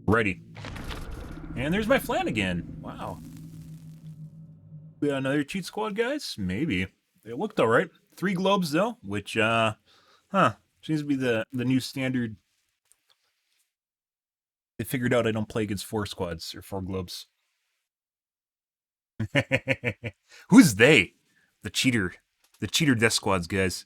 Ready. And there's my Flanagan. Wow. We got another cheat squad, guys? Maybe. It looked alright. 3 globes though, which seems to be the new standard. They figured out I don't play against 4 squads or 4 globes. Who's they? The cheater death squads, guys.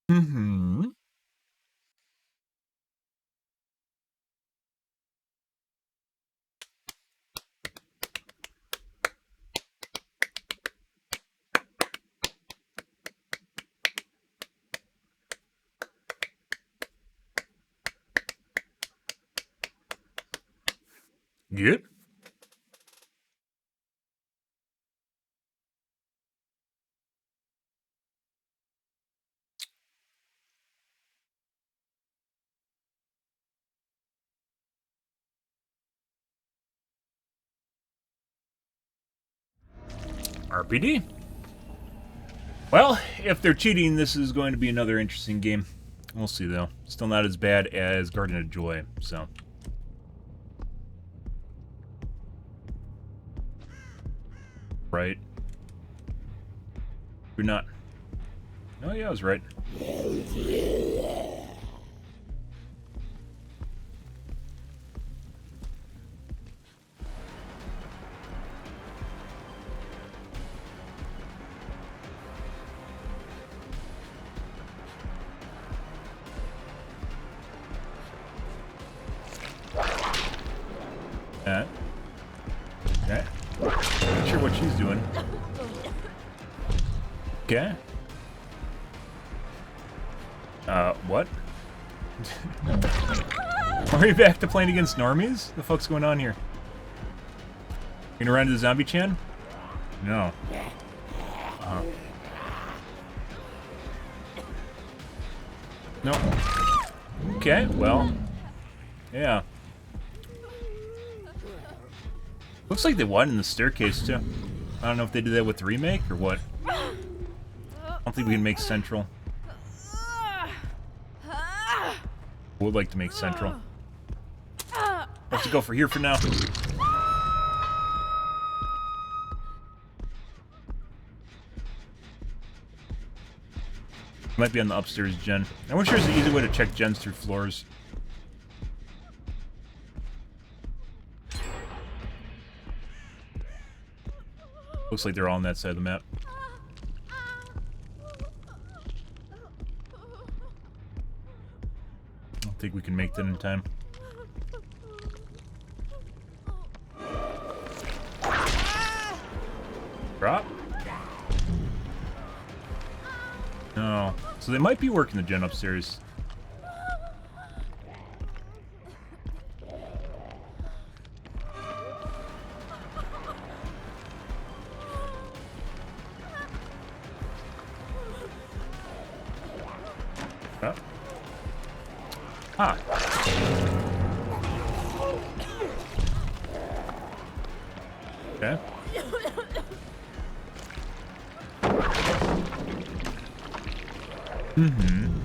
Mm-hmm. Good. RPD. Well, if they're cheating, this is going to be another interesting game. We'll see, though. Still not as bad as Garden of Joy, so. Right. You're not. Oh, yeah, I was right. Okay. Not sure what she's doing. Okay. What? Are we back to playing against normies? The fuck's going on here? You gonna run into the zombie Chan? No. No. Okay, well. Yeah. Looks like they won in the staircase, too. I don't know if they did that with the remake or what. I don't think we can make central. Would like to make central. Let's go for here for now. Might be on the upstairs gen. I wish there was an easy way to check gens through floors. Looks like they're all on that side of the map. I don't think we can make that in time. Drop? No. So they might be working the gen upstairs. Huh. Okay. Mm-hmm.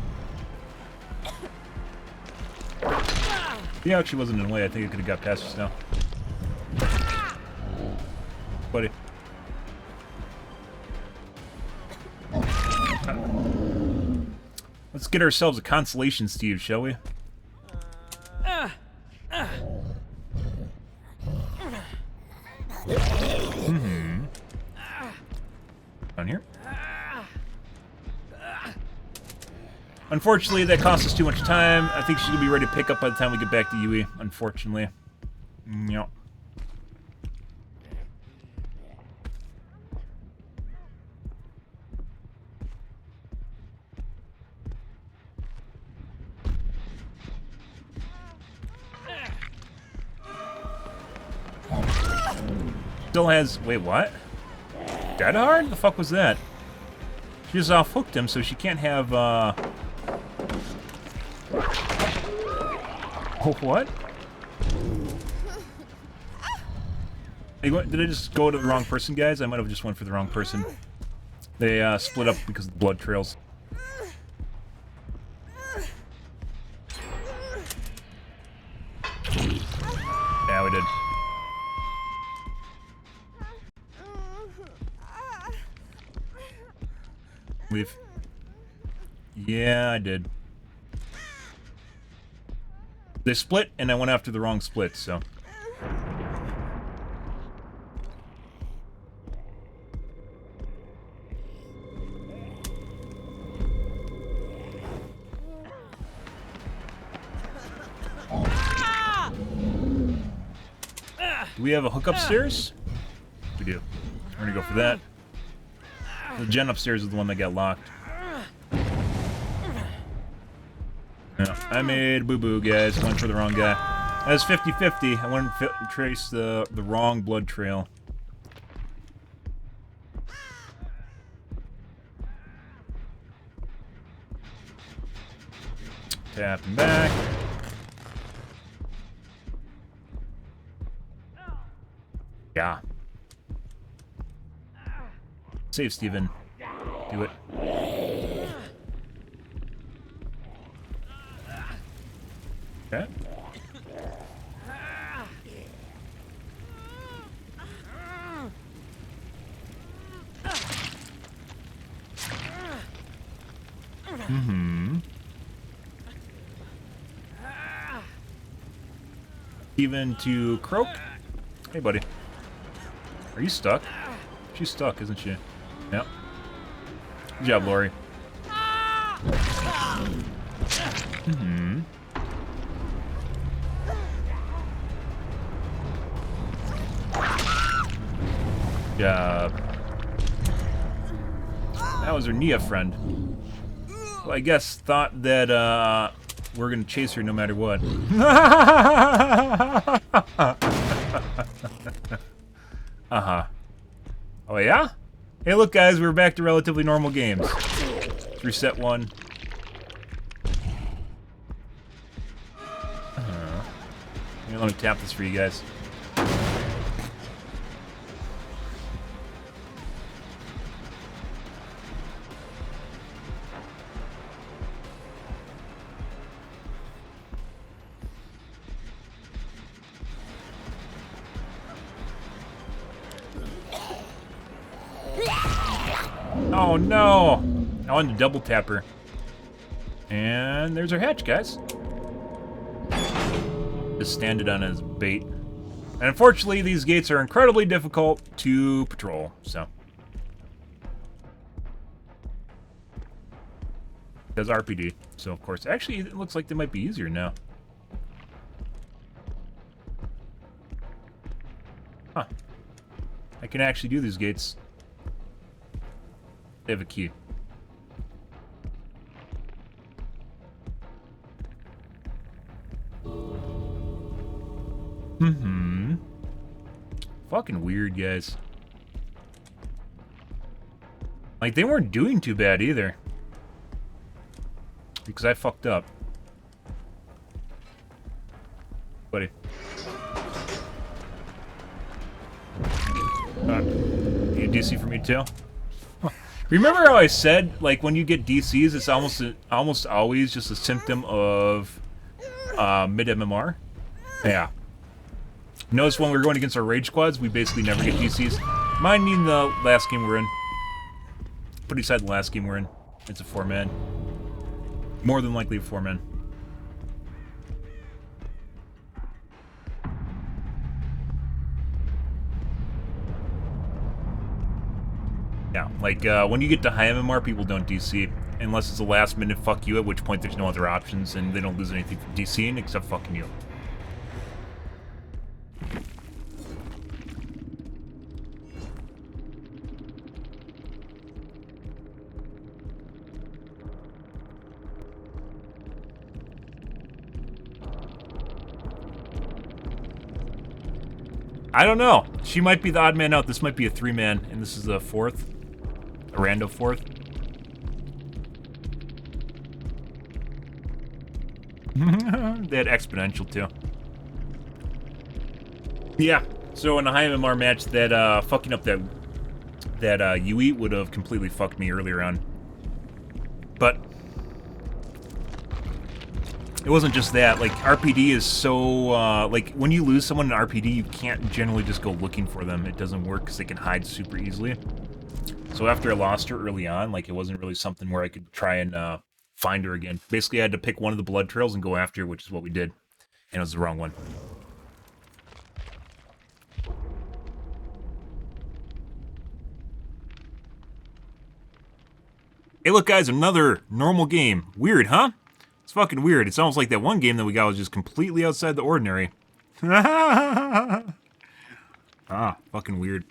Yeah, she wasn't in the way. I think it could have got past us now. Buddy. Let's get ourselves a consolation, Steve, shall we? Mm-hmm. Down here. Unfortunately, that cost us too much time. I think she's gonna be ready to pick up by the time we get back to Yui, unfortunately. Yep. Still has... Wait, what? Dead hard? The fuck was that? She just off-hooked him, so she can't have, Oh, what? Hey, did I just go to the wrong person, guys? I might have just went for the wrong person. They split up because of the blood trails. Yeah, we did. Leave. Yeah, I did. They split, and I went after the wrong split, so... Do we have a hook upstairs? We do. We're gonna go for that. The gen upstairs is the one that got locked. No, I made boo-boo, guys. I went for the wrong guy. That was 50-50. I went and trace the wrong blood trail. Tapping back. Yeah. Save, Steven. Do it. Okay. Mm-hmm. Steven to Croak. Hey, buddy. Are you stuck? She's stuck, isn't she? Yep. Good job, Lori. Mm-hmm. Good job. That was her Nia friend. Well, I guess thought that we're gonna chase her no matter what. Uh-huh. Oh, yeah? Hey, look, guys, we're back to relatively normal games. Let's reset one. Here, let me tap this for you guys. Oh no! I wanted to double tap her. And there's our hatch, guys. Just stand it on as bait. And unfortunately, these gates are incredibly difficult to patrol, so. Does RPD, so of course. Actually, it looks like they might be easier now. Huh. I can actually do these gates. They have a key. Mm-hmm. Fucking weird, guys. Like, they weren't doing too bad either. Because I fucked up. Buddy. You DC for me too? Remember how I said, like, when you get DCs, it's almost always just a symptom of mid-MMR? Yeah. Notice when we're going against our rage squads, we basically never get DCs. Mine mean the last game we're in. Put aside the last game we're in. It's a 4-man. More than likely a 4-man. Yeah, like, when you get to high MMR, people don't DC. Unless it's a last minute fuck you, at which point there's no other options, and they don't lose anything from DCing except fucking you. I don't know. She might be the odd man out. This might be a 3-man, and this is a 4th. A rando 4th. They had exponential, too. Yeah, So in a high MMR match, that fucking up that Yui would have completely fucked me earlier on. But it wasn't just that. Like, RPD is so, like, when you lose someone in RPD, you can't generally just go looking for them. It doesn't work because they can hide super easily. So after I lost her early on, like, it wasn't really something where I could try and find her again. Basically, I had to pick one of the blood trails and go after her, which is what we did. And it was the wrong one. Hey, look, guys, another normal game. Weird, huh? It's fucking weird. It's almost like that one game that we got was just completely outside the ordinary. Ah, fucking weird.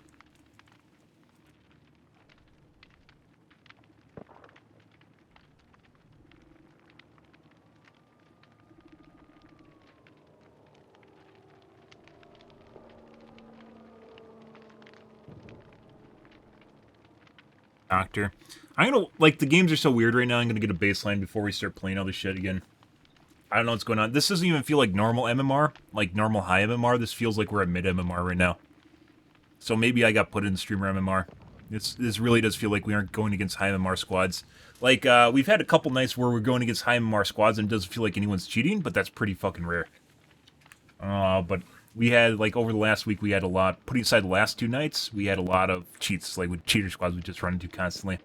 Doctor. I'm gonna, like, the games are so weird right now, I'm gonna get a baseline before we start playing all this shit again. I don't know what's going on. This doesn't even feel like normal MMR, like normal high MMR. This feels like we're at mid MMR right now. So maybe I got put in streamer MMR. This really does feel like we aren't going against high MMR squads. Like, we've had a couple nights where we're going against high MMR squads and it doesn't feel like anyone's cheating, but that's pretty fucking rare. But we had, like, over the last week, we had a lot, putting aside the last 2 nights, we had a lot of cheats, like with cheater squads we just run into constantly.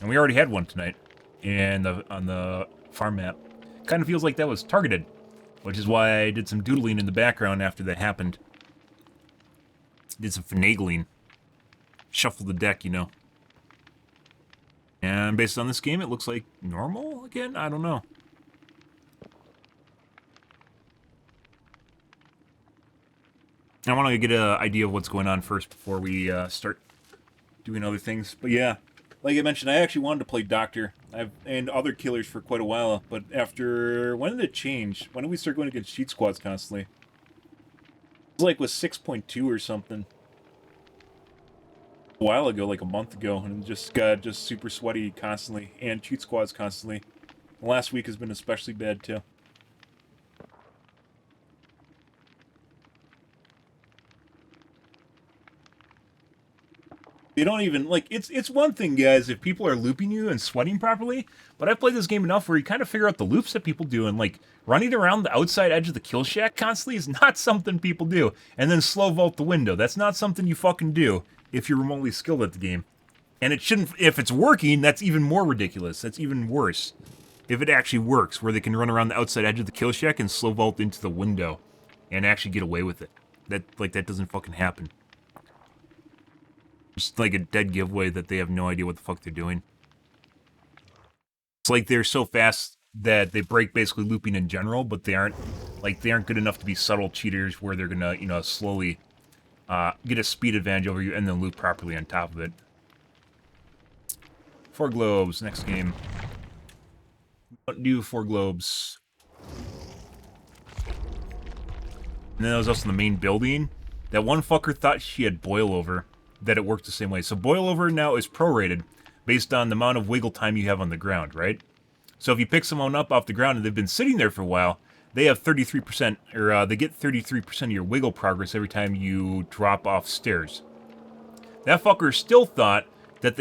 And we already had one tonight, and on the farm map. Kind of feels like that was targeted, which is why I did some doodling in the background after that happened. Did some finagling. Shuffle the deck, you know. And based on this game, it looks like normal again? I don't know. I want to get an idea of what's going on first before we start doing other things. But yeah, like I mentioned, I actually wanted to play Doctor and other killers for quite a while. But after, when did it change? When did we start going against cheat squads constantly? It was like with 6.2 or something. A while ago, like a month ago, and it just got super sweaty constantly, and cheat squads constantly. The last week has been especially bad too. They don't even, like, it's one thing, guys, if people are looping you and sweating properly, but I've played this game enough where you kind of figure out the loops that people do, and, like, running around the outside edge of the kill shack constantly is not something people do. And then slow vault the window. That's not something you fucking do if you're remotely skilled at the game. And it shouldn't, if it's working, that's even more ridiculous. That's even worse. If it actually works, where they can run around the outside edge of the kill shack and slow vault into the window and actually get away with it. That doesn't fucking happen. Just like a dead giveaway that they have no idea what the fuck they're doing. It's like they're so fast that they break basically looping in general, but they aren't good enough to be subtle cheaters where they're gonna, you know, slowly get a speed advantage over you and then loop properly on top of it. 4 globes, next game. Don't do 4 globes. And then there was also the main building. That one fucker thought she had boil over. That it worked the same way. So boil over now is prorated based on the amount of wiggle time you have on the ground, right? So if you pick someone up off the ground and they've been sitting there for a while, they have 33%, or they get 33% of your wiggle progress every time you drop off stairs. That fucker still thought that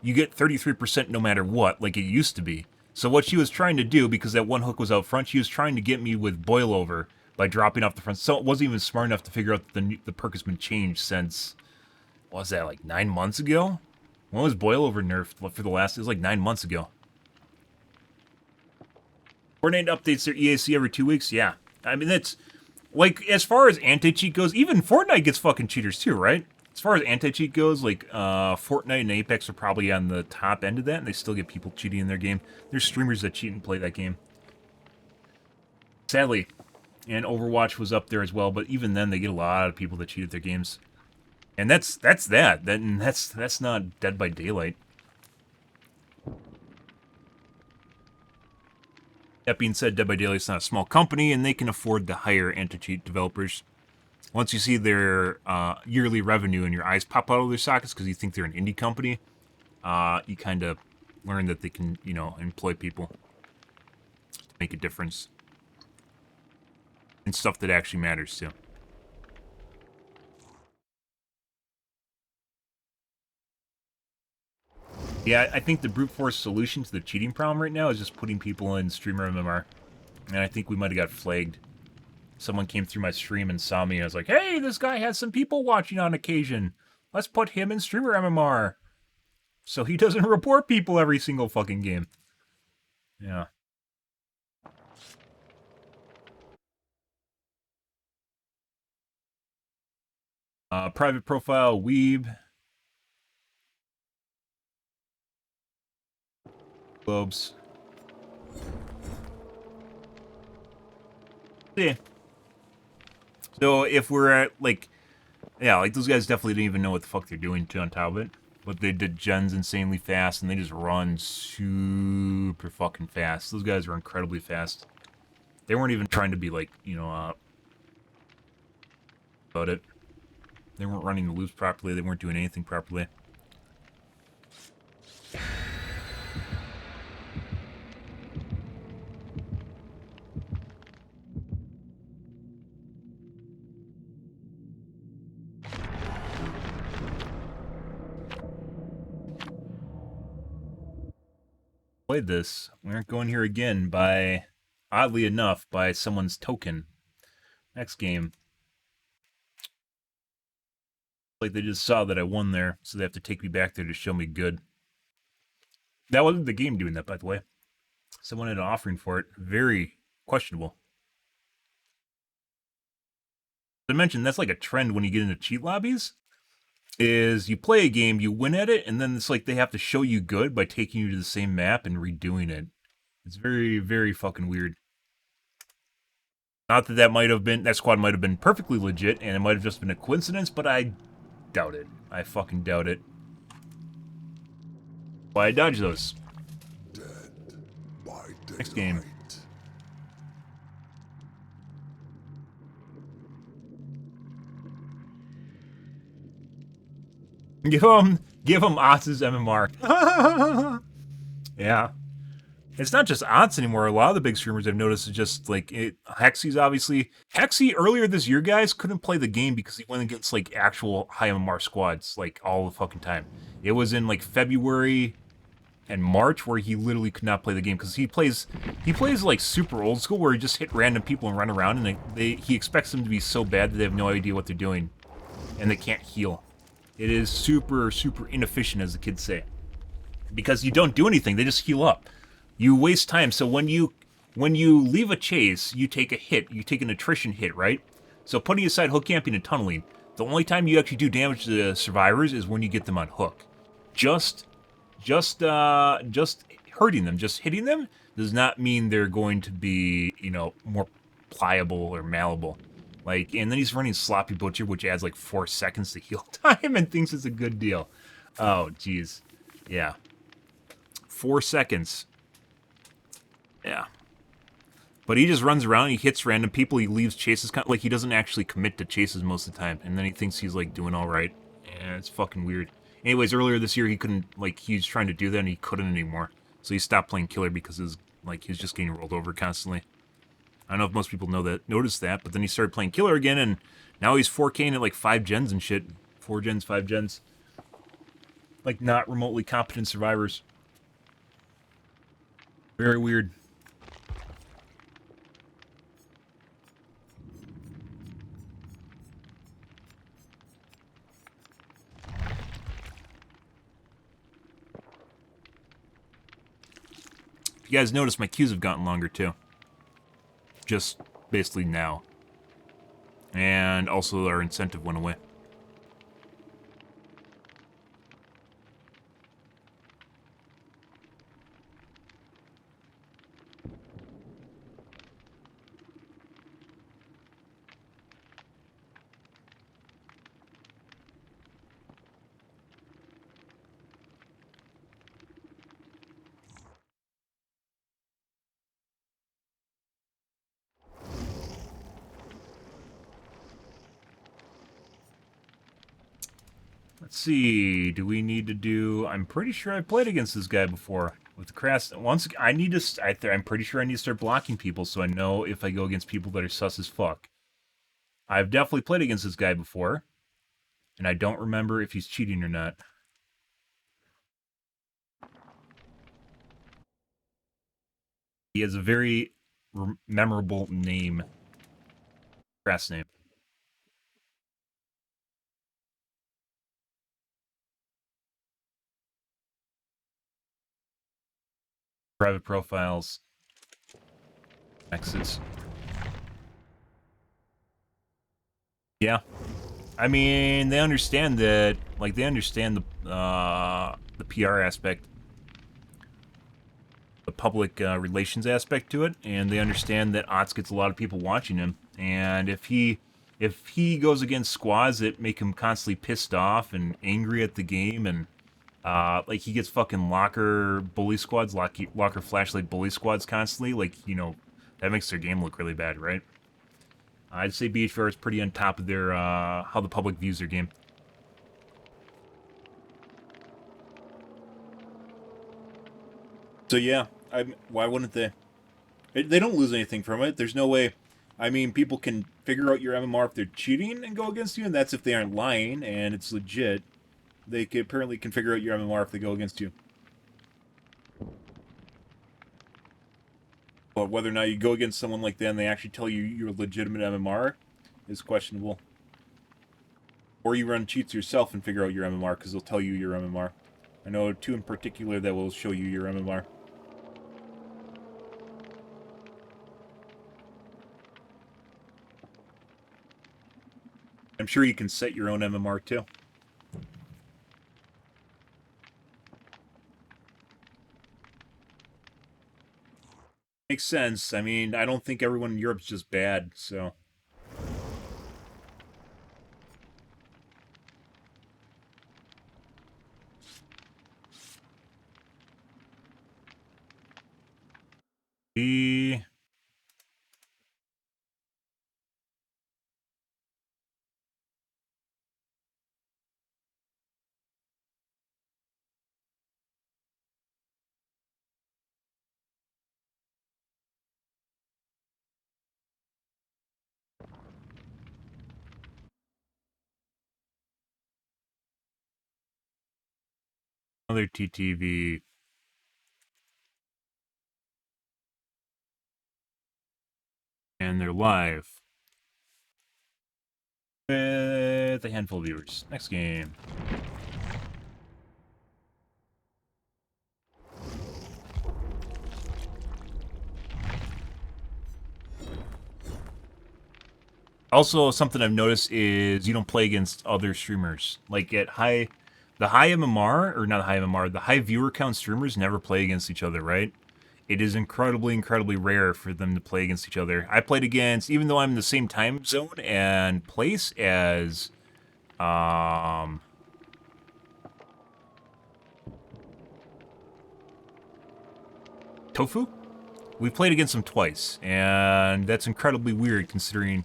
you get 33% no matter what, like it used to be. So what she was trying to do, because that one hook was out front, she was trying to get me with boil over by dropping off the front. So it wasn't even smart enough to figure out that the perk has been changed since... What was that, like 9 months ago? When was boil over nerfed for the last? It was like 9 months ago. Fortnite updates their EAC every 2 weeks? Yeah. I mean, that's, like, as far as anti-cheat goes, even Fortnite gets fucking cheaters too, right? As far as anti-cheat goes, like, Fortnite and Apex are probably on the top end of that, and they still get people cheating in their game. There's streamers that cheat and play that game. Sadly. And Overwatch was up there as well, but even then, they get a lot of people that cheat at their games. And that's not Dead by Daylight. That being said, Dead by Daylight's not a small company, and they can afford to hire anti-cheat developers. Once you see their yearly revenue and your eyes pop out of their sockets because you think they're an indie company, you kind of learn that they can, you know, employ people to make a difference. And stuff that actually matters, too. Yeah, I think the brute force solution to the cheating problem right now is just putting people in streamer MMR. And I think we might have got flagged. Someone came through my stream and saw me and was like, hey, this guy has some people watching on occasion. Let's put him in streamer MMR. So he doesn't report people every single fucking game. Yeah. Private profile, weeb. Globes. Yeah. So if we're at, like, yeah, like, those guys definitely didn't even know what the fuck they're doing on top of it. But they did gens insanely fast, and they just run super fucking fast. Those guys are incredibly fast. They weren't even trying to be, like, you know, about it. They weren't running the loops properly. They weren't doing anything properly. Played this. We aren't going here again by, oddly enough, by someone's token. Next game. Like they just saw that I won there, so they have to take me back there to show me good. That wasn't the game doing that, by the way. Someone had an offering for it. Very questionable. I mentioned that's like a trend when you get into cheat lobbies. Is you play a game, you win at it, and then it's like they have to show you good by taking you to the same map and redoing it. It's very, very fucking weird. Not that that squad might have been perfectly legit, and it might have just been a coincidence, but I doubt it. I fucking doubt it. Why I dodge those? Next game. Give him Otz's MMR. Yeah. It's not just Otz anymore. A lot of the big streamers I've noticed is just like Hexy's obviously. Hexy earlier this year, guys, couldn't play the game because he went against like actual high MMR squads like all the fucking time. It was in like February and March where he literally could not play the game because he plays like super old school where he just hit random people and run around and he expects them to be so bad that they have no idea what they're doing and they can't heal. It is super, super inefficient, as the kids say. Because you don't do anything, they just heal up. You waste time, so when you leave a chase, you take a hit, you take an attrition hit, right? So putting aside hook camping and tunneling, the only time you actually do damage to the survivors is when you get them on hook. Just hurting them, just hitting them, does not mean they're going to be, you know, more pliable or malleable. Like, and then he's running Sloppy Butcher, which adds like 4 seconds to heal time and thinks it's a good deal. Oh, jeez. Yeah. 4 seconds. Yeah. But he just runs around, he hits random people, he leaves chases, like he doesn't actually commit to chases most of the time, and then he thinks he's like doing alright. Yeah, it's fucking weird. Anyways, earlier this year he couldn't, like, he was trying to do that and he couldn't anymore. So he stopped playing Killer because he was just getting rolled over constantly. I don't know if most people noticed that, but then he started playing Killer again, and now he's 4K'ing at like 5 gens and shit. 4 gens, 5 gens. Like, not remotely competent survivors. Very weird. If you guys notice, my queues have gotten longer too. Just basically now. And also our incentive went away. Let's see, do we need to do... I'm pretty sure I played against this guy before. With the crash... Once, I need to... I'm pretty sure I need to start blocking people so I know if I go against people that are sus as fuck. I've definitely played against this guy before. And I don't remember if he's cheating or not. He has a very memorable name. Grass name. Private profiles. Exits. Yeah. I mean, they understand that, like, they understand the PR aspect, the public relations aspect to it, and they understand that Otz gets a lot of people watching him, and if he goes against squads that make him constantly pissed off and angry at the game, and like he gets fucking locker bully squads, locker flashlight bully squads constantly, like, you know, that makes their game look really bad, right? I'd say BHR is pretty on top of their how the public views their game. So yeah, why wouldn't they? They don't lose anything from it. There's no way. I mean, people can figure out your MMR if they're cheating and go against you, and that's if they aren't lying and it's legit. They apparently can figure out your MMR if they go against you. But whether or not you go against someone like that and they actually tell you you're legitimate MMR is questionable. Or you run cheats yourself and figure out your MMR because they'll tell you your MMR. I know two in particular that will show you your MMR. I'm sure you can set your own MMR too. Makes sense. I mean, I don't think everyone in Europe's just bad, so... Another TTV. And they're live. With a handful of viewers. Next game. Also, something I've noticed is you don't play against other streamers. Like at the high MMR, or not high MMR, the high viewer count streamers never play against each other, right? It is incredibly, incredibly rare for them to play against each other. I played against, even though I'm in the same time zone and place as, Tofu? We played against them twice, and that's incredibly weird considering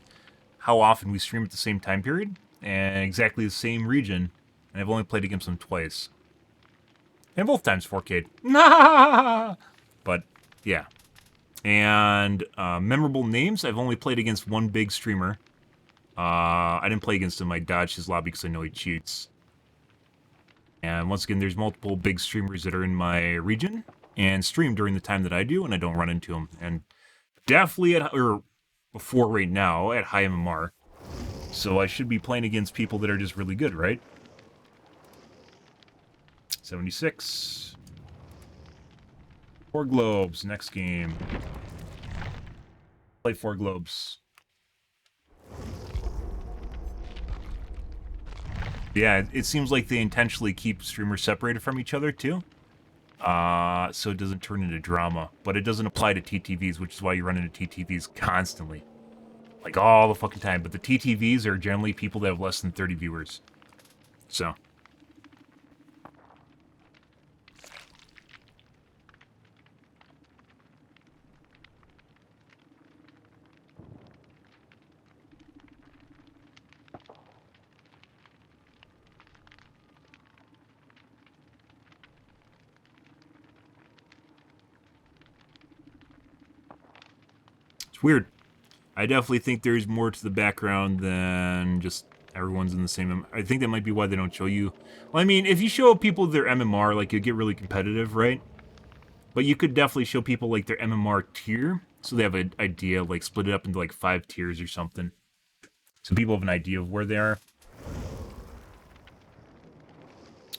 how often we stream at the same time period and exactly the same region, and I've only played against them twice. And both times 4K'd. But, yeah. And memorable names, I've only played against one big streamer. I didn't play against him, I dodged his lobby because I know he cheats. And once again, there's multiple big streamers that are in my region and stream during the time that I do, and I don't run into them. And definitely before right now, at high MMR. So I should be playing against people that are just really good, right? 76. 4 globes, next game. Play 4 globes. Yeah, it seems like they intentionally keep streamers separated from each other, too. So it doesn't turn into drama. But it doesn't apply to TTVs, which is why you run into TTVs constantly. Like, all the fucking time. But the TTVs are generally people that have less than 30 viewers. So. It's weird. I definitely think there's more to the background than just everyone's in the same... I think that might be why they don't show you... Well, I mean, if you show people their MMR, like, you get really competitive, right? But you could definitely show people like their MMR tier, so they have an idea, like split it up into like 5 tiers or something. So people have an idea of where they are.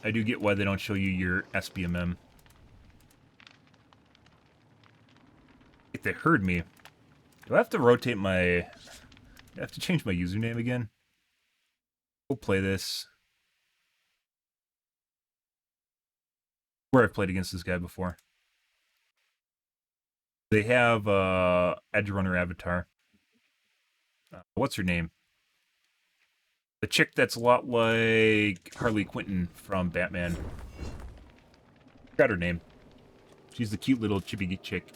I do get why they don't show you your SBMM. If they heard me, do I have to rotate my... I have to change my username again? We'll play this. Where I've played against this guy before. They have Edge Runner avatar. What's her name? The chick that's a lot like Harley Quinn from Batman. Forgot her name. She's the cute little chippy chick.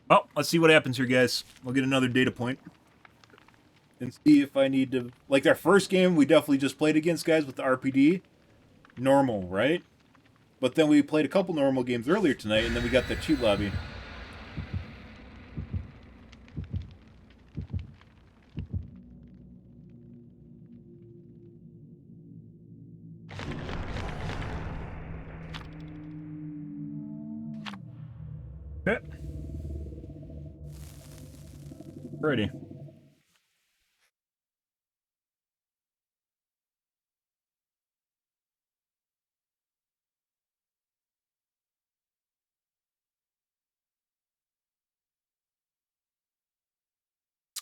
Oh, let's see what happens here, guys. We'll get another data point. And see if I need to... Like, our first game, we definitely just played against guys with the RPD. Normal, right? But then we played a couple normal games earlier tonight, and then we got the cheat lobby. Okay. Ready.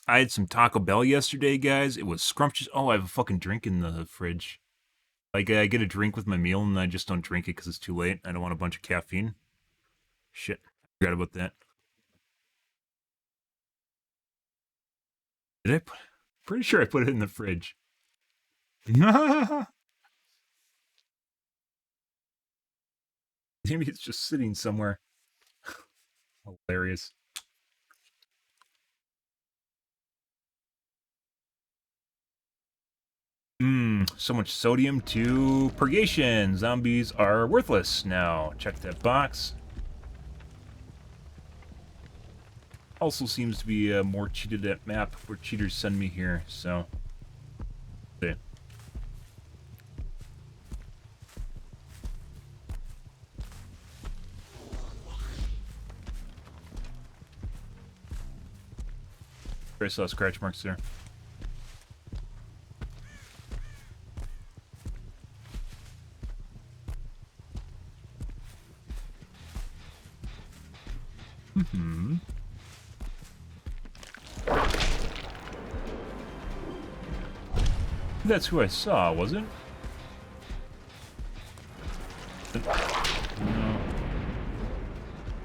I had some Taco Bell yesterday, guys. It was scrumptious. Oh, I have a fucking drink in the fridge. Like, I get a drink with my meal, and I just don't drink it because it's too late. I don't want a bunch of caffeine. Shit. I forgot about that. Did I put... Pretty sure I put it in the fridge. Maybe it's just sitting somewhere. Hilarious. So much sodium to purgation. Zombies are worthless now. Check that box. Also seems to be more cheated at map where cheaters send me here, so... See. I saw scratch marks there. That's who I saw, was it? No.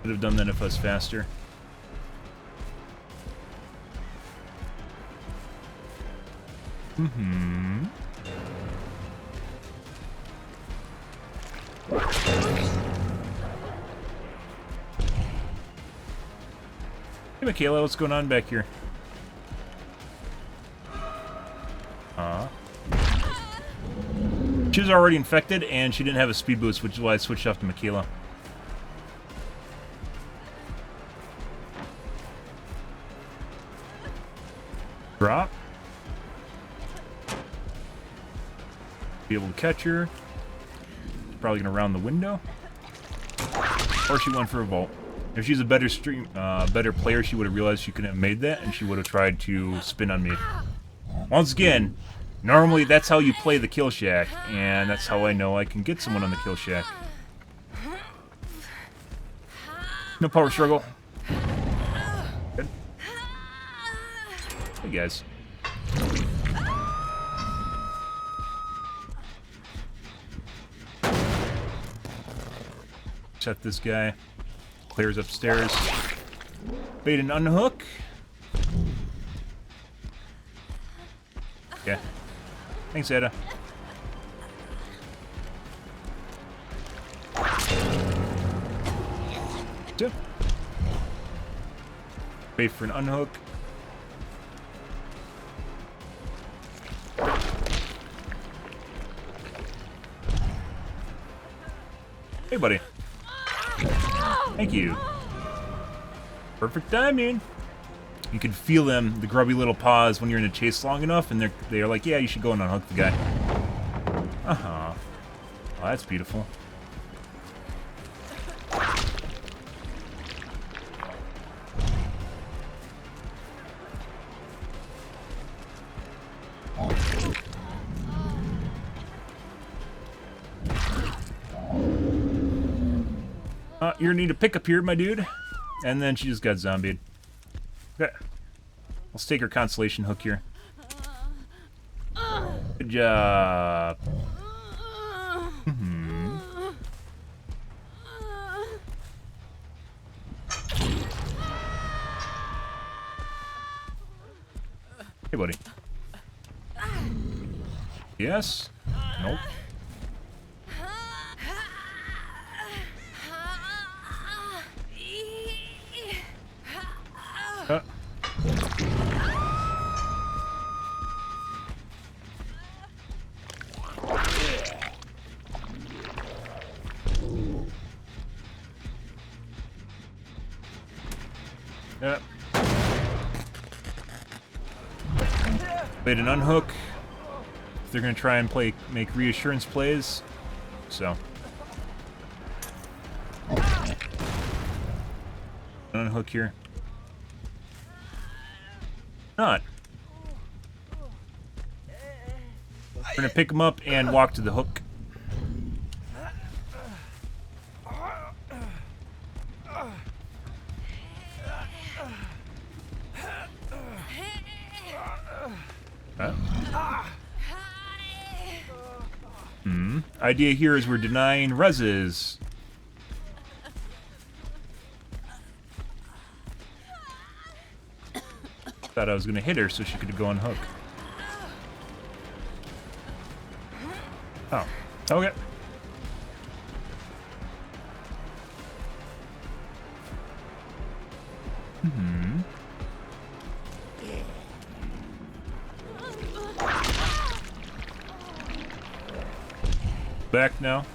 Could have done that if I was faster. Hey, Michaela, what's going on back here? She was already infected, and she didn't have a speed boost, which is why I switched off to Michaela. Drop. Be able to catch her. She's probably gonna round the window. Or she went for a vault. If she's a better better player, she would have realized she couldn't have made that, and she would have tried to spin on me. Once again, normally that's how you play the kill shack, and that's how I know I can get someone on the kill shack. No power struggle. Good. Hey guys. Set this guy. Clears upstairs. Bait and unhook. Okay. Thanks, Ada. Two. Wait for an unhook. Hey, buddy. Thank you. Perfect timing. You can feel them, the grubby little paws, when you're in a chase long enough, and they're like, yeah, you should go and unhook the guy. Uh-huh. Oh, that's beautiful. You're gonna need a pickup here, my dude. And then she just got zombied. Okay. Let's take her constellation hook here. Good job. Hey, buddy. Yes? Nope. Yep. Wait, an unhook. They're gonna try and make reassurance plays. So. Unhook here. Not. We're gonna pick him up and walk to the hook. Idea here is we're denying reses. Thought I was gonna hit her so she could go unhook. Oh, okay. Back now.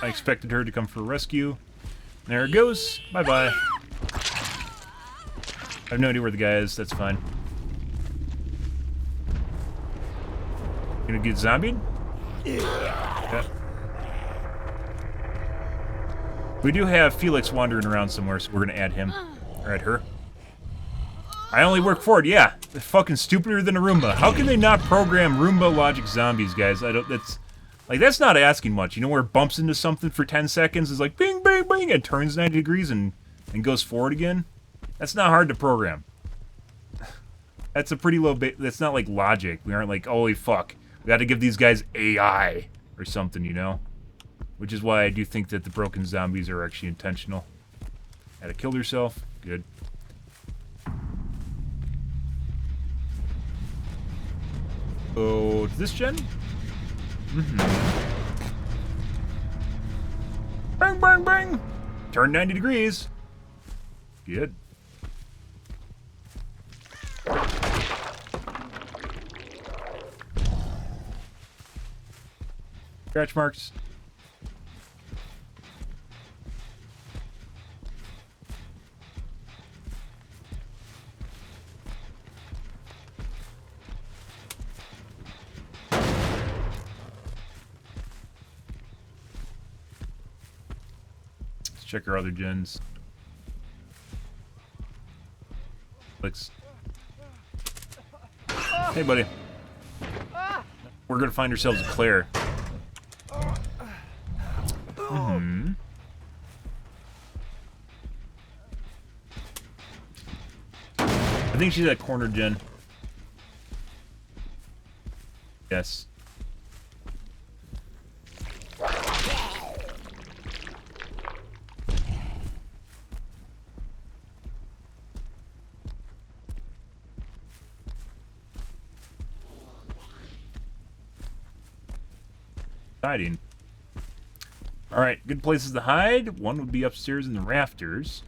I expected her to come for a rescue. There it goes. Bye-bye. I have no idea where the guy is. That's fine. Gonna get zombied? Yeah. We do have Felix wandering around somewhere, so we're gonna add him. Or add her. I only work for it, yeah. They're fucking stupider than a Roomba. How can they not program Roomba logic zombies, guys? That's not asking much. You know where it bumps into something for 10 seconds, is like bing, bing, bing, and turns 90 degrees and goes forward again? That's not hard to program. That's a pretty low that's not like logic. We aren't like, holy fuck, we gotta give these guys AI or something, you know? Which is why I do think that the broken zombies are actually intentional. Had to kill herself. Good. Oh, to this gen? Bang, bang, bang! Turn 90 degrees. Good. Scratch marks. Check our other gens. Clicks. Hey, buddy. We're gonna find ourselves a Claire. I think she's at corner gen. Yes. Hiding. Alright, good places to hide. One would be upstairs in the rafters.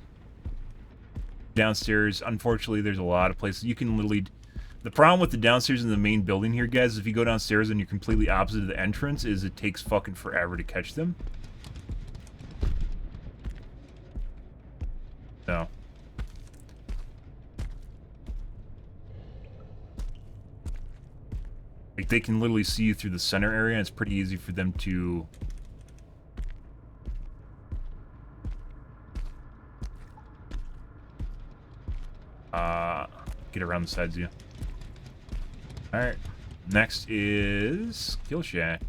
Downstairs, unfortunately, there's a lot of places. You can literally... The problem with the downstairs in the main building here, guys, is if you go downstairs and you're completely opposite of the entrance, is it takes fucking forever to catch them. So. Like, they can literally see you through the center area, and it's pretty easy for them to... get around the sides of you. Alright. Next is Kill Shack.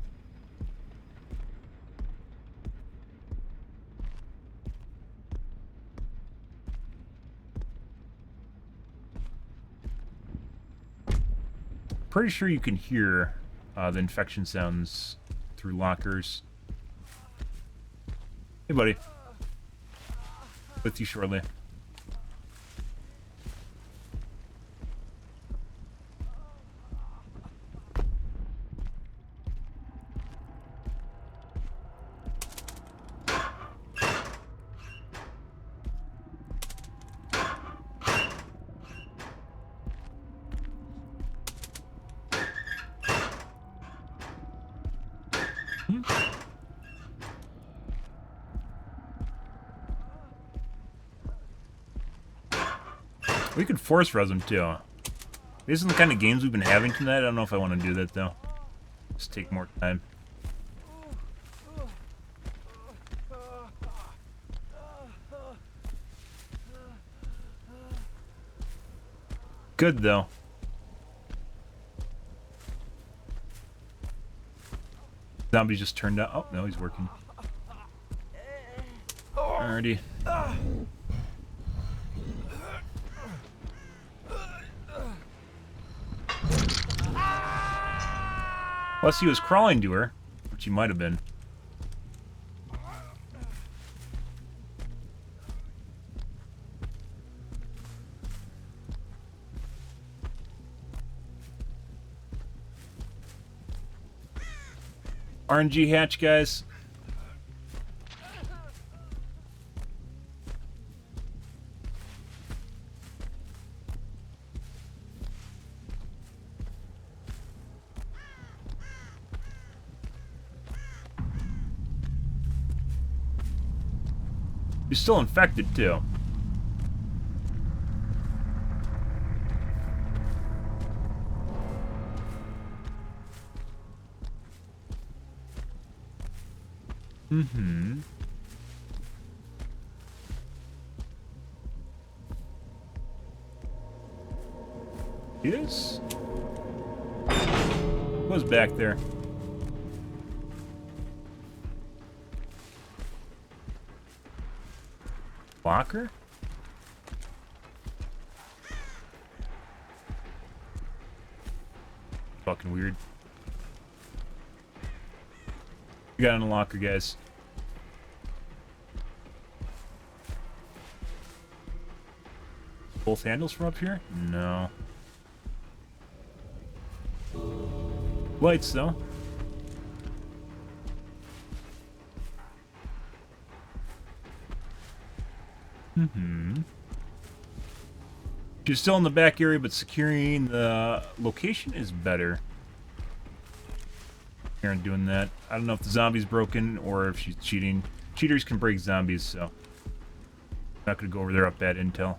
Pretty sure you can hear the infection sounds through lockers. Hey, buddy. With you shortly. We could force res them too. These are the kind of games we've been having tonight. I don't know if I want to do that though. Just take more time. Good though. Zombie just turned out. Oh no, he's working. Alrighty. Unless he was crawling to her, which he might have been. RNG hatch, guys. You're still infected, too. Mm-hmm. Yes? What's back there? Locker? Fucking weird. We got in the locker, guys. Both handles from up here? No. Lights, though. Mm-hmm. She's still in the back area, but securing the location is better. Aaron doing that. I don't know if the zombie's broken or if she's cheating. Cheaters can break zombies, so not gonna go over there up bad intel.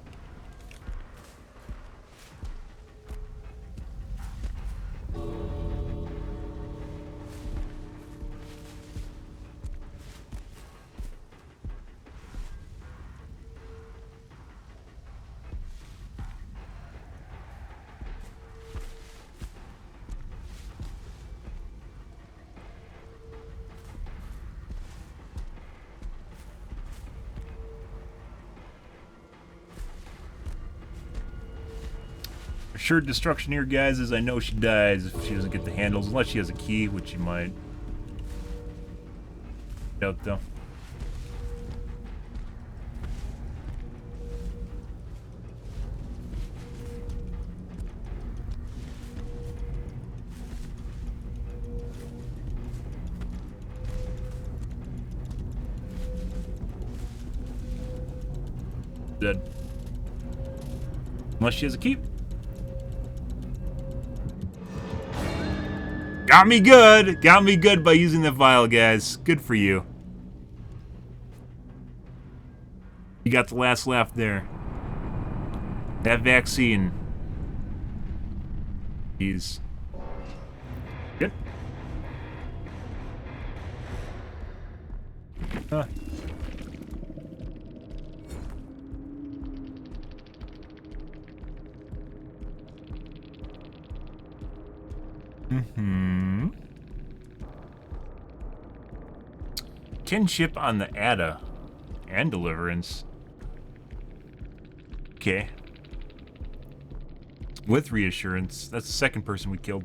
Assured destruction here, guys, as I know she dies if she doesn't get the handles, unless she has a key, which she might. Doubt, though. Dead. Unless she has a key. Got me good. Got me good by using the vial, guys. Good for you. You got the last laugh there. That vaccine. He's good. Huh. Kinship on the Ada and Deliverance. Okay. With reassurance. That's the second person we killed.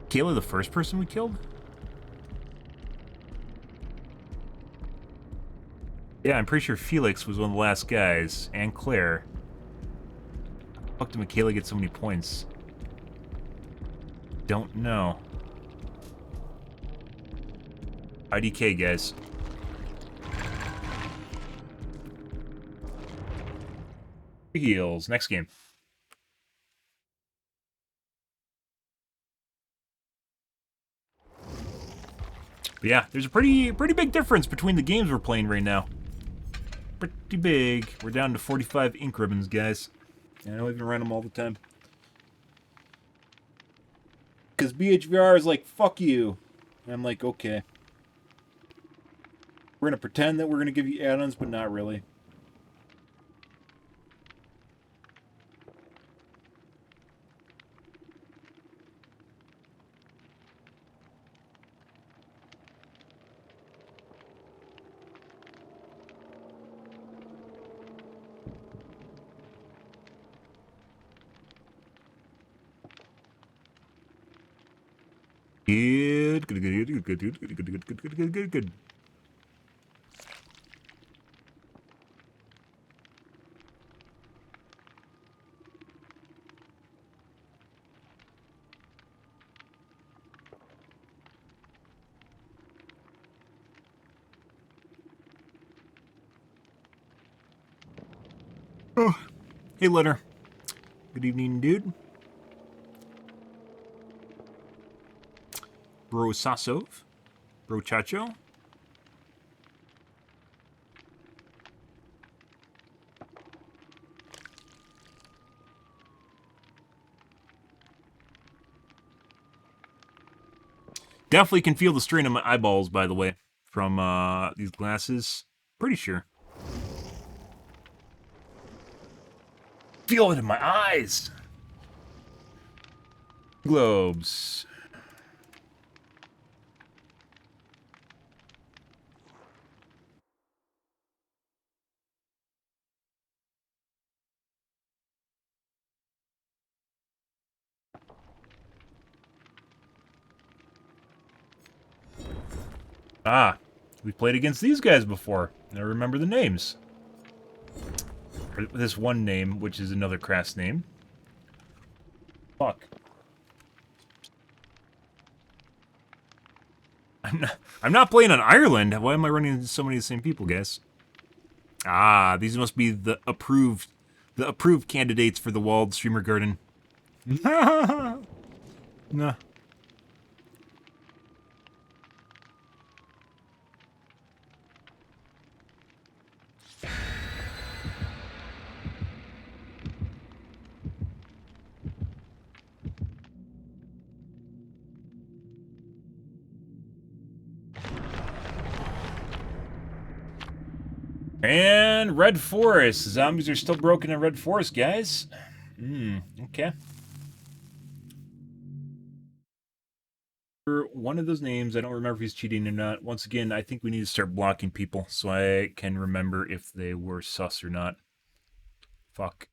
Kayla, the first person we killed? Yeah, I'm pretty sure Felix was one of the last guys, and Claire. How the fuck did Michaela get so many points? Don't know. IDK, guys. Heals. Next game. But yeah, there's a pretty big difference between the games we're playing right now. Pretty big. We're down to 45 ink ribbons, guys. And I don't even run them all the time. Because BHVR is like, fuck you. And I'm like, okay. We're going to pretend that we're going to give you add-ons, but not really. Good. Oh, hey, Leonard. Good evening, dude. Bro Sasov. Bro Chacho. Definitely can feel the strain on my eyeballs, by the way, from these glasses. Pretty sure. Feel it in my eyes. Globes. Ah, we played against these guys before. I remember the names. Or this one name, which is another crass name. Fuck. I'm not playing on Ireland. Why am I running into so many of the same people, guys? Ah, these must be the approved candidates for the Walled Streamer Garden. Nah. And Red Forest. Zombies are still broken in Red Forest, guys. Okay. For one of those names, I don't remember if he's cheating or not. Once again, I think we need to start blocking people so I can remember if they were sus or not. Fuck.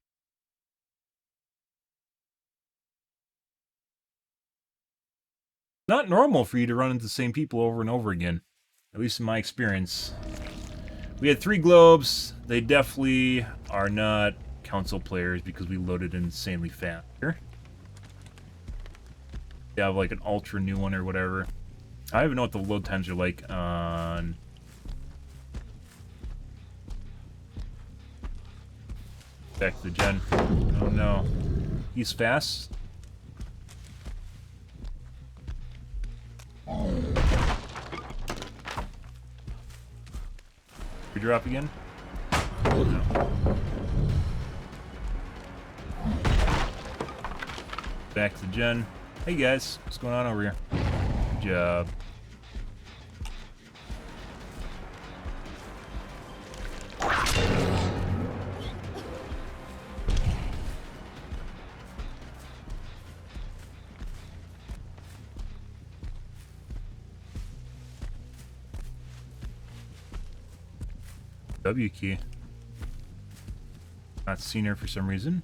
Not normal for you to run into the same people over and over again. At least in my experience. We had 3 globes. They definitely are not council players because we loaded insanely fast here. They have like an ultra new one or whatever. I don't even know what the load times are like on... Back to the gen. Oh no. He's fast. We drop again? No. Back to the gen. Hey guys, what's going on over here? Good job. W key. Not seen her for some reason.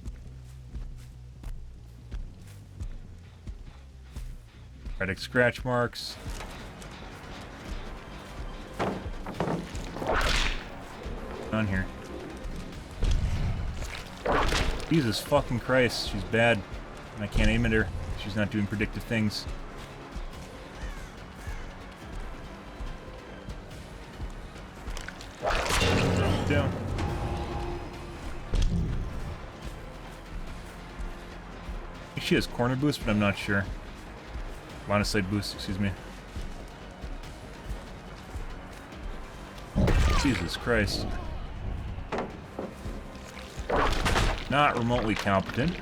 Credit scratch marks. On here. Jesus fucking Christ, she's bad. And I can't aim at her. She's not doing predictive things. Down. I think she has corner boost, but I'm not sure. Line of sight boost, excuse me. Jesus Christ. Not remotely competent.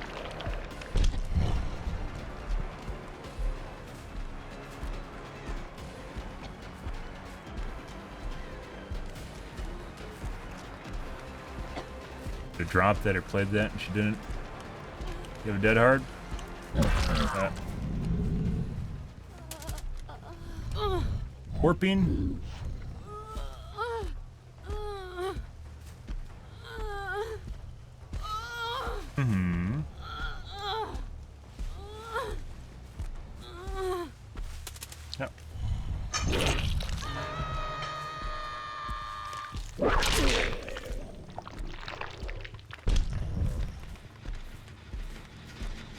Could have dropped that or played that and she didn't. You have a dead hard? Warping. Yep.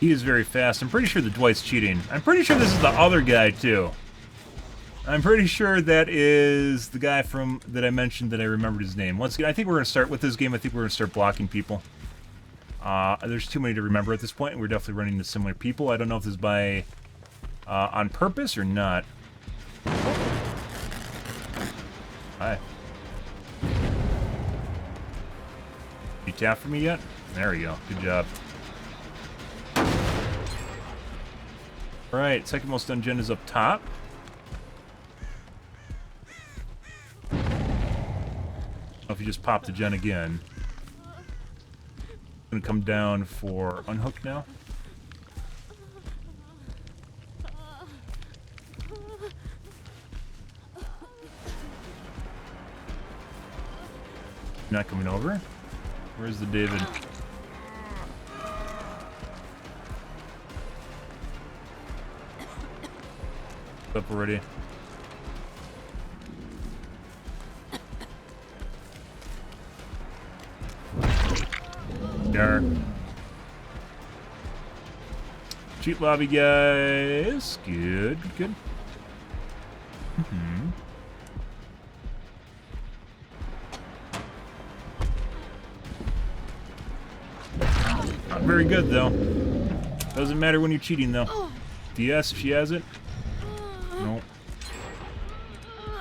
He is very fast. I'm pretty sure that Dwight's cheating. I'm pretty sure this is the other guy, too. I'm pretty sure that is the guy from that I mentioned that I remembered his name. Once again, I think we're going to start with this game. I think we're going to start blocking people. There's too many to remember at this point, and we're definitely running into similar people. I don't know if this is by on purpose or not. Hi. You tap for me yet? There we go. Good job. Alright, second most done gen is up top. If you just pop the gen again. I'm gonna come down for unhook now. Not coming over. Where's the David? Up already. There. Cheat lobby, guys. Good, good. Not very good, though. Doesn't matter when you're cheating, though. DS, if she has it. Nope.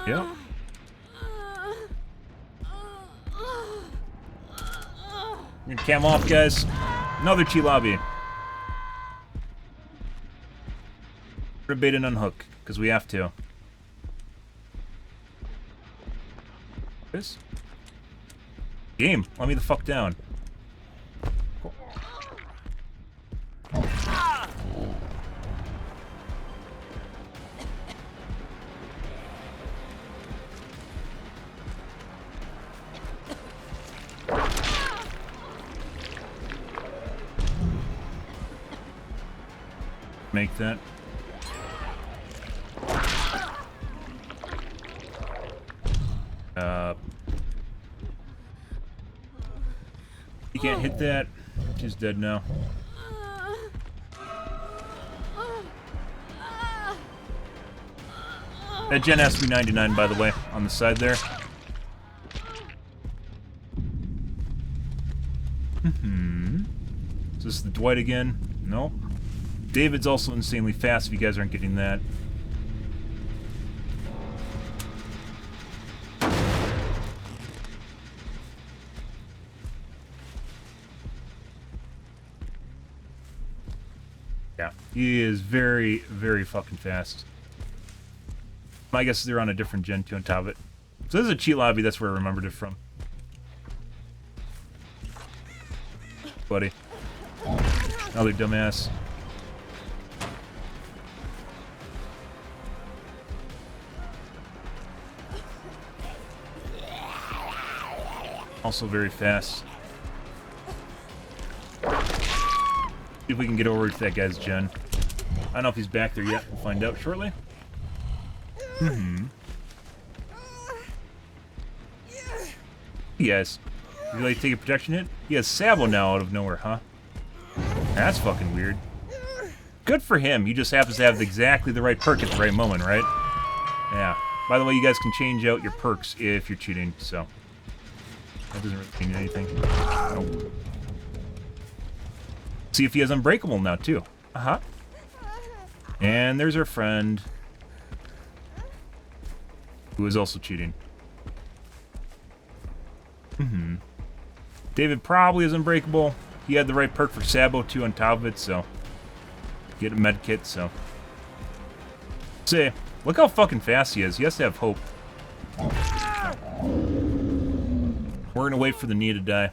Yep. We're gonna cam off, guys. Another cheat lobby. We're gonna bait and unhook, because we have to. This? Game, let me the fuck down. Cool. Make that. You can't hit that. She's dead now. That gen has to be 99, by the way, on the side there. Is this the Dwight again? Nope. David's also insanely fast if you guys aren't getting that. Yeah, he is very, very fucking fast. I guess they're on a different gen too on top of it. So this is a cheat lobby, that's where I remembered it from. Buddy. Another dumbass. Also very fast. See if we can get over to that guy's gen. I don't know if he's back there yet. We'll find out shortly. Hey guys. You like take a protection hit? He has Sabo now out of nowhere, huh? That's fucking weird. Good for him. He just happens to have exactly the right perk at the right moment, right? Yeah. By the way, you guys can change out your perks if you're cheating, so... That doesn't really change anything. Nope. See if he has Unbreakable now, too. Uh-huh. And there's our friend. Who is also cheating. David probably is Unbreakable. He had the right perk for Sabo, too, on top of it, so... Get a med kit, so... See, look how fucking fast he is. He has to have hope. We're gonna wait for the Nia to die.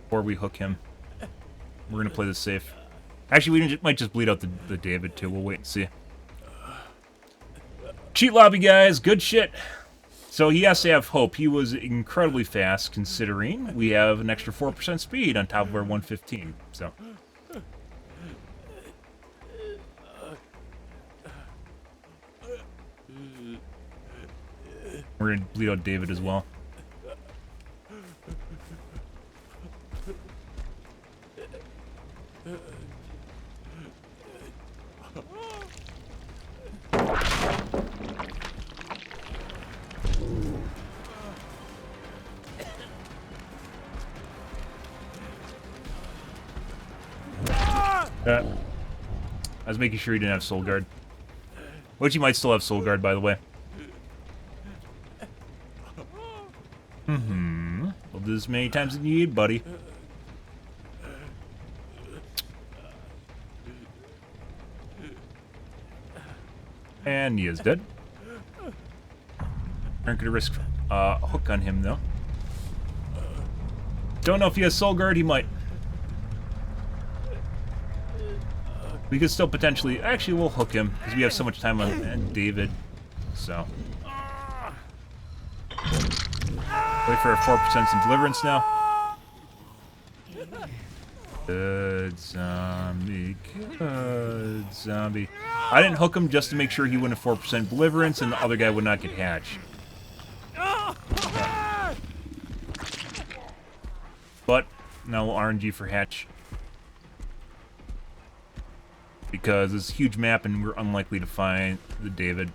Or we hook him. We're gonna play this safe. Actually, we might just bleed out the David, too. We'll wait and see. Cheat lobby, guys. Good shit. So he has to have hope. He was incredibly fast, considering we have an extra 4% speed on top of our 115. So... We're gonna bleed out David as well. I was making sure he didn't have Soul Guard. Which he might still have Soul Guard, by the way. We'll do this many times as you need, buddy. And he is dead. Aren't gonna risk a hook on him, though. Don't know if he has Soul Guard, he might. We could still potentially... Actually, we'll hook him, because we have so much time on David. So... Wait for a 4% some deliverance now. Good zombie. Good zombie. I didn't hook him just to make sure he wouldn't have 4% deliverance and the other guy would not get hatch. But, now we'll RNG for hatch. Because it's a huge map and we're unlikely to find the David.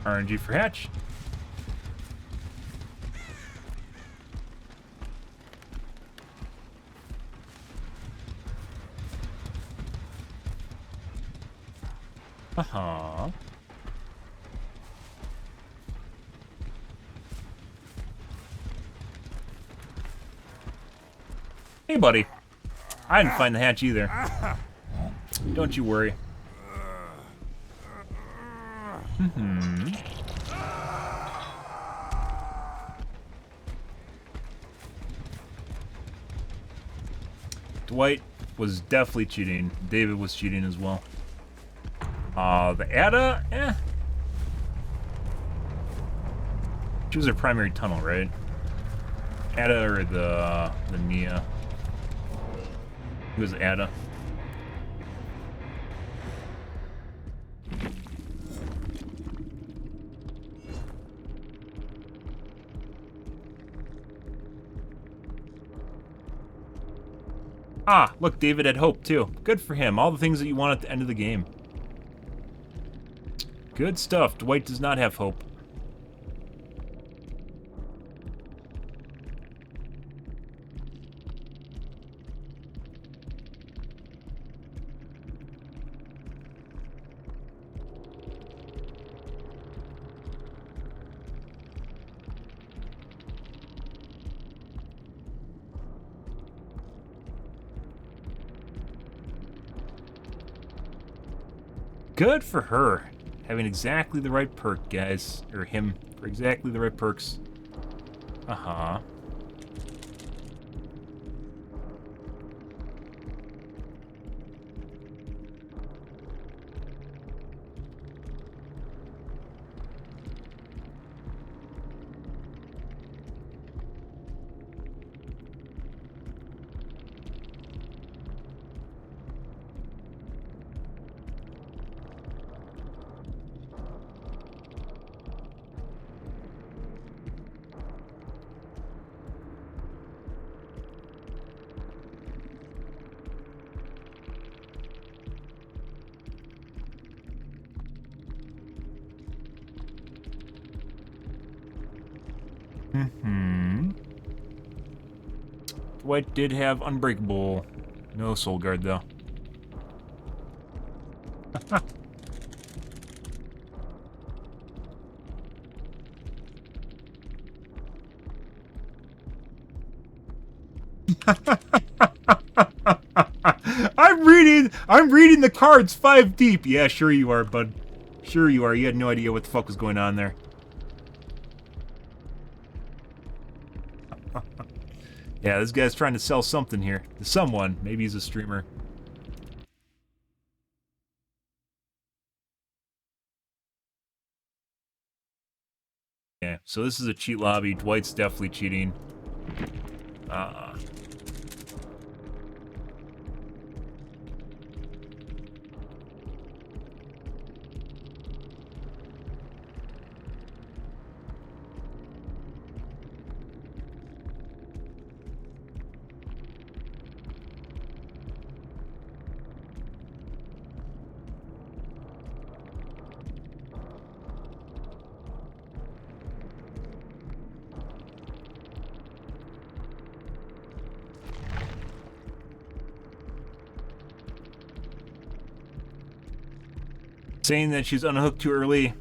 RNG for hatch. Uh-huh. Hey, buddy. I didn't find the hatch either. Don't you worry. Dwight was definitely cheating. David was cheating as well. The Ada, She was her primary tunnel, right? Ada or the Nia? It was Ada. Ah, look, David had hope, too. Good for him. All the things that you want at the end of the game. Good stuff. Dwight does not have hope. Good for her. Having exactly the right perk, guys. Or him for exactly the right perks. Uh-huh. Dwight did have Unbreakable. No Soul Guard, though. I'm reading the cards 5 deep. Yeah, sure you are, bud. Sure you are. You had no idea what the fuck was going on there. Yeah, this guy's trying to sell something here. To someone. Maybe he's a streamer. Yeah, so this is a cheat lobby. Dwight's definitely cheating. Saying that she's unhooked too early.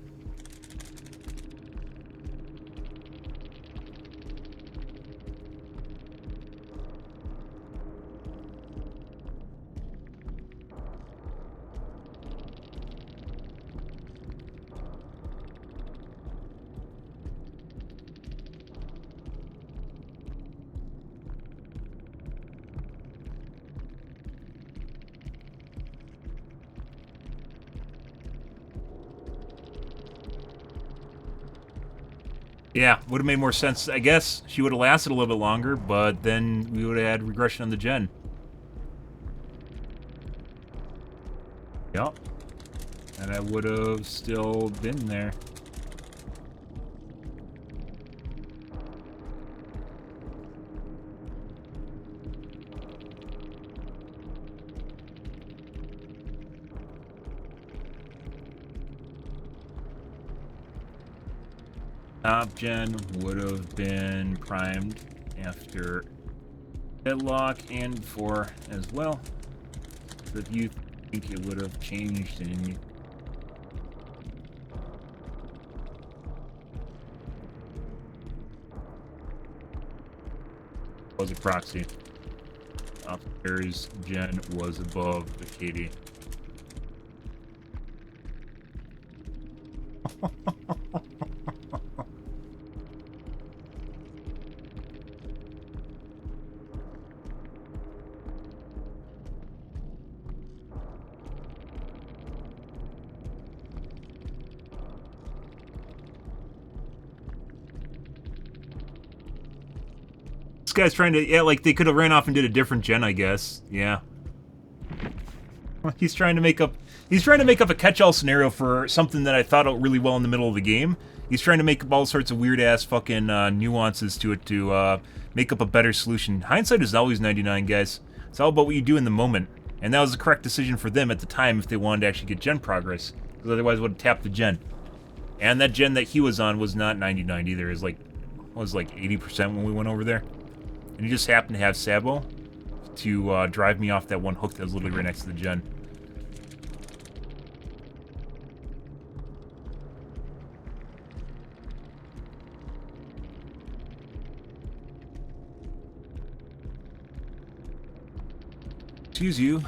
Yeah, would have made more sense. I guess she would have lasted a little bit longer, but then we would have had regression on the gen. Yep. And I would have still been there. Top gen would have been primed after deadlock and before as well. So if you think it would have changed any... Was a proxy. Upstairs gen was above the KD. This guy's trying to, yeah, like they could have ran off and did a different gen, I guess. Yeah. He's trying to make up a catch-all scenario for something that I thought out really well in the middle of the game. He's trying to make up all sorts of weird-ass fucking nuances to it to make up a better solution. Hindsight is always 99, guys. It's all about what you do in the moment. And that was the correct decision for them at the time if they wanted to actually get gen progress. Because otherwise it would have tapped the gen. And that gen that he was on was not 99 either. It was like 80% when we went over there. And he just happened to have Sabo to drive me off that one hook that was literally right next to the gen. Excuse you.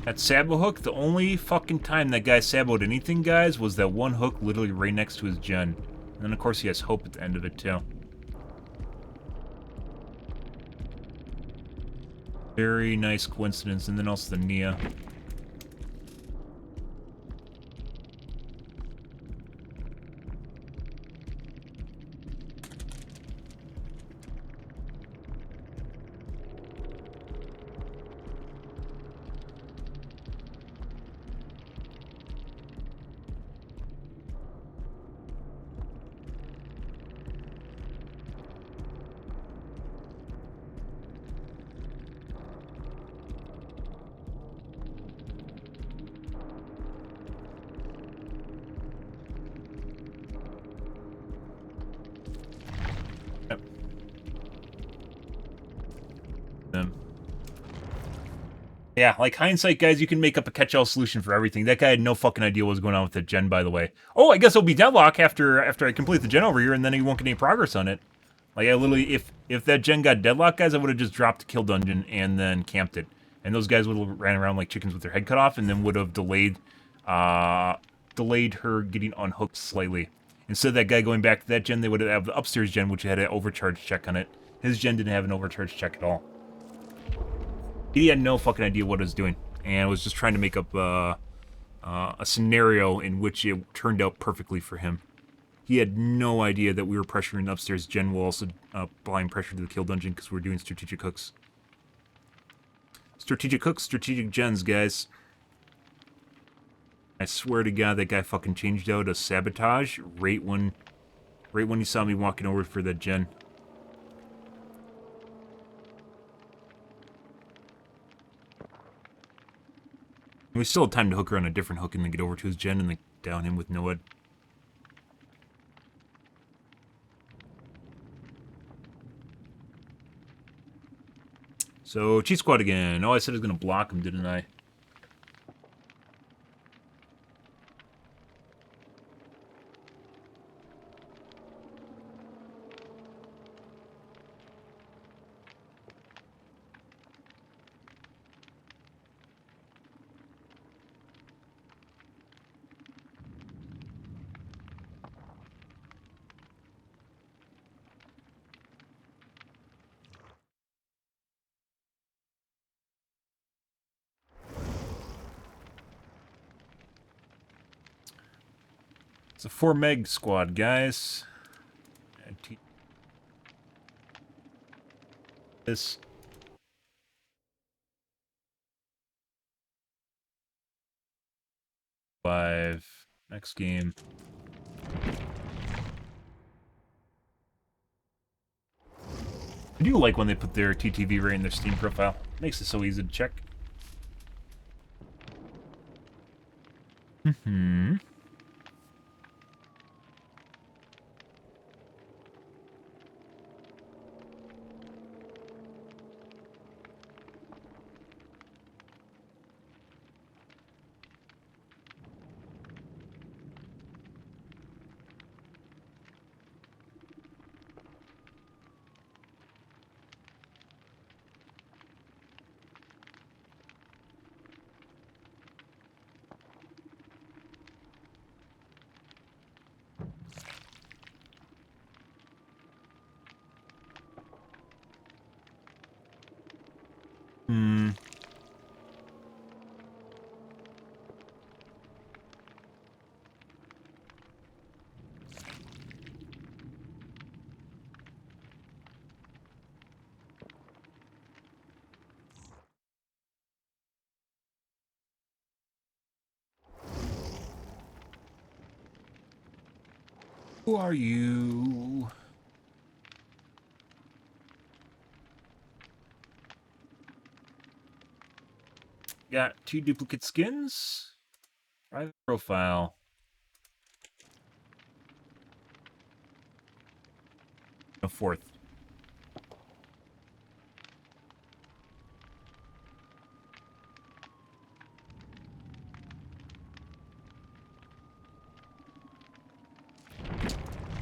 That Sabo hook, the only fucking time that guy Saboed anything, guys, was that one hook literally right next to his gen. And then, of course, he has hope at the end of it, too. Very nice coincidence. And then also the Nia. Yep. Yeah, like hindsight, guys, you can make up a catch-all solution for everything. That guy had no fucking idea what was going on with the gen, by the way. Oh, I guess it'll be deadlock after I complete the gen over here, and then he won't get any progress on it. Like, I literally, if that gen got deadlock, guys, I would have just dropped the kill dungeon and then camped it. And those guys would have ran around like chickens with their head cut off, and then would have delayed her getting unhooked slightly. Instead of that guy going back to that gen, they would have the upstairs gen, which had an overcharge check on it. His gen didn't have an overcharge check at all. He had no fucking idea what it was doing, and was just trying to make up a scenario in which it turned out perfectly for him. He had no idea that we were pressuring the upstairs gen while also applying pressure to the kill dungeon because we were doing strategic hooks. Strategic hooks, strategic gens, guys. I swear to God, that guy fucking changed out a sabotage right when he saw me walking over for that gen. We still had time to hook her on a different hook and then get over to his gen and then down him with no ed. So, cheat squad again. Oh, I said I was going to block him, didn't I? It's a 4 meg squad, guys. This. Five. Next game. I do like when they put their TTV right in their Steam profile. Makes it so easy to check. Mm-hmm. Who are you? Got 2 duplicate skins. Private profile. A 4th.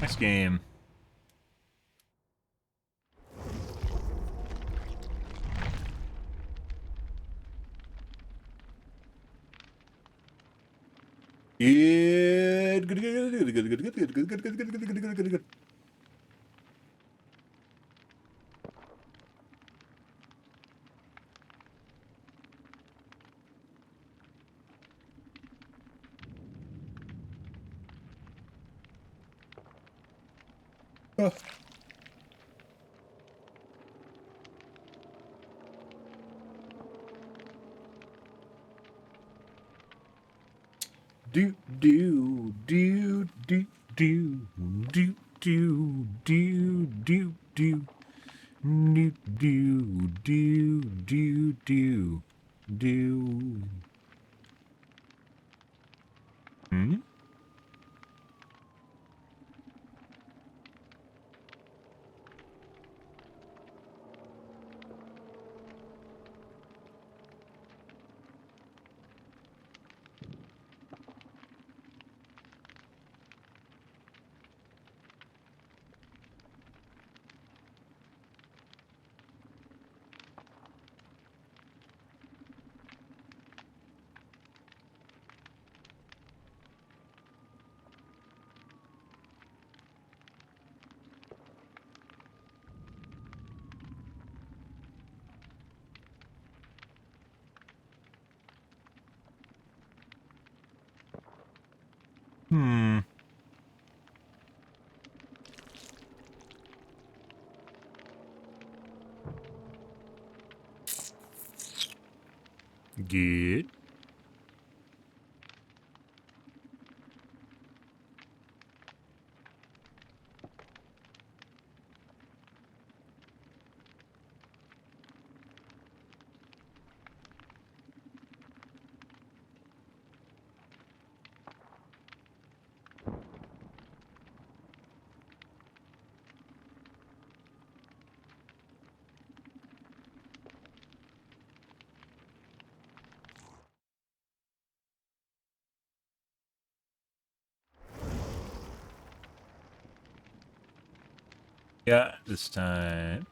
Next game. Good. Do do do do do do do do do do do do do do do. Hmm? Hmm. Good. Yeah, this time.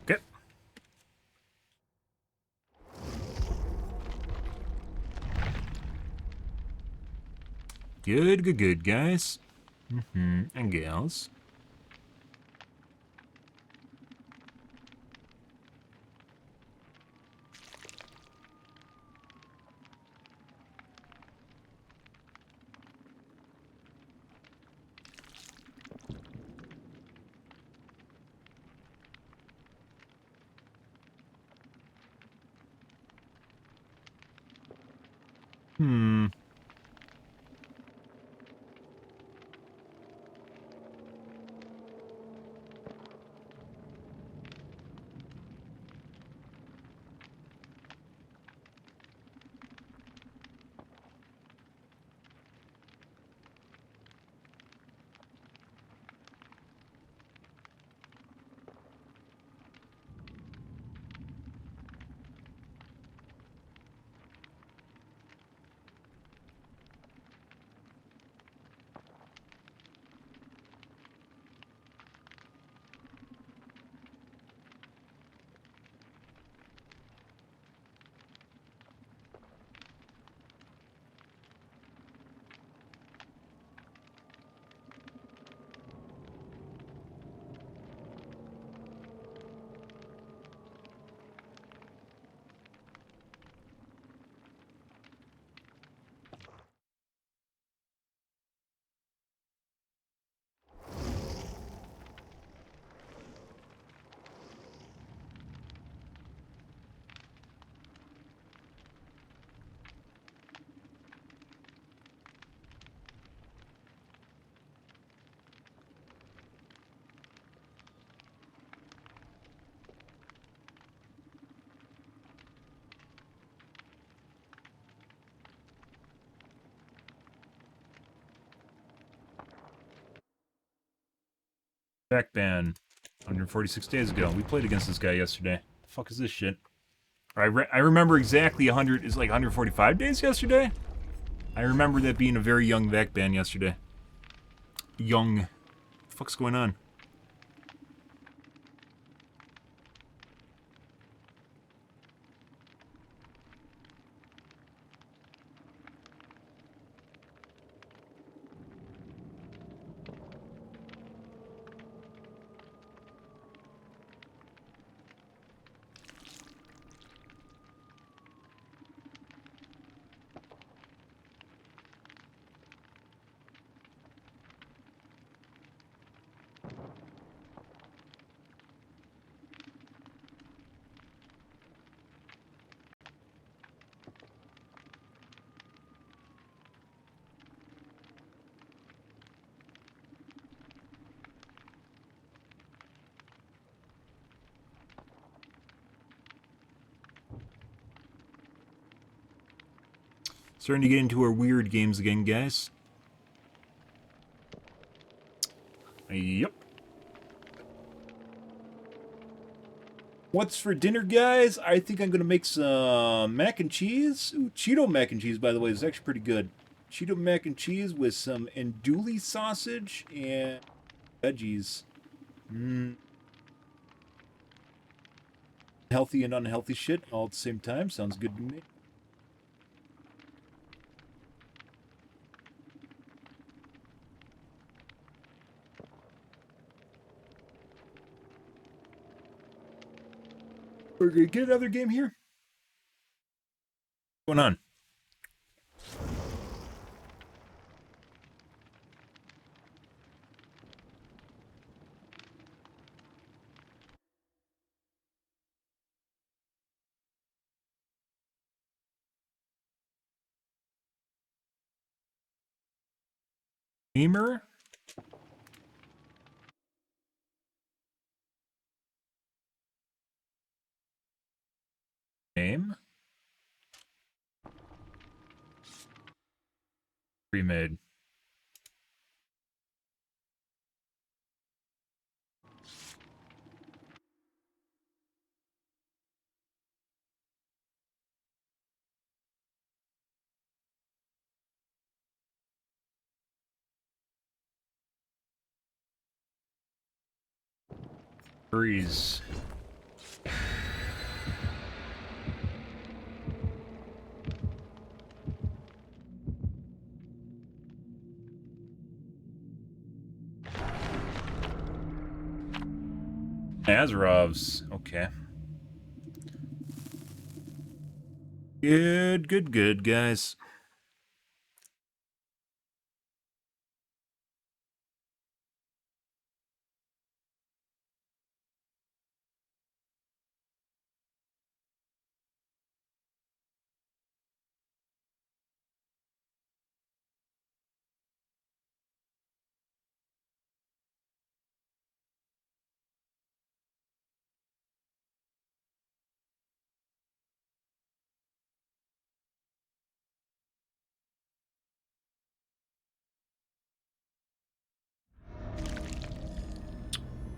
Okay. Good, guys. And gals. Hmm. Back ban. 146 days ago. We played against this guy yesterday. The fuck is this shit? I remember exactly 100 is like 145 days yesterday. I remember that being a very young back ban yesterday. Young. What the fuck's going on? Starting to get into our weird games again, guys. Yep. What's for dinner, guys? I think I'm going to make some mac and cheese. Ooh, Cheeto mac and cheese, by the way, is actually pretty good. Cheeto mac and cheese with some andouille sausage and veggies. Healthy and unhealthy shit all at the same time. Sounds good to me. We're gonna get another game here. What's going on? Gamer? Name? Pre-made. Breeze. Azarov's. Okay. Good, guys.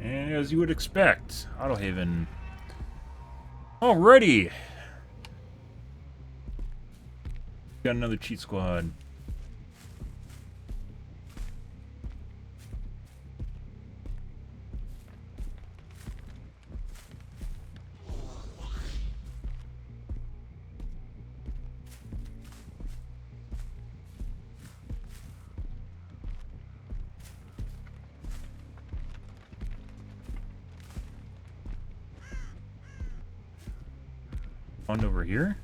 And as you would expect, Autohaven. Alrighty. Got another cheat squad. On over here.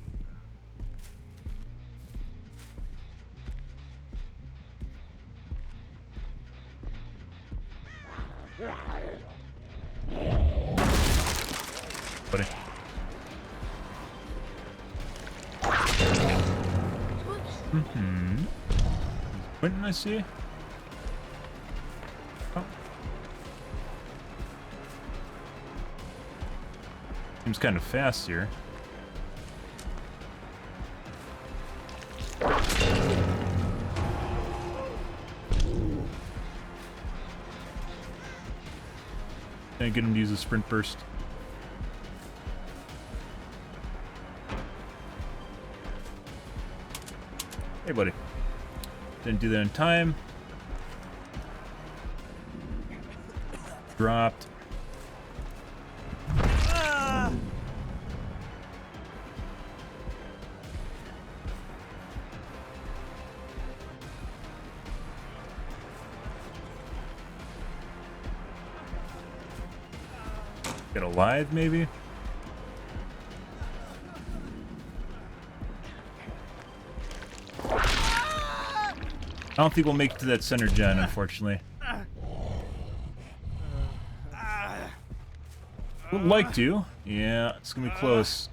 Buddy. When did I see? Oh. Seems kind of fast here. And get him to use a sprint burst. Hey, buddy. Didn't do that in time. Dropped. Get alive, maybe? I don't think we'll make it to that center gen, unfortunately. Would like to. Yeah, it's gonna be close.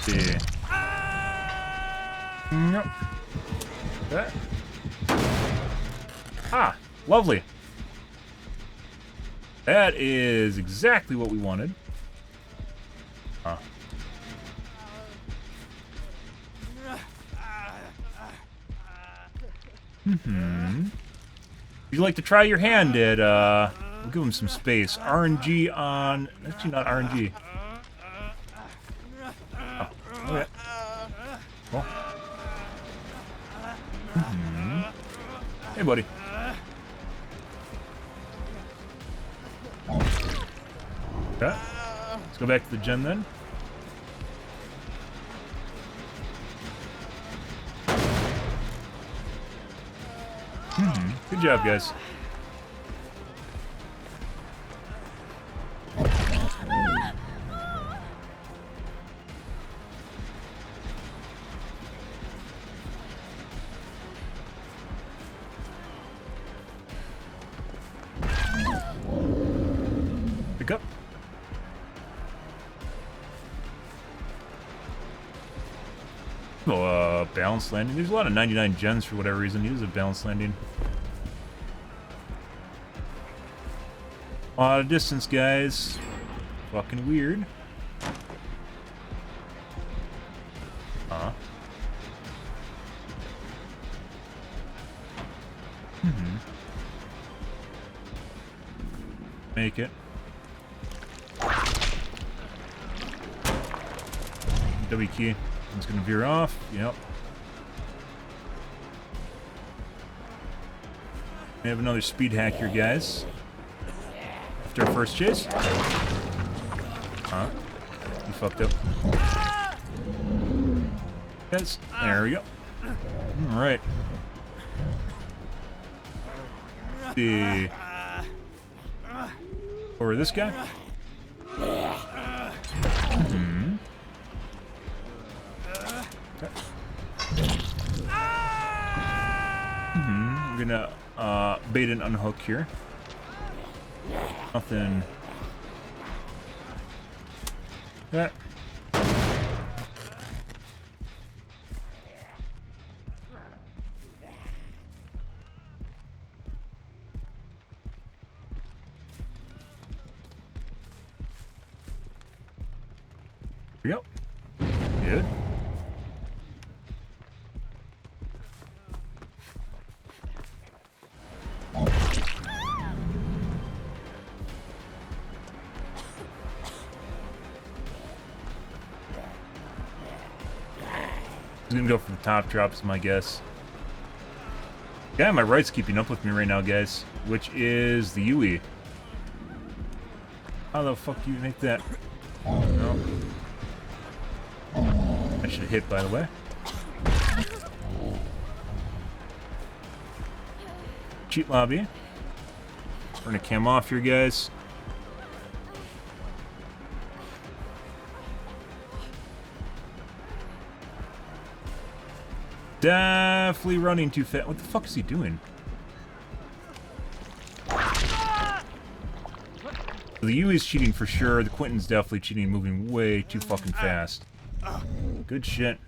See. Nope. Okay. Ah, lovely. That is exactly what we wanted. Huh. Would you like to try your hand at, we'll give him some space. RNG on, actually not RNG. Oh, okay. Cool. Hey, buddy. Okay. Let's go back to the gen then. Good job, guys. Pick up. Oh, balanced landing. There's a lot of 99 gens for whatever reason. Use a balanced landing. A lot of distance, guys. Fucking weird. Huh? Make it. W key. It's gonna veer off. Yep. We have another speed hack here, guys. After our first chase. Huh? You fucked up. Yes. There we go. Alright. See. Over this guy. We're gonna bait and unhook here. Nothing. Okay. Here we go. Good. He's gonna go for the top drops, my guess. Yeah, my right's keeping up with me right now, guys. Which is the UE. How the fuck do you make that? No. I should have hit, by the way. Cheat lobby. Turn the cam off here, guys. Definitely running too fast. What the fuck is he doing? The UE is cheating for sure. The Quentin's definitely cheating, moving way too fucking fast. Good shit.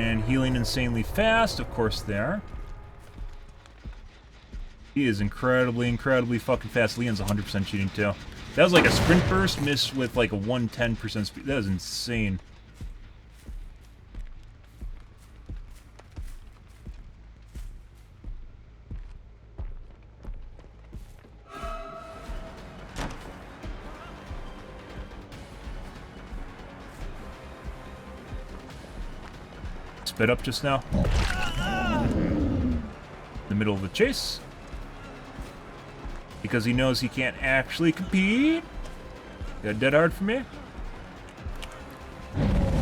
And healing insanely fast, of course they are. He is incredibly, incredibly fucking fast. Leon's 100% cheating too. That was like a sprint burst missed with like a 110% speed. That was insane. Sped up just now. In the middle of the chase. Because he knows he can't actually compete. Got dead hard for me.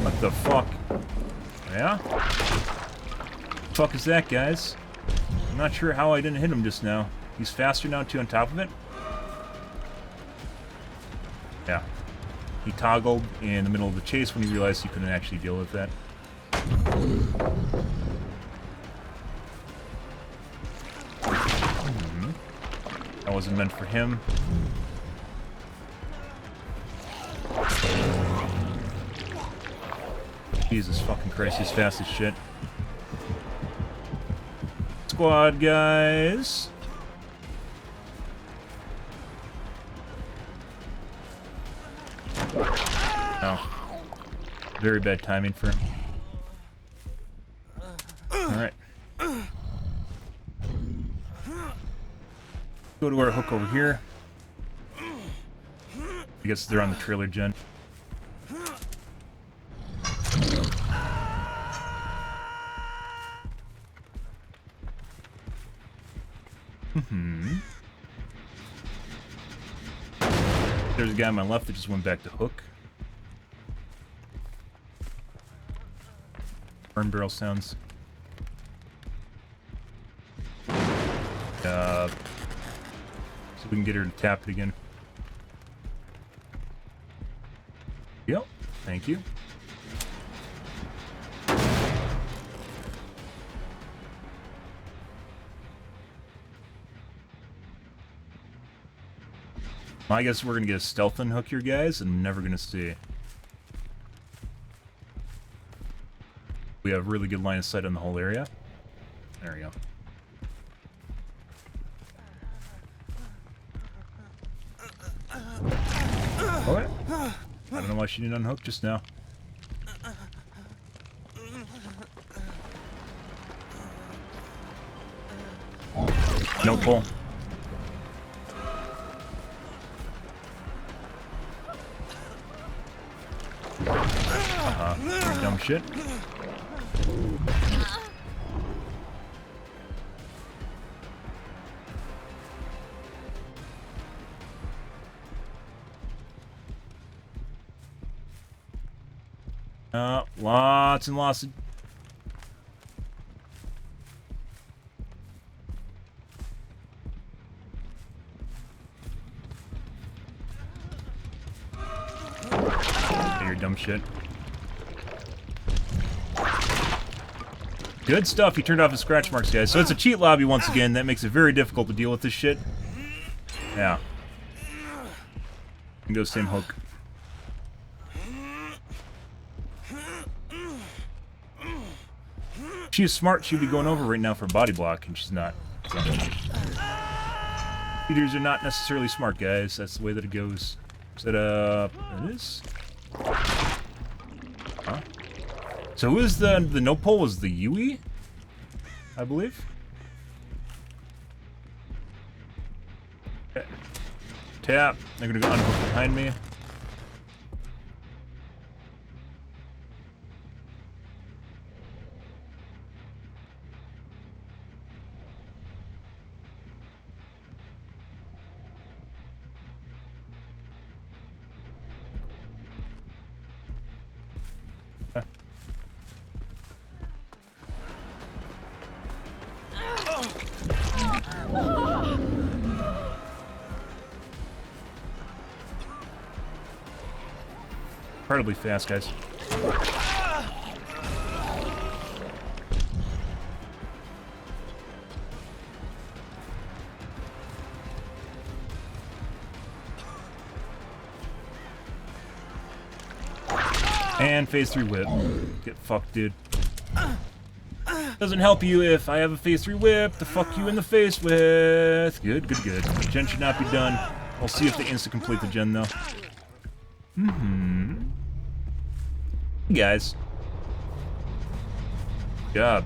What the fuck? Yeah? What the fuck is that, guys? I'm not sure how I didn't hit him just now. He's faster now too on top of it. Yeah. He toggled in the middle of the chase when he realized he couldn't actually deal with that. That wasn't meant for him. Jesus fucking Christ, he's fast as shit. Squad, guys. Oh. Very bad timing for him. Alright. Go to our hook over here. I guess they're on the trailer gen. There's a guy on my left that just went back to hook. Burn barrel sounds. So we can get her to tap it again. Yep, thank you. Well, I guess we're gonna get a stealth unhook here, guys, and I'm never gonna see. We have really good line of sight on the whole area. There we go. What? I don't know why she didn't unhook just now. No pull. Dumb shit. Lots and lots of... You're dumb shit. Good stuff. He turned off his scratch marks, guys. So it's a cheat lobby once again. That makes it very difficult to deal with this shit. Yeah. Can go same hook. She's smart. She'd be going over right now for a body block, and she's not. So. Cheaters are not necessarily smart, guys. That's the way that it goes. Is that it is? Huh? So who is the no pull? Was the Yui? I believe. Okay. Tap. They're gonna go unhook behind me. Incredibly fast, guys. And phase 3 whip. Get fucked, dude. Doesn't help you if I have a phase 3 whip to fuck you in the face with. Good, good, good. Gen should not be done. I'll see if they insta-complete the gen, though. Hey, guys. Good job.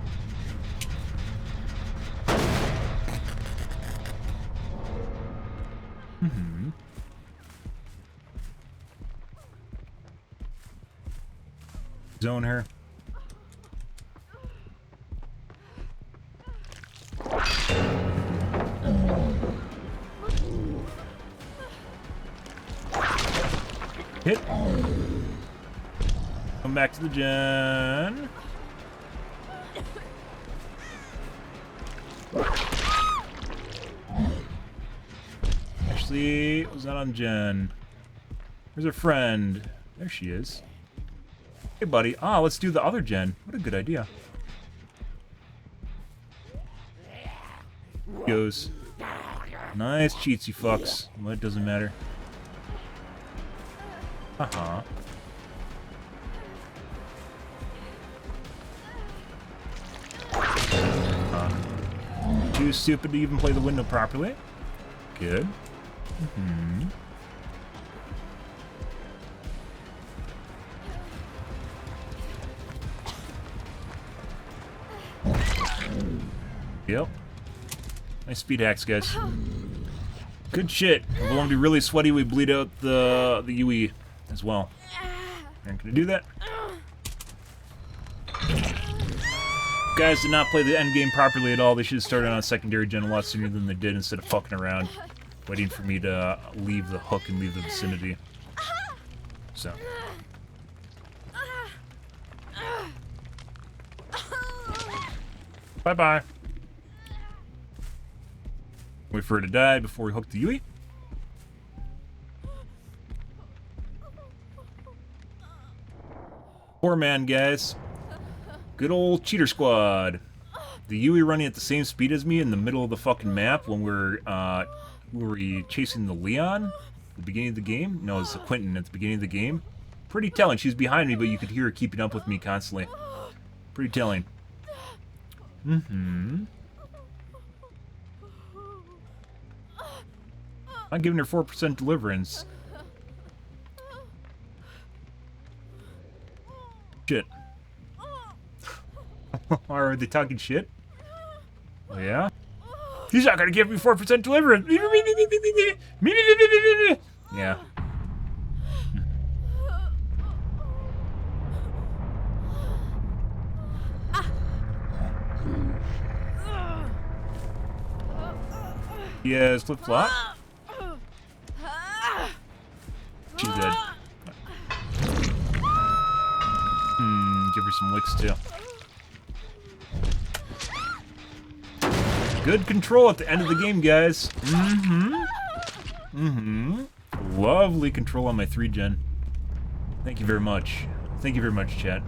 Zone her. Hit. Come back to the gen. Actually, it was not on gen. Where's her friend? There she is. Hey, buddy. Ah, let's do the other gen. What a good idea. Goes. Nice cheats, you fucks. Well, it doesn't matter. Uh-huh. Too stupid to even play the window properly. Good. Yep. Nice speed hacks, guys. Good shit. If we want to be really sweaty, we bleed out the UE as well. Aren't gonna do that. Guys did not play the end game properly at all. They should have started on secondary gen a lot sooner than they did, instead of fucking around, waiting for me to leave the hook and leave the vicinity. So. Bye-bye. Wait for her to die before we hook the UE. Poor man, guys. Good old cheater squad. The UE running at the same speed as me in the middle of the fucking map when were we chasing the Leon at the beginning of the game? No, it's the Quentin at the beginning of the game. Pretty telling. She's behind me, but you could hear her keeping up with me constantly. Pretty telling. I'm giving her 4% deliverance. Shit. Are they talking shit? Oh, yeah? He's not gonna give me 4% deliverance! Yeah. Yes, flip-flop. She's dead. Give her some licks, too. Good control at the end of the game, guys. Lovely control on my 3 gen. Thank you very much. Thank you very much, chat.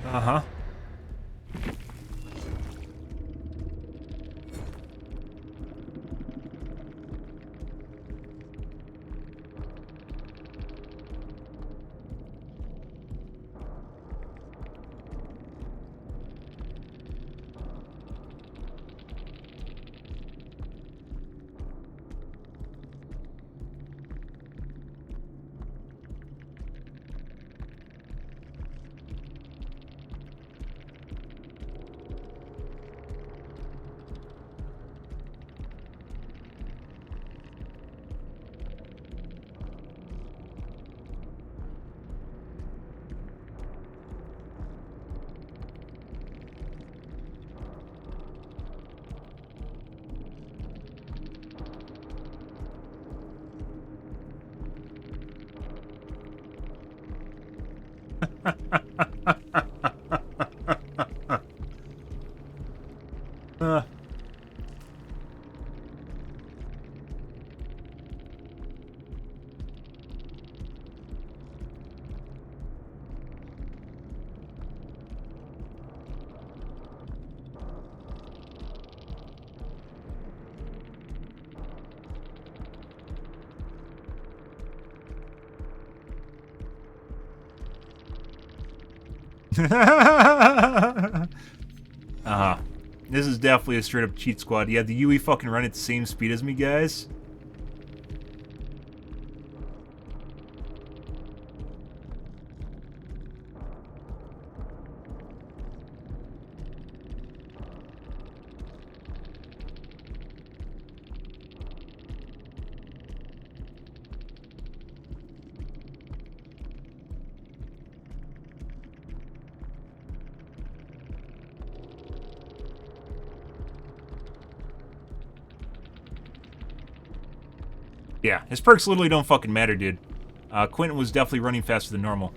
Uh-huh. This is definitely a straight up cheat squad. Yeah, the UE fucking run at the same speed as me, guys. Yeah, his perks literally don't fucking matter, dude. Quentin was definitely running faster than normal.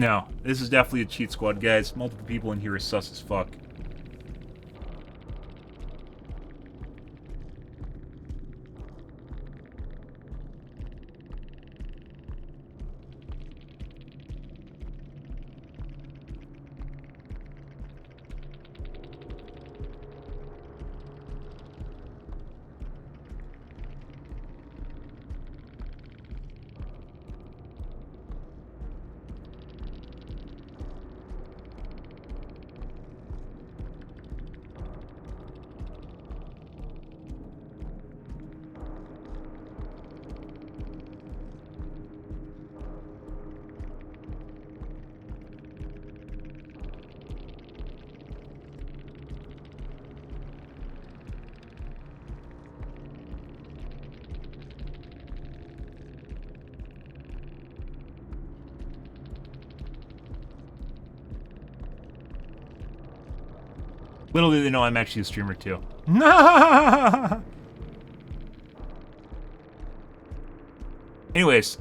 No, this is definitely a cheat squad, guys. Multiple people in here are sus as fuck. Little do they know I'm actually a streamer too. Anyways,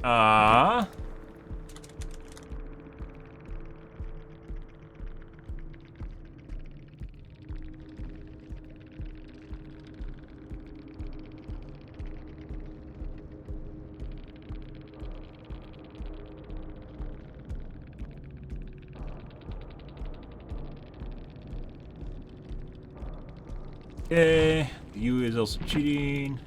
okay, the UE is also cheating.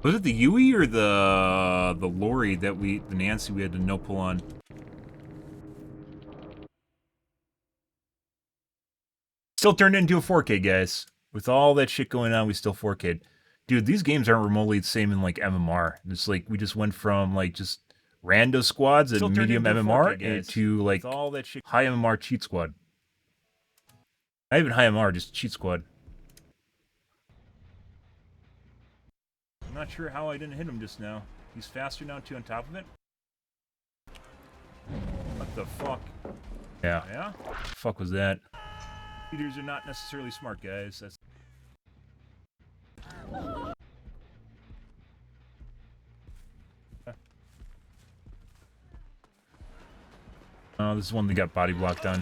Was it the UE or the lorry that the Nancy we had to no pull on? Still turned into a 4K, guys. With all that shit going on, we still 4K'd. Dude, these games aren't remotely the same in like MMR. It's like we just went from like just rando squads and medium MMR to like all that shit high MMR cheat squad. Not even high MMR, just cheat squad. I'm not sure how I didn't hit him just now. He's faster now too on top of it. What the fuck? Yeah. Yeah? What the fuck was that? Leaders are not necessarily smart, guys. That's... Oh, this is one that got body blocked on.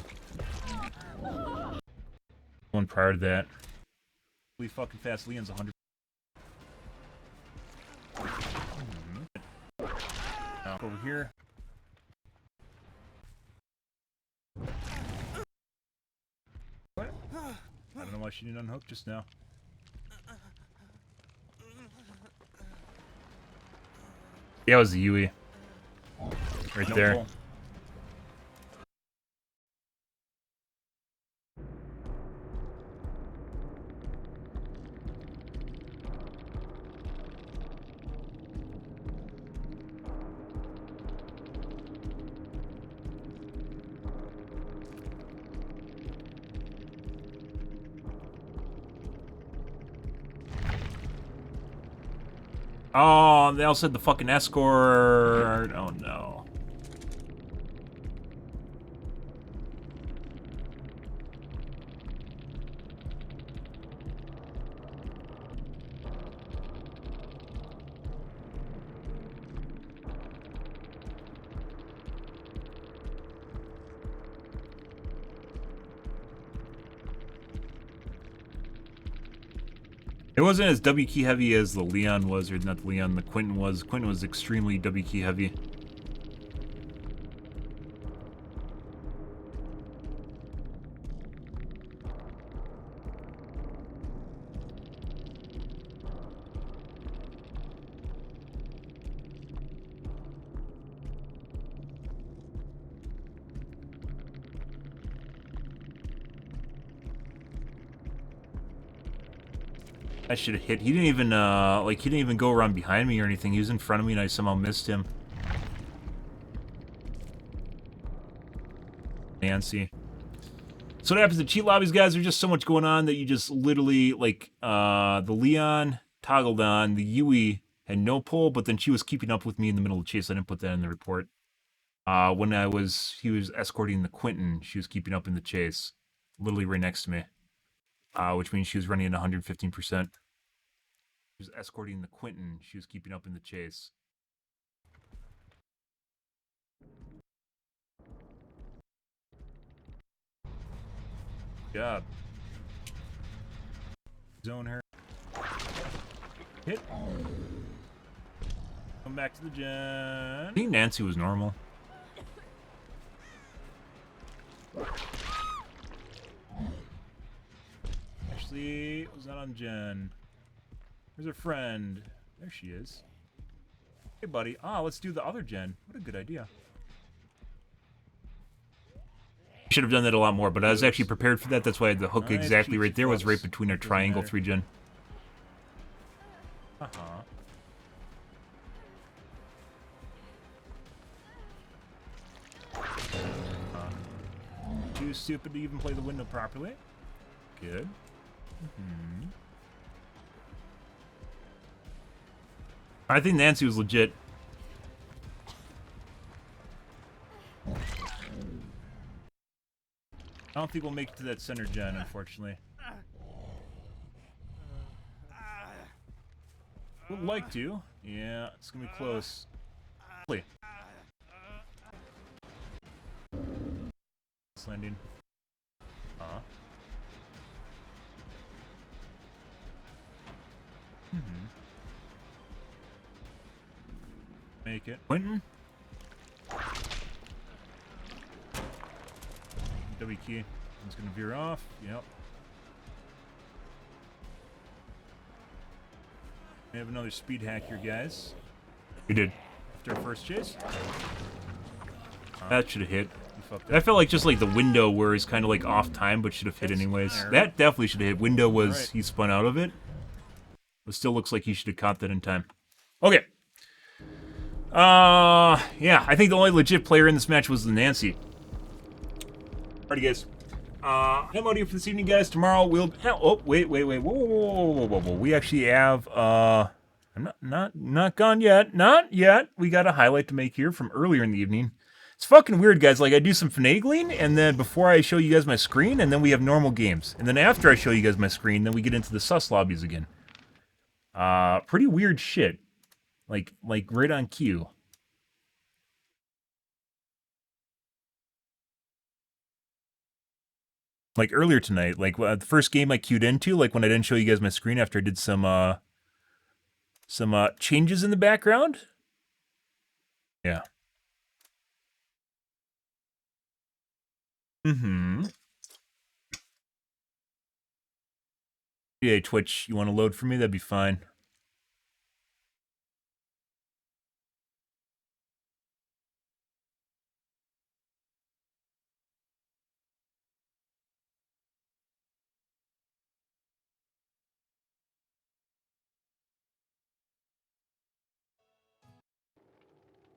One prior to that. Really fucking fast. Leon's 100. Over here. What? why she didn't unhook just now. Yeah, it was the Yui. Right there. Pull. Oh, they also had the fucking escort. Oh no. It wasn't as W key heavy as the Leon was, or not the Leon, the Quentin was. Quentin was extremely W key heavy. I should have hit. He didn't even, he didn't even go around behind me or anything. He was in front of me and I somehow missed him. Nancy. So what happens to cheat lobbies, guys? There's just so much going on that you just literally, like, the Leon toggled on, the Yui had no pull, but then she was keeping up with me in the middle of the chase. I didn't put that in the report. When he was escorting the Quentin, she was keeping up in the chase. Literally right next to me. Which means she was running at 115%. She was escorting the Quentin. She was keeping up in the chase. Good job. Zone her. Hit. Come back to the gen. I think Nancy was normal. Actually, was not on gen. Where's her friend? There she is. Hey, buddy. Let's do the other gen. What a good idea. Should have done that a lot more, but I was actually prepared for that. That's why the hook exactly right there was right between our triangle 3 gen. Too stupid to even play the window properly. Good. I think Nancy was legit. I don't think we'll make it to that center gen, unfortunately. Would like to. Yeah, it's gonna be close. Play. Landing. Make it. Quentin? W key. It's gonna veer off. Yep. We have another speed hack here, guys. We did. After our first chase. That should have hit. I felt like just like the window where he's kind of like off time, but should have hit anyways. That definitely should have hit. Window was, he spun out of it. But still looks like he should have caught that in time. Okay. Yeah, I think the only legit player in this match was the Nancy. Alrighty, guys. I'm out here for this evening, guys. Tomorrow we'll... Oh, wait. Whoa. We actually have, I'm not gone yet. Not yet. We got a highlight to make here from earlier in the evening. It's fucking weird, guys. Like, I do some finagling, and then before I show you guys my screen, and then we have normal games. And then after I show you guys my screen, then we get into the sus lobbies again. Pretty weird shit. Like right on cue. Like earlier tonight, like the first game I queued into, like when I didn't show you guys my screen after I did some changes in the background. Yeah. Yeah, Twitch, you want to load for me? That'd be fine.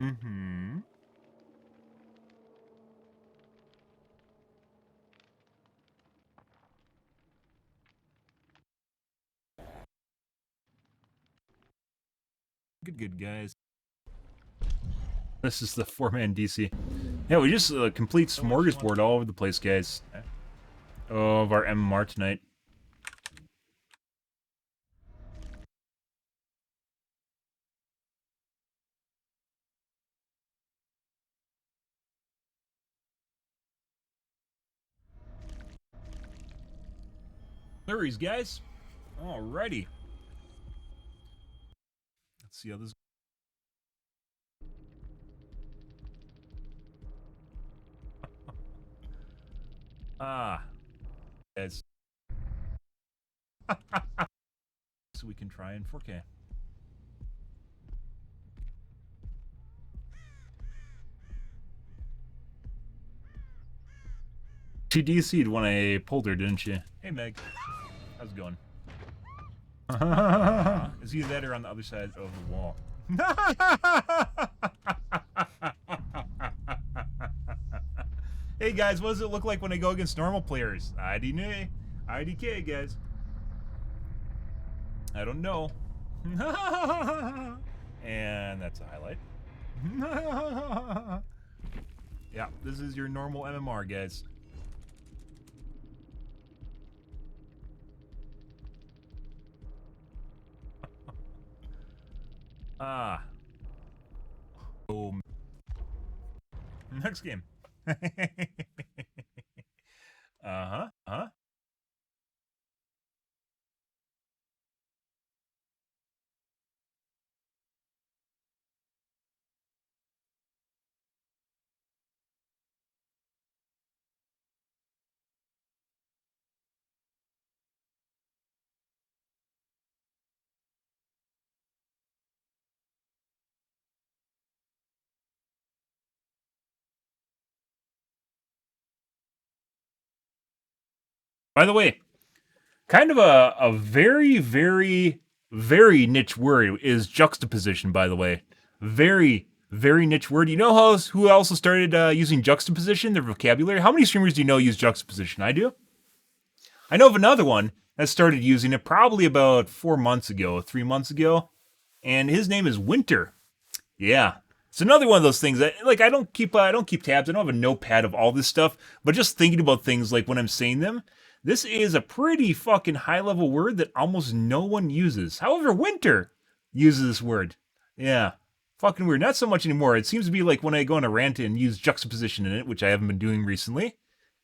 Mm-hmm. Good, guys. This is the 4-man DC. Yeah, we just complete smorgasbord all over the place, guys. Of our MMR tonight. Flurries, guys. Alrighty. Let's see how this. Guys. So we can try in 4K. She DC'd when I pulled her, didn't she? Hey, Meg. How's it going? Is either that or on the other side of the wall? Hey, guys, what does it look like when I go against normal players? IDK, guys. I don't know. And that's a highlight. Yeah, this is your normal MMR, guys. Oh. Next game. Uh-huh. By the way, kind of a very, very, very niche word is juxtaposition, by the way. Very, very niche word. You know who also started using juxtaposition, their vocabulary? How many streamers do you know use juxtaposition? I do. I know of another one that started using it probably about 3 months ago, and his name is Winter. Yeah. It's another one of those things that, like, I don't keep tabs. I don't have a notepad of all this stuff, but just thinking about things like when I'm saying them, this is a pretty fucking high-level word that almost no one uses. However, Winter uses this word. Yeah. Fucking weird. Not so much anymore. It seems to be like when I go on a rant and use juxtaposition in it, which I haven't been doing recently.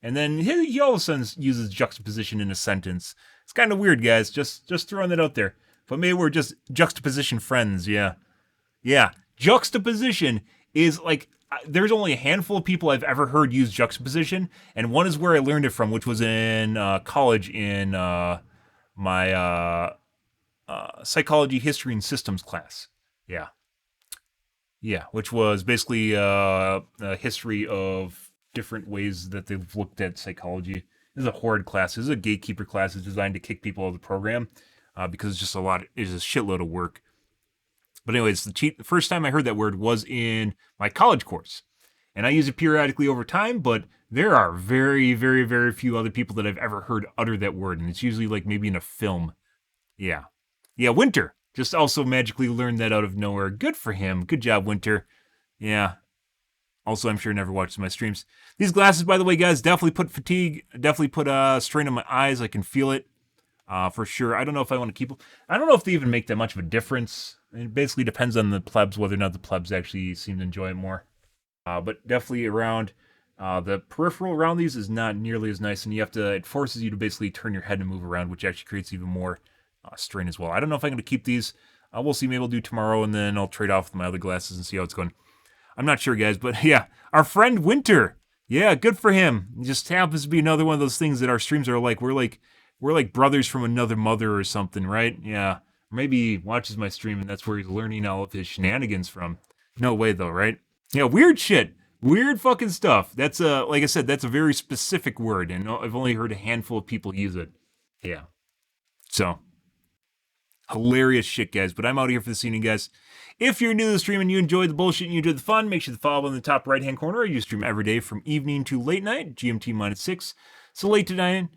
And then he all of a sudden uses juxtaposition in a sentence. It's kind of weird, guys. Just throwing that out there. But maybe we're just juxtaposition friends, yeah. Yeah. Juxtaposition is like, there's only a handful of people I've ever heard use juxtaposition, and one is where I learned it from, which was in college in my psychology, history, and systems class. Yeah. Yeah, which was basically a history of different ways that they've looked at psychology. This is a horrid class. This is a gatekeeper class. It's designed to kick people out of the program because it's just it's a shitload of work. But anyways, the first time I heard that word was in my college course. And I use it periodically over time, but there are very, very, very few other people that I've ever heard utter that word. And it's usually like maybe in a film. Yeah. Yeah, Winter. Just also magically learned that out of nowhere. Good for him. Good job, Winter. Yeah. Also, I'm sure never watches my streams. These glasses, by the way, guys, definitely put strain on my eyes. I can feel it for sure. I don't know if I want to keep them. I don't know if they even make that much of a difference. It basically depends on the plebs, whether or not the plebs actually seem to enjoy it more. But definitely around the peripheral around these is not nearly as nice, and it forces you to basically turn your head and move around, which actually creates even more strain as well. I don't know if I'm going to keep these. We'll see. Maybe I'll do tomorrow, and then I'll trade off with my other glasses and see how it's going. I'm not sure, guys, but yeah, our friend Winter. Yeah, good for him. It just happens to be another one of those things that our streams are like. We're like we're like brothers from another mother or something, right? Yeah. Or maybe he watches my stream and that's where he's learning all of his shenanigans from. No way though, right? Yeah, weird shit. Weird fucking stuff. That's like I said, that's a very specific word, and I've only heard a handful of people use it. Yeah. So, hilarious shit, guys. But I'm out here for this evening, guys. If you're new to the stream and you enjoy the bullshit and you enjoy the fun, make sure to follow in the top right-hand corner. I do stream every day from evening to late night, GMT -6. So late to 9,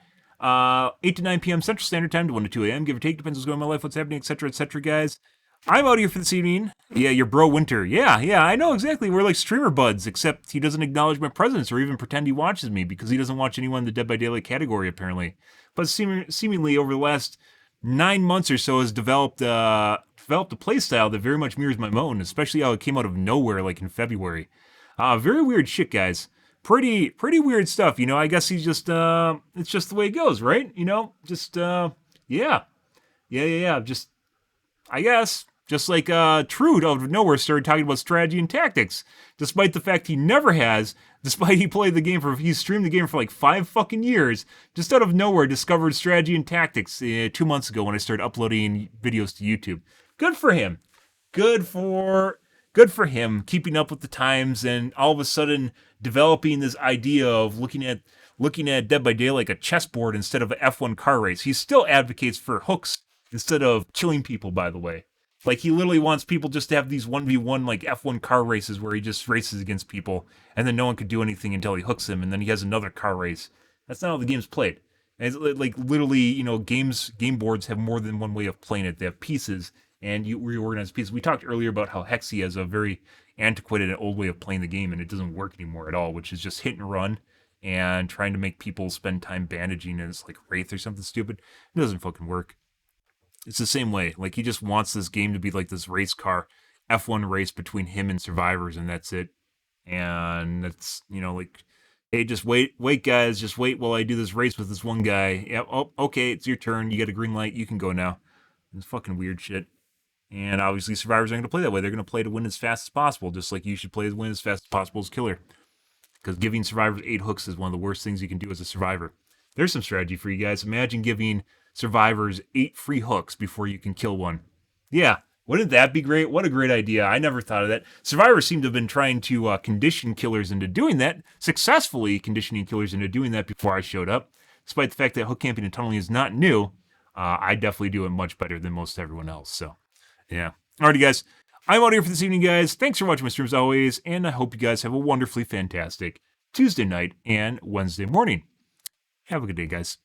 8 to 9 p.m. Central Standard Time to 1 to 2 a.m. Give or take, depends what's going on in my life, what's happening, etc., guys. I'm out here for this evening. Yeah, your bro Winter. Yeah, I know exactly. We're like streamer buds, except he doesn't acknowledge my presence or even pretend he watches me because he doesn't watch anyone in the Dead by Daylight category, apparently. But seemingly over the last 9 months or so has developed a playstyle that very much mirrors my own, especially how it came out of nowhere like in February. Very weird shit, guys. Pretty weird stuff, you know. I guess he's just it's just the way it goes, right? You know, just yeah. Just I guess just like Trude out of nowhere started talking about strategy and tactics, despite the fact he never has. Despite he streamed the game for like 5 fucking years, just out of nowhere discovered strategy and tactics 2 months ago when I started uploading videos to YouTube. Good for him. Good for him keeping up with the times and all of a sudden developing this idea of looking at Dead by Daylight like a chessboard instead of an F1 car race. He still advocates for hooks instead of killing people, by the way. Like, he literally wants people just to have these 1v1, like, F1 car races where he just races against people, and then no one could do anything until he hooks them, and then he has another car race. That's not how the game's played. And it's like, literally, you know, game boards have more than one way of playing it. They have pieces, and you reorganize pieces. We talked earlier about how Hexy has a very antiquated and old way of playing the game, and it doesn't work anymore at all, which is just hit and run, and trying to make people spend time bandaging as, like, Wraith or something stupid. It doesn't fucking work. It's the same way. Like, he just wants this game to be like this race car F1 race between him and survivors, and that's it. And it's, you know, like, hey, just wait, guys, just wait while I do this race with this one guy. Yeah, oh, okay, it's your turn. You got a green light. You can go now. It's fucking weird shit. And obviously, survivors aren't going to play that way. They're going to play to win as fast as possible, just like you should play to win as fast as possible as killer. Because giving survivors 8 hooks is one of the worst things you can do as a survivor. There's some strategy for you guys. Imagine giving survivors 8 free hooks before you can kill one. Yeah, wouldn't that be great? What a great idea. I never thought of that. Survivors seem to have been trying to condition killers into doing that, successfully conditioning killers into doing that before I showed up. Despite the fact that hook camping and tunneling is not new, I definitely do it much better than most everyone else. So, yeah. Alrighty, guys. I'm out here for this evening, guys. Thanks for watching my streams always, and I hope you guys have a wonderfully fantastic Tuesday night and Wednesday morning. Have a good day, guys.